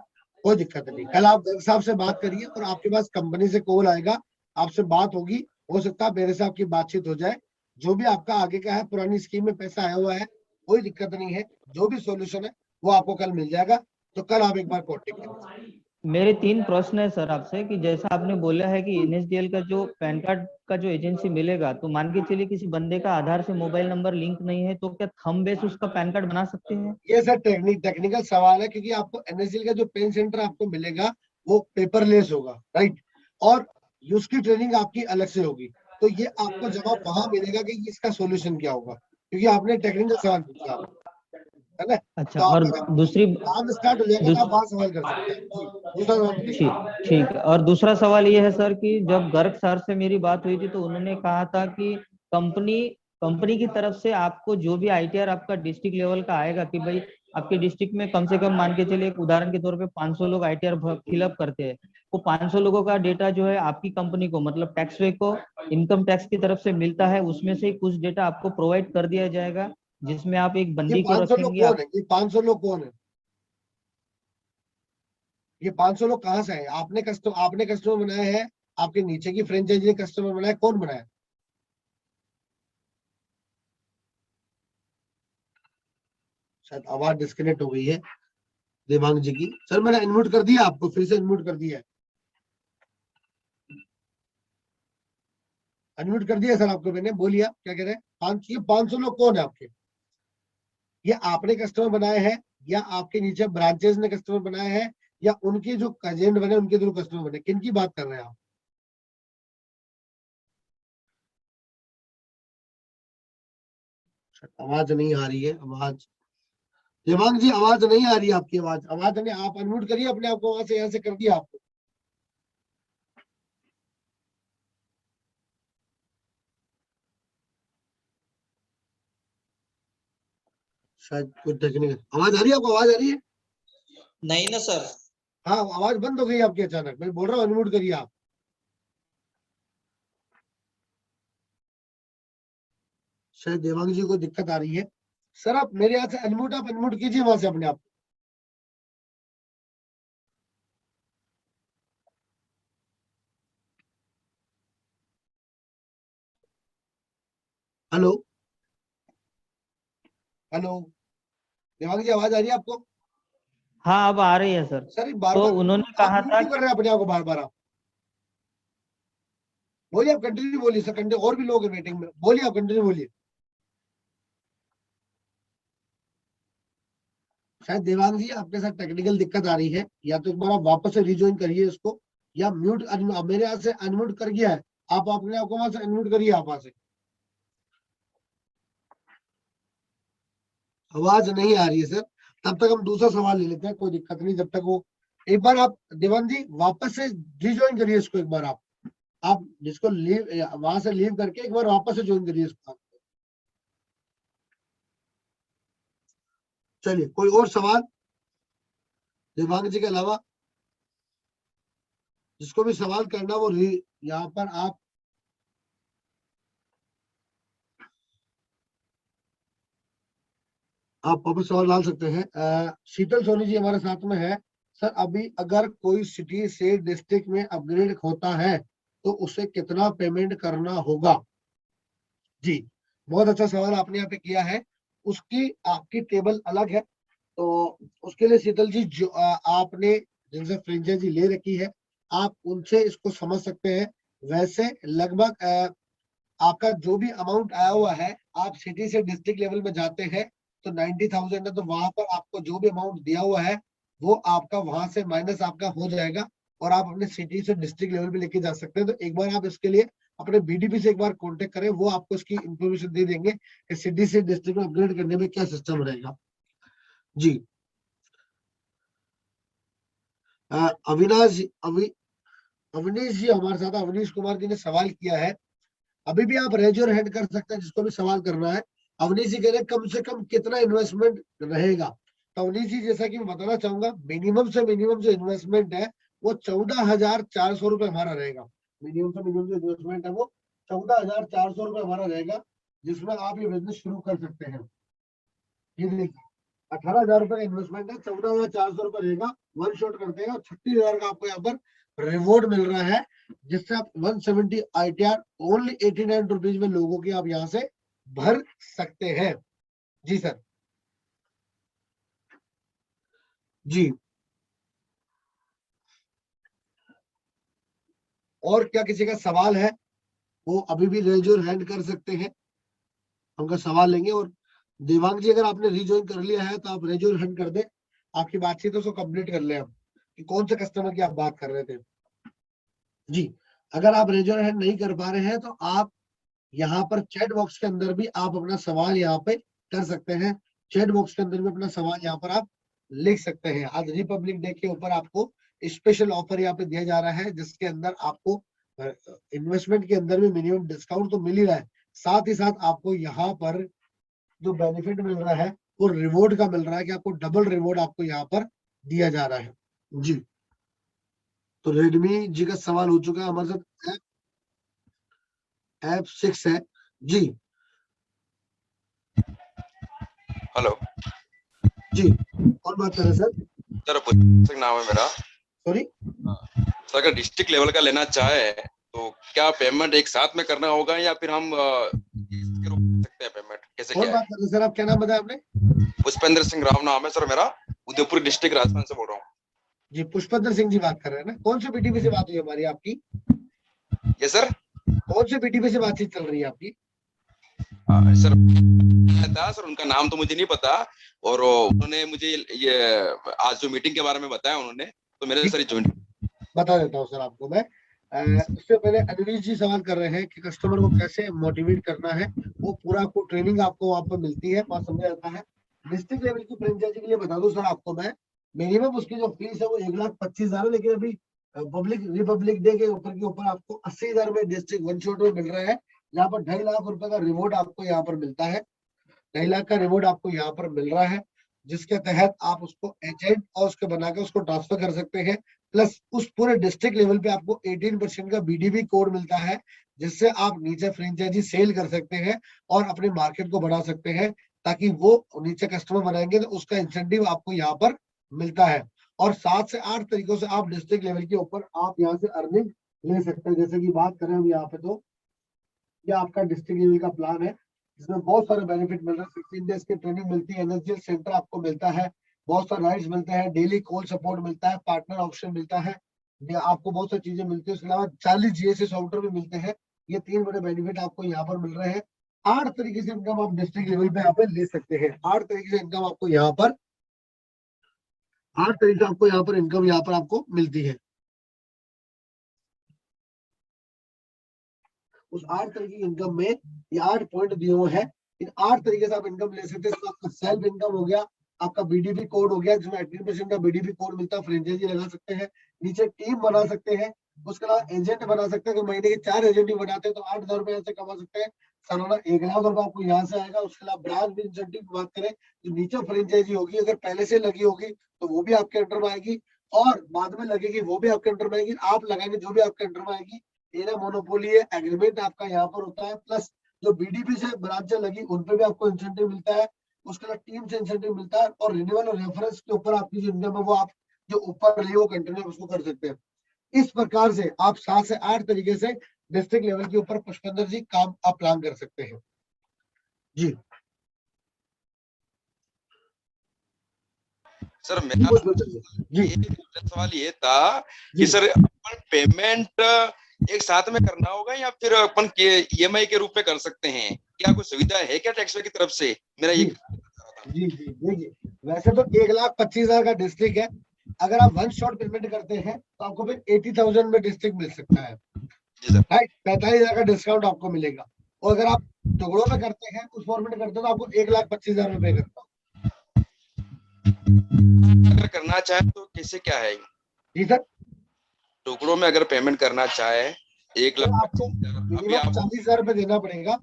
कोई दिक्कत नहीं, कल आप गर्ग साहब से बात करिए और आपके पास कंपनी से कॉल आएगा, आपसे बात होगी। हो सकता है मेरे से आपकी बातचीत हो जाए। जो भी आपका आगे का है, पुरानी स्कीम में पैसा आया हुआ है, कोई दिक्कत नहीं है। जो भी सॉल्यूशन है वो आपको कल मिल जाएगा। तो कल आप एक बार कॉन्टेक्ट करिए। मेरे 3 प्रश्न है सर आपसे कि जैसा आपने बोला है कि एनएसडीएल का जो पैन कार्ड का जो एजेंसी मिलेगा, तो मान के चलिए किसी बंदे का आधार से मोबाइल नंबर लिंक नहीं है, तो क्या थंब बेस उसका पैन कार्ड बना सकते हैं? ये सर टेक्निकल सवाल है, क्योंकि आपको एनएसडीएल का जो पेन सेंटर आपको मिलेगा वो पेपरलेस होगा, राइट, और उसकी ट्रेनिंग आपकी अलग से होगी। तो ये आपको जवाब वहां मिलेगा कि इसका सॉल्यूशन क्या होगा, क्योंकि आपने टेक्निकल सवाल पूछा, है ना। अच्छा, तो और आपका जब दूसरी काम स्टार्ट हो जाएगा तो आप दूस, वहां सवाल कर सकते हैं जी। दूसरा सवाल पूछिए। ठीक ठीक है। और दूसरा सवाल ये है सर कि जब गर्ग सर से मेरी बात हुई थी तो उन्होंने कहा था कि कंपनी कंपनी की तरफ से आपको जो भी आईटीआर आपका डिस्ट्रिक्ट लेवल का आएगा, कि भाई आपके डिस्ट्रिक्ट में कम से कम मान के चलिए एक उदाहरण के तौर पे 500 लोग आईटीआर फिलअप करते हैं, वो 500 लोगों का डेटा जो है आपकी कंपनी को, मतलब टैक्स वे को इनकम टैक्स की तरफ से मिलता है, उसमें से कुछ डेटा आपको प्रोवाइड कर दिया जाएगा, जिसमें आप एक ये बंदी को 500 लोग रखेंगे कौन आप। है? ये 500 लोग कौन है? ये 500 लोग कहाँ से आए? आपने कस्टमर बनाया है? आपके नीचे की फ्रेंचाइजी ने कस्टमर बनाया? कौन बनाया? शायद आवाज डिस्कनेक्ट हो गई है देवांग जी की। सर मैंने अनम्यूट कर दिया, आपको फिर से अनम्यूट कर दिया है। अनम्यूट कर दिया सर आपको मैंने, बोलिए आप क्या कह रहे हैं। 500 लोग कौन है आपके? ये आपने कस्टमर बनाए हैं, या आपके नीचे ब्रांचेस ने कस्टमर बनाए हैं, या उनके जो एजेंट बने उनके थ्रू कस्टमर बने? किन की बात कर रहे हैं आप? आवाज नहीं आ रही है, आवाज। देवांग जी आवाज नहीं आ रही है आपकी, आवाज नहीं। आप अनम्यूट करिए अपने आप को, वहां से यहाँ से कर दिया आपको। शायद कुछ टेक्निकल। आवाज आ रही है आपको? आवाज आ रही है? नहीं ना सर। हाँ, आवाज बंद हो गई आपकी अचानक। मैं बोल रहा हूँ अनम्यूट करिए आप। शायद देवांग जी को दिक्कत आ रही है। सर आप मेरे यहाँ से अनम्यूट, आप अनम्यूट कीजिए वहां से अपने आप। हेलो, हेलो, देवांग जी आवाज आ रही है आपको? हाँ, अब आ रही है सर। सर बार तो बार उन्होंने आप कहा म्यूट था क्यों कर रहे हैं अपने आप को बार बार? आप बोलिए, आप कंटिन्यू बोलिए सर, कंटिन्यू। और भी लोग हैं वेटिंग में, बोलिए, आप कंटिन्यू बोलिए। शायद देवांग जी आपके साथ टेक्निकल दिक्कत आ रही है, या तो एक बार आप वापस से रिज्वाइन करिए इसको, या म्यूट मेरे यहाँ से अनम्यूट कर गया है, आप अपने आप को वहां से अनम्यूट करिए आप वहां से। आवाज नहीं आ रही है सर। तब तक हम दूसरा सवाल ले लेते हैं, कोई दिक्कत नहीं। जब तक वो, एक बार आप देवांग जी वापस से रिज्वाइन करिए इसको एक बार। आप जिसको लीव वहां से लीव करके एक बार वापस से ज्वाइन करिए इसको। चलिए, कोई और सवाल देवांग जी के अलावा? जिसको भी सवाल करना वो यहाँ पर आप वापस सवाल डाल सकते हैं। शीतल सोनी जी हमारे साथ में है। सर अभी अगर कोई सिटी से डिस्ट्रिक्ट में अपग्रेड होता है तो उसे कितना पेमेंट करना होगा? जी, बहुत अच्छा सवाल आपने यहाँ पे किया है। उसकी आपकी टेबल अलग है, तो उसके लिए शीतल जी जो आपने जिनसे फ्रेंचाइजी ले रखी है, आप उनसे इसको समझ सकते हैं। वैसे लगभग आपका जो भी अमाउंट आया हुआ है, आप सिटी से डिस्ट्रिक्ट लेवल में जाते हैं तो 90,000 है, तो वहां पर आपको जो भी अमाउंट दिया हुआ है वो आपका वहां से माइनस आपका हो जाएगा, और आप अपने सिटी से डिस्ट्रिक्ट लेवल पे लेके जा सकते हैं। तो एक बार आप इसके लिए अपने बीडीपी से एक बार कांटेक्ट करें, वो आपको इसकी इंफॉर्मेशन दे देंगे कि सिटी से डिस्ट्रिक्ट में अपग्रेड करने में क्या सिस्टम रहेगा। जी, अविनाश अवनीश जी हमारे साथ, अवनीश कुमार जी ने सवाल किया है। अभी भी आप रेज योर हैंड कर सकते हैं जिसको भी सवाल करना है। अवनीश जी कह रहे हैं कम से कम कितना इन्वेस्टमेंट रहेगा? तो अवनीश जी जैसा कि मैं बताना चाहूंगा, मिनिमम से मिनिमम जो इन्वेस्टमेंट है वो 14,400 रुपये हमारा रहेगा। मिनिमम से मिनिमम जो इन्वेस्टमेंट है वो 14,400 रुपये हमारा रहेगा, जिसमें आप ये बिजनेस शुरू कर सकते हैं। ये देखिए, 18,000 रुपये का इन्वेस्टमेंट है, 14,400 रुपये रहेगा। वन शॉट करते हैं और 36,000 का आपको यहाँ पर रिवॉर्ड मिल रहा है, जिससे आप 170 ITR ओनली 89 रुपीज में लोगों की आप यहाँ से भर सकते हैं। जी सर। जी, और क्या किसी का सवाल है वो अभी भी रेज योर हैंड कर सकते हैं, उनका सवाल लेंगे। और देवांग जी अगर आपने रिज्वाइन कर लिया है तो आप रेज योर हैंड कर दें, आपकी बातचीत उसको कंप्लीट कर ले हम कि कौन से कस्टमर की आप बात कर रहे थे जी। अगर आप रेज योर हैंड नहीं कर पा रहे हैं तो आप यहाँ पर चैट बॉक्स के अंदर भी आप अपना सवाल यहाँ पे कर सकते हैं, चैट बॉक्स के अंदर भी अपना सवाल यहाँ पर आप लिख सकते हैं। आज रिपब्लिक डे के ऊपर आपको स्पेशल ऑफर यहाँ पे दिया जा रहा है, जिसके अंदर आपको इन्वेस्टमेंट के अंदर भी मिनिमम डिस्काउंट तो मिल ही रहा है, साथ ही साथ आपको यहाँ पर जो बेनिफिट मिल रहा है वो रिवॉर्ड का मिल रहा है कि आपको डबल रिवॉर्ड आपको यहाँ पर दिया जा रहा है जी। तो रेडमी जी का सवाल हो चुका है हमारे साथ। F6 है जी। हेलो जी कौन बात कर रहे हैं सर? सर, पुष्प नाम है मेरा। सॉरी सर, अगर डिस्ट्रिक्ट लेवल का लेना चाहे तो क्या पेमेंट एक साथ में करना होगा या फिर हम के रूप में सकते हैं पेमेंट, कैसे कौन क्या बात है? कर रहे हैं सर? आप क्या नाम बताया आपने? पुष्पेंद्र सिंह राव नाम है सर मेरा, उदयपुर डिस्ट्रिक्ट राजस्थान से बोल रहा हूँ। जी पुष्पेंद्र सिंह जी बात कर रहे हैं ना? कौन से पीटीपी से बात हुई हमारी आपकी? ये सर कौन से पीटीपी से बातचीत चल रही है आपकी? सर था सर, उनका नाम तो मुझे नहीं पता, और उन्होंने मुझे ये आज जो मीटिंग के बारे में बताया उन्होंने, तो मेरे सर ज्वाइन बता देता हूँ सर आपको मैं। उससे पहले अनिल जी सवाल कर रहे हैं कि कस्टमर को कैसे मोटिवेट करना है, वो पूरा आपको ट्रेनिंग आपको वहां पर मिलती है, वहां समझा जाता है। डिस्ट्रिक्ट लेवल की फ्रेंचाइजी के लिए बता दूं सर आपको मैं, मिनिमम उसकी जो फीस है वो 1,25,000 है, लेकिन अभी रिपब्लिक डे के ऊपर आपको 80,000 में डिस्ट्रिक्ट वन शॉट में मिल रहा है। यहाँ पर 2.5 लाख रुपए का रिवॉर्ड आपको यहाँ पर मिलता है, 2.5 लाख का रिवॉर्ड आपको यहाँ पर मिल रहा है, जिसके तहत आप उसको एजेंट और उसके बना के उसको ट्रांसफर कर सकते हैं। प्लस उस पूरे डिस्ट्रिक्ट लेवल पे आपको 18% का बीडीबी कोड मिलता है, जिससे आप नीचे फ्रेंचाइजी सेल कर सकते हैं और अपने मार्केट को बढ़ा सकते हैं, ताकि वो नीचे कस्टमर बनाएंगे तो उसका इंसेंटिव आपको यहाँ पर मिलता है। और 7 से 8 तरीकों से आप डिस्ट्रिक्ट लेवल के ऊपर आप यहाँ से अर्निंग ले सकते हैं। जैसे कि बात करें हम यहाँ पे, तो ये आपका डिस्ट्रिक्ट लेवल का प्लान है, जिसमें बहुत सारे बेनिफिट मिल रहे हैं। 16 डेज की ट्रेनिंग मिलती है, एनएसडीएल सेंटर आपको मिलता है, बहुत सारे राइट्स मिलते हैं, डेली कॉल सपोर्ट मिलता है, पार्टनर ऑप्शन मिलता है, ये आपको बहुत सारी चीजें मिलती है। उसके अलावा 40 जीएसटी सॉफ्टवेयर भी मिलते हैं। ये 3 बड़े बेनिफिट आपको यहाँ पर मिल रहे हैं। 8 तरीके से इनकम आप डिस्ट्रिक्ट लेवल पे यहाँ पे ले सकते हैं। 8 तरीके से इनकम आपको यहाँ पर 8 तरीके से आपको यहाँ पर इनकम यहाँ पर आपको मिलती है। उस 8 तरीके की इनकम में ये 8 पॉइंट दिए हुए हैं, इन 8 तरीके से आप इनकम ले सकते हैं। आपका सेल्फ इनकम हो गया, आपका बीडीपी कोड हो गया, जिसमें 18% का बीडीपी कोड मिलता है, फ्रेंचाइजी लगा सकते हैं, नीचे टीम बना सकते हैं, उसके अलावा एजेंट बना सकते हैं। तो महीने के 4 एजेंट भी बनाते हैं तो 8,000 रुपए ऐसे कमा सकते हैं। सालाना 1,00,000 रुपए आपको यहाँ से आएगा। उसके अलावा ब्रांच भी इंसेंटिव की बात करें, जो नीचे फ्रेंचाइजी होगी अगर पहले से लगी होगी तो वो भी आपके अंडर में आएगी, और बाद में लगेगी वो भी आपके अंडर में आएगी। आप लगाएंगे जो भी आपके अंडर में आएगी, ये मोनोपोली है, एग्रीमेंट आपका यहाँ पर होता है। प्लस जो बीडीपी से ब्रांचें लगी उन पे भी आपको इंसेंटिव मिलता है, उसके बाद टीम से इंसेंटिव मिलता है, और रिन्यूअल और रेफरेंस के ऊपर आपकी जो इनकम है वो आप जो ऊपर रही वो कंटिन्यू उसको कर सकते हैं। इस प्रकार से आप 7 से 8 तरीके से डिस्ट्रिक्ट लेवल के ऊपर पुष्पेंद्र जी काम आप प्लान कर सकते हैं जी। सर, मेरा जी सवाल ये था जी कि सर अपन पेमेंट एक साथ में करना होगा या फिर अपन ईएमआई के रूप में कर सकते हैं? क्या कोई सुविधा है क्या टैक्स की तरफ से? मेरा ये जी देखिए, वैसे तो 1,25,000 का डिस्ट्रिक्ट है। अगर आप वन शॉट पेमेंट करते हैं तो आपको फिर 80,000 में डिस्ट्रिक्ट मिल सकता है, राइट। 45,000 का डिस्काउंट आपको मिलेगा। और अगर आप टुकड़ों में करते हैं, उस फॉर्मेट में करते हैं, तो आपको 1,25,000 में पे करता हूँ। अगर करना चाहे तो कैसे क्या है? जी सर, टुकड़ों में अगर पेमेंट करना चाहे 1,25,000, आपको अभी मिनिमम आप 40,000 रुपए देना पड़ेगा,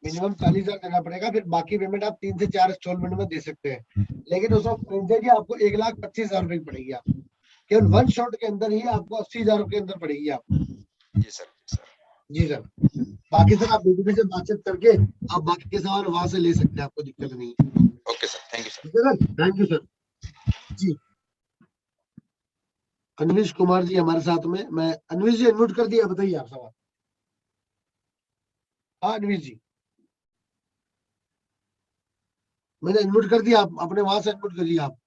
मिनिमम 40,000 देना पड़ेगा। फिर बाकी पेमेंट आप 3 से 4 इंस्टॉलमेंट में दे सकते हैं, लेकिन उसमें फ्रेंचाइजी आपको 1,25,000 रुपए की पड़ेगी। आप केवल वन शॉट के अंदर ही आपको 80,000 रुपए के अंदर पड़ेगी आपको। जी सर। जी सर, बाकी सर आप बीडीपी से बातचीत करके आप बाकी के सवाल वहां से ले सकते हैं, आपको दिक्कत नहीं है। Okay sir, thank you sir. ठीक है सर, थैंक यू सर जी। अनविश कुमार जी हमारे साथ में, मैं अनविश जी अनम्यूट कर दिया, बताइए आप सवाल। हाँ अनविश जी, मैंने अनम्यूट कर दिया, आप अपने वहां से अनम्यूट करिए आप।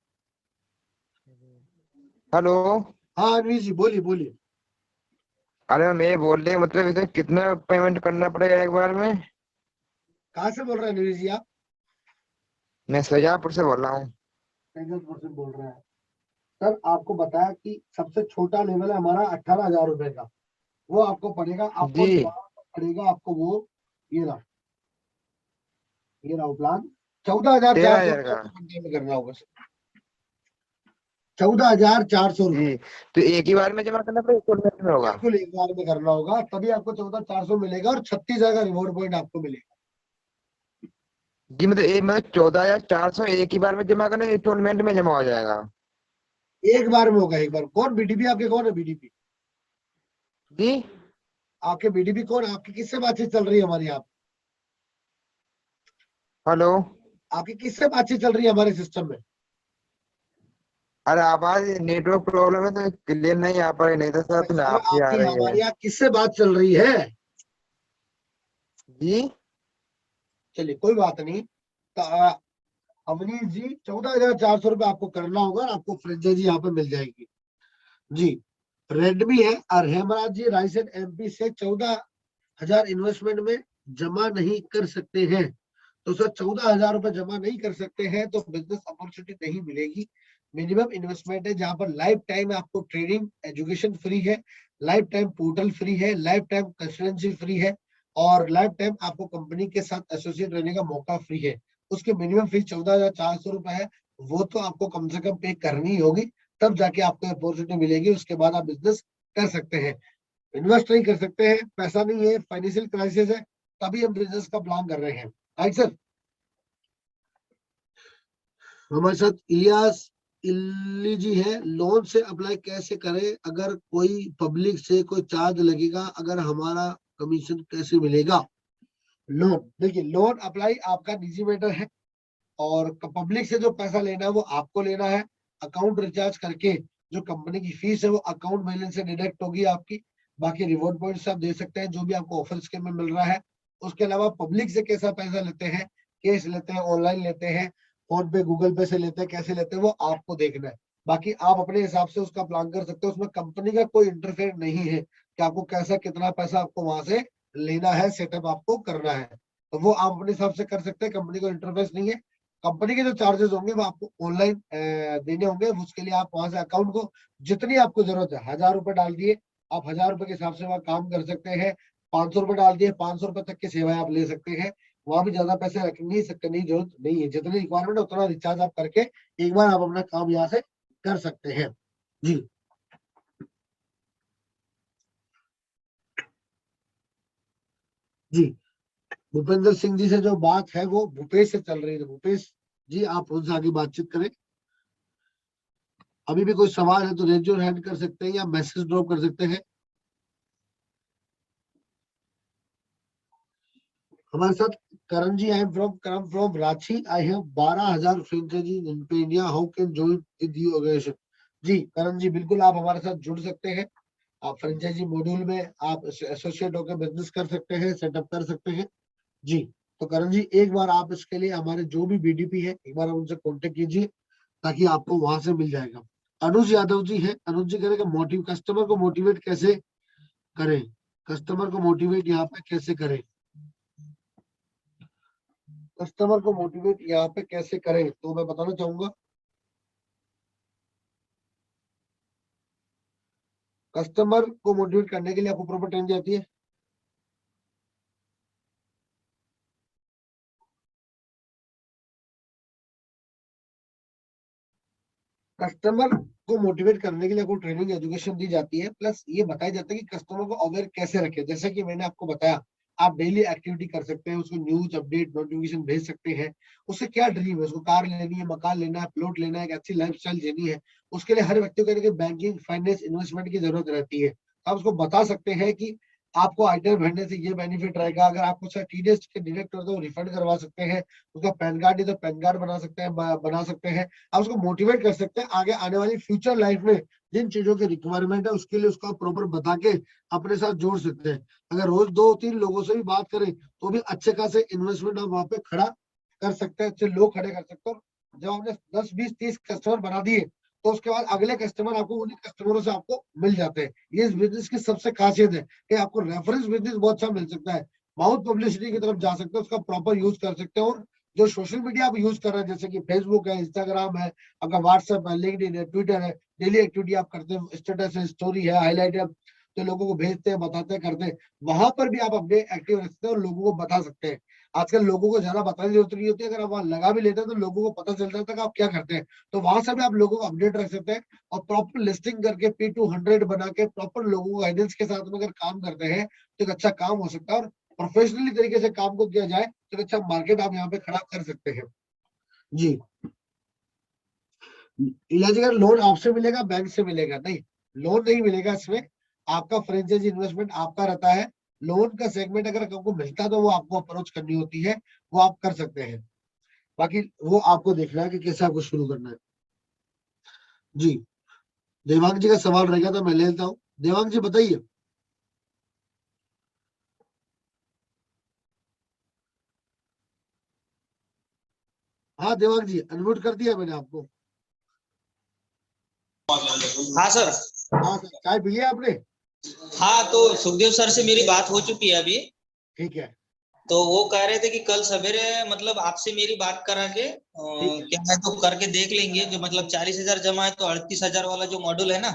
हेलो। हाँ अनविश जी बोलिए बोलिए। अरे मैं ये बोल रही हूँ मतलब इसे कितना पेमेंट करना पड़ेगा एक बार में? कहाँ से बोल रहे हैं नीरज जी आप? मैं शाहजहाँपुर से बोल रहा हूँ। शाहजहाँपुर से बोल रहे हैं। सर आपको बताया कि सबसे छोटा लेवल है हमारा 18,000 रुपए का, वो आपको पड़ेगा, आपको जी पड़ेगा आपको वो, ये रहा, ये रहा प्लान, 14,400 13,000 रुपये का। आपको वन टाइम में करना होगा सर, 14,400 रुपये। जी तो एक ही बार में जमा करना पड़ेगा, इंस्टॉलमेंट में होगा? बिल्कुल एक बार में करना होगा, तभी आपको 14,400 मिलेगा और 36,000 का रिवॉर्ड पॉइंट आपको मिलेगा। जी मतलब 14,400 एक ही बार में जमा करना, इंस्टॉलमेंट में जमा हो जाएगा? एक बार में होगा, एक बार। कौन बीडीपी आपके, कौन है बीडीपी जी आपके? बीडीपी कौन, आपकी किससे बातचीत चल रही है हमारी? आप हेलो। आपकी किससे बातचीत चल रही है हमारे सिस्टम में? अरे आवाज नेटवर्क प्रॉब्लम है तो क्लियर नहीं आ पा रही, नहीं तो सर अपने सर आप ही आ आपकी रही है। हमारे यहाँ किससे बात चल रही है? जी चलिए कोई बात नहीं। तो अवनीश जी 14,400 रुपये आपको करना होगा और आपको फ्रेंचाइजी यहाँ पे मिल जाएगी जी। रेडमी है और हेमराज जी रायसेन एमपी से 14,000 इन्वेस्टमेंट में जमा नहीं कर सकते हैं। तो सर 14,000 रुपये जमा नहीं कर सकते हैं तो बिजनेस अपॉर्चुनिटी नहीं मिलेगी। मिनिमम इन्वेस्टमेंट है, जहां पर लाइफ टाइम आपको ट्रेनिंग एजुकेशन फ्री है, लाइफ टाइम पोर्टल फ्री है, लाइफ टाइम कंसल्टेंसी फ्री है, और लाइफ टाइम आपको कंपनी के साथ एसोसिएट रहने का मौका फ्री है। उसकी मिनिमम फीस 14,400 रुपए है, वो तो आपको कम से कम पे करनी होगी, तब जाके आपको अपॉर्चुनिटी मिलेगी, उसके बाद आप बिजनेस कर सकते हैं। इन्वेस्ट नहीं कर सकते हैं, पैसा नहीं है, फाइनेंशियल क्राइसिस है, तभी हम बिजनेस का प्लान कर रहे हैं। Right sir. हमारे साथ इलियास इल्ली जी है। लोन से अप्लाई कैसे करें, अगर कोई पब्लिक से कोई चार्ज लगेगा, अगर हमारा कमीशन कैसे मिलेगा? लोन, देखिए लोन अप्लाई आपका निजी मैटर है, और पब्लिक से जो पैसा लेना है वो आपको लेना है। अकाउंट रिचार्ज करके जो कंपनी की फीस है वो अकाउंट बैलेंस से डिडक्ट होगी आपकी। बाकी रिवॉर्ड पॉइंट्स आप दे सकते हैं जो भी आपको ऑफर स्कीम में मिल रहा है। उसके अलावा पब्लिक से कैसा पैसा लेते हैं, कैश लेते हैं, ऑनलाइन लेते हैं, फोन पे गूगल पे से लेते हैं, कैसे लेते हैं वो आपको देखना है। बाकी आप अपने हिसाब से उसका प्लान कर सकते हो, उसमें कंपनी का कोई इंटरफेयर नहीं है कि आपको कैसा कितना पैसा आपको वहां से लेना है, सेटअप आपको करना है, तो वो आप अपने हिसाब से कर सकते हैं। कंपनी को इंटरफेस नहीं है। कंपनी के जो चार्जेस होंगे वो आपको ऑनलाइन देने होंगे, उसके लिए आप वहां से अकाउंट को जितनी आपको जरूरत है, 1,000 रुपए डाल दिए, आप 1,000 रुपए के हिसाब से वहां काम कर सकते हैं। 500 रुपए डाल दिए, 500 रुपए तक की सेवाएं आप ले सकते हैं। वहां भी ज्यादा पैसे रख नहीं सकते, नहीं जरूरत नहीं है, जितनी रिक्वायरमेंट है उतना रिचार्ज आप करके एक बार आप अपना काम यहाँ से कर सकते हैं जी। जी भूपेंद्र सिंह जी से जो बात है वो भूपेश से चल रही है, भूपेश जी आप उनसे आगे बातचीत करें। अभी भी कोई सवाल है तो रेज योर हैंड कर सकते हैं या मैसेज ड्रॉप कर सकते हैं। हमारे साथ Karan ji, I am from Ranchi, I have 12,000 franchisee in India, how can join with you organisation? जी करण जी बिल्कुल आप हमारे साथ जुड़ सकते हैं। आप फ्रेंचाइजी मॉड्यूल में आप एसोसिएट होकर बिजनेस कर सकते हैं, सेटअप कर सकते हैं जी। तो करण जी एक बार आप इसके लिए हमारे जो भी बीडीपी है एक बार आप उनसे कॉन्टेक्ट कीजिए, ताकि आपको वहां से मिल जाएगा। अनुज यादव जी है, अनुज जी करेगा मोटिव, कस्टमर को मोटिवेट कैसे करें, कस्टमर को मोटिवेट यहाँ पे कैसे करें, कस्टमर को मोटिवेट यहाँ पे कैसे करें, तो मैं बताना चाहूंगा। कस्टमर को मोटिवेट करने के लिए आपको प्रॉपर ट्रेनिंग आती है। कस्टमर को मोटिवेट करने के लिए आपको ट्रेनिंग एजुकेशन दी जाती है, प्लस ये बताया जाता है कि कस्टमर को अवेयर कैसे रखें। जैसे कि मैंने आपको बताया, आप डेली एक्टिविटी कर सकते हैं, उसको न्यूज अपडेट नोटिफिकेशन भेज सकते हैं। उससे क्या ड्रीम है, उसको कार लेनी है, मकान लेना है, प्लॉट लेना है, एक अच्छी लाइफस्टाइल जीनी है, उसके लिए हर व्यक्ति को बैंकिंग फाइनेंस इन्वेस्टमेंट की जरूरत रहती है। आप उसको बता सकते हैं कि आपको आइडिया भरने से ये बेनिफिट रहेगा, अगर आपको सर टीडीएस के डिडक्ट हो तो रिफंड करवा सकते हैं, उसका पैन कार्ड है तो पैन कार्ड बना सकते हैं, बना सकते हैं। आप उसको मोटिवेट कर सकते हैं आगे आने वाली फ्यूचर लाइफ में जिन चीजों की रिक्वायरमेंट है उसके लिए उसका प्रॉपर बता के अपने साथ जोड़ सकते हैं। अगर रोज 2-3 लोगों से भी बात करें तो भी अच्छे खासे इन्वेस्टमेंट आप वहां पे खड़ा कर सकते हैं, अच्छे लोग खड़े कर सकते हो। जब आपने 10-20-30 कस्टमर बना दिए तो उसके बाद अगले कस्टमर आपको उन्हीं कस्टमरों से आपको मिल जाते हैं। ये इस बिजनेस की सबसे खासियत है कि आपको रेफरेंस बिजनेस बहुत अच्छा मिल सकता है, माउथ पब्लिसिटी की तरफ जा सकते हैं, उसका प्रॉपर यूज कर सकते हैं। और जो सोशल मीडिया आप यूज कर रहे हैं जैसे कि फेसबुक है, इंस्टाग्राम है, आपका व्हाट्सएप है, लिंक्डइन है, ट्विटर है, डेली एक्टिविटी आप करते हैं, स्टेटस है, स्टोरी है, हाईलाइट है, तो लोगों को भेजते हैं, बताते हैं, करते हैं, वहां पर भी आप अपने एक्टिव रख सकते हैं और लोगों को बता सकते हैं। आजकल लोगों को ज्यादा बताने की जरूरत नहीं होती, अगर आप वहां लगा भी लेते हैं तो लोगों को पता चल जाता है कि आप क्या करते हैं, तो वहां से भी आप लोगों को अपडेट रख सकते हैं। और प्रॉपर लिस्टिंग करके P200 बना के प्रॉपर लोगों को गाइडेंस के साथ में अगर काम करते हैं तो एक अच्छा काम हो सकता है। और प्रोफेशनली तरीके से काम को किया जाए तो एक अच्छा मार्केट आप यहाँ पे खड़ा कर सकते हैं। जी, इलाजी का लोन आपसे मिलेगा, बैंक से मिलेगा नहीं, लोन नहीं मिलेगा इसमें, आपका फ्रेंचाइजी इन्वेस्टमेंट आपका रहता है। लोन का सेगमेंट अगर आपको मिलता है तो वो आपको अप्रोच करनी होती है, वो आप कर सकते हैं, बाकी वो आपको देखना है कि कैसे आपको शुरू करना है। जी, देवांग जी का सवाल रहेगा तो मैं ले लेता हूँ। देवांग जी बताइए। हाँ देवांग जी, अनम्यूट कर दिया मैंने आपको। हाँ सर। हाँ सर, चाय पी लिया आपने? हाँ, तो सुखदेव सर से मेरी बात हो चुकी है अभी। ठीक है, तो वो कह रहे थे कि कल सवेरे मतलब आपसे मेरी बात करा के क्या है तो करके देख लेंगे, जो मतलब 40,000 जमा है तो 38,000 वाला जो मॉड्यूल है ना।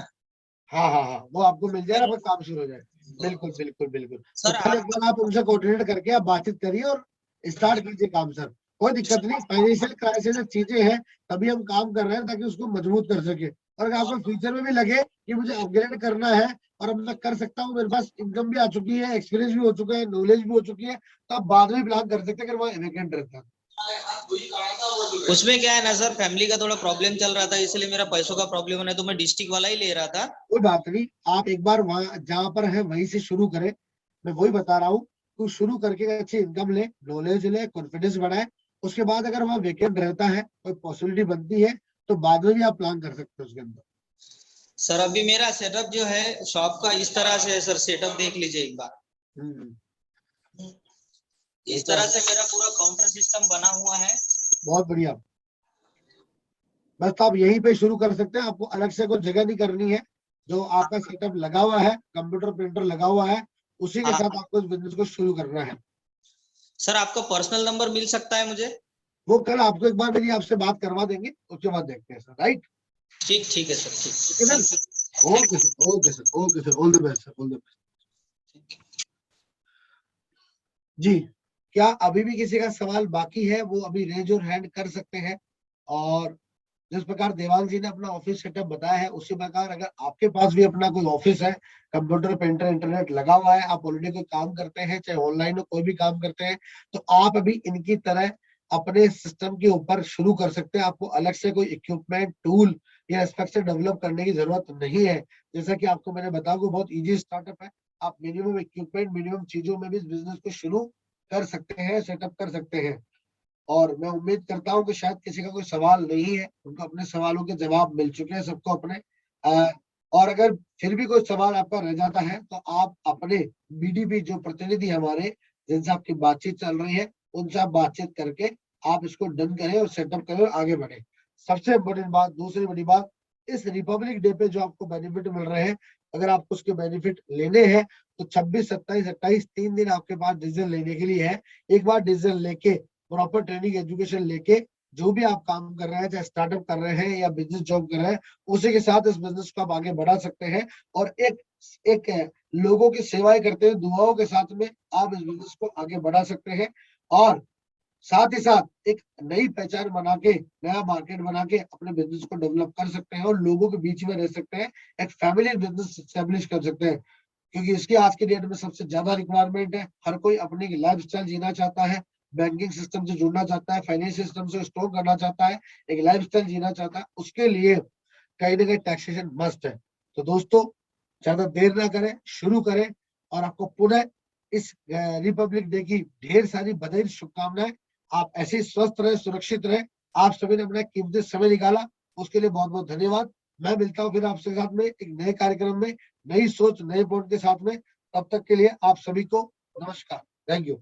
हाँ हाँ हाँ, वो आपको मिल जाएगा, फिर काम शुरू हो जाए। बिल्कुल बिल्कुल बिल्कुल, तो सर कल एक आप बार आप उनसे कोऑर्डिनेट करके आप बातचीत करिए और स्टार्ट कीजिए काम सर। कोई दिक्कत नहीं, फाइनेंशियल क्राइसिस चीजें हैं, तभी हम काम कर रहे हैं ताकि उसको मजबूत कर सके। और अगर आपको फ्यूचर में भी लगे कि मुझे अपग्रेड करना है और अब मैं कर सकता हूँ, मेरे पास इनकम भी आ चुकी है, एक्सपीरियंस भी हो चुका है, नॉलेज भी हो चुकी है, तो आप बाद में प्लान कर सकते हैं अगर वहाँ वेकेंट रहता है। उसमें क्या है ना सर, फैमिली का थोड़ा प्रॉब्लम चल रहा था, इसलिए मेरा पैसों का प्रॉब्लम है, तो मैं डिस्ट्रिक्ट वाला ही ले रहा था। कोई बात नहीं, आप एक बार वहां जहां पर है वहीं से शुरू करें, मैं वही बता रहा हूँ। तो शुरू करके अच्छी इनकम ले, नॉलेज ले, कॉन्फिडेंस बढ़ाए, उसके बाद अगर वहां वेकेंट रहता है, कोई पॉसिबिलिटी बनती है, तो बाद में भी आप प्लान कर सकते हो उसके अंदर। सर अभी मेरा सेटअप जो है शॉप का इस तरह से है सर, सेटअप देख लीजिए एक बार। इस तरह से मेरा पूरा काउंटर सिस्टम बना हुआ है। बहुत बढ़िया, बस तो आप यहीं पे शुरू कर सकते हैं, आपको अलग से कोई जगह नहीं करनी है। जो आपका सेटअप लगा हुआ है, कंप्यूटर प्रिंटर लगा हुआ है, उसी के हाँ साथ आपको इस बिजनेस को शुरू करना है। सर, आपका पर्सनल नंबर मिल सकता है मुझे? वो कल आपको एक बार मेरी आपसे बात करवा देंगे, उसके बाद देखते हैं सर, राइट? ठीक ठीक है सर, ठीक है ठीक। Sir, okay sir, okay sir, okay sir, all the best sir, all the best. जी, क्या अभी भी किसी का सवाल बाकी है? वो अभी रेज और हैंड कर सकते हैं। और जिस प्रकार देवांग जी ने अपना ऑफिस सेटअप बताया है, उसी प्रकार अगर आपके पास भी अपना कोई ऑफिस है, कंप्यूटर प्रिंटर इंटरनेट लगा हुआ है, आप ऑलरेडी कोई काम करते हैं, चाहे ऑनलाइन हो कोई भी काम करते हैं, तो आप अभी इनकी तरह अपने सिस्टम के ऊपर शुरू कर सकते हैं। आपको अलग से कोई इक्विपमेंट, टूल या स्ट्रक्चर डेवलप करने की जरूरत नहीं है। जैसा कि आपको मैंने बताया, बहुत इजी स्टार्टअप है। आप मिनिमम इक्विपमेंट, मिनिमम चीजों में भी इस बिजनेस को शुरू कर सकते हैं, सेटअप कर सकते हैं। और मैं उम्मीद करता हूं कि शायद किसी का कोई सवाल नहीं है, उनको अपने सवालों के जवाब मिल चुके हैं सबको अपने। और अगर फिर भी कोई सवाल आपका रह जाता है तो आप अपने बीडीपी जो प्रतिनिधि हमारे, जिनसे आपकी बातचीत चल रही है, उनसे आप बातचीत करके आप इसको डन करें और सेटअप करें और आगे बढ़े। सबसे इम्पोर्टेंट बात, दूसरी बड़ी बात, इस रिपब्लिक डे पे जो आपको बेनिफिट मिल रहे हैं, अगर आपको उसके बेनिफिट लेने हैं तो 26, 27, 28 3 दिन आपके पास डिसीजन लेने के लिए है। एक बार डिसीजन लेके, प्रॉपर ट्रेनिंग एजुकेशन लेके, जो भी आप काम कर रहे हैं, चाहे स्टार्टअप कर रहे हैं या बिजनेस जॉब कर रहे हैं, उसी के साथ इस बिजनेस को आप आगे बढ़ा सकते हैं। और एक एक लोगों की सेवाएं करते हुए, दुआओं के साथ में आप इस बिजनेस को आगे बढ़ा सकते हैं। और साथ ही साथ एक नई पहचान बना के, नया मार्केट बना के अपने बिजनेस को डेवलप कर सकते हैं और लोगों के बीच में रह सकते हैं, एक फैमिली बिजनेस एस्टेब्लिश कर सकते हैं। क्योंकि इसकी आज की डेट में सबसे ज्यादा रिक्वायरमेंट है। हर कोई अपनी लाइफ स्टाइल जीना चाहता है, बैंकिंग सिस्टम से जुड़ना चाहता है, फाइनेंस सिस्टम से स्ट्रॉन्ग करना चाहता है, एक लाइफ स्टाइल जीना चाहता है। उसके लिए कहीं ना कहीं टैक्सेशन मस्ट है। तो दोस्तों, ज्यादा देर ना करें, शुरू करें। और आपको पुनः इस रिपब्लिक डे की ढेर सारी बधाई, शुभकामनाएं। आप ऐसे ही स्वस्थ रहे, सुरक्षित रहे। आप सभी ने अपना कीमती समय निकाला, उसके लिए बहुत बहुत धन्यवाद। मैं मिलता हूँ फिर आपसे साथ में एक नए कार्यक्रम में, नई सोच, नए पॉइंट के साथ में। तब तक के लिए आप सभी को नमस्कार, थैंक यू।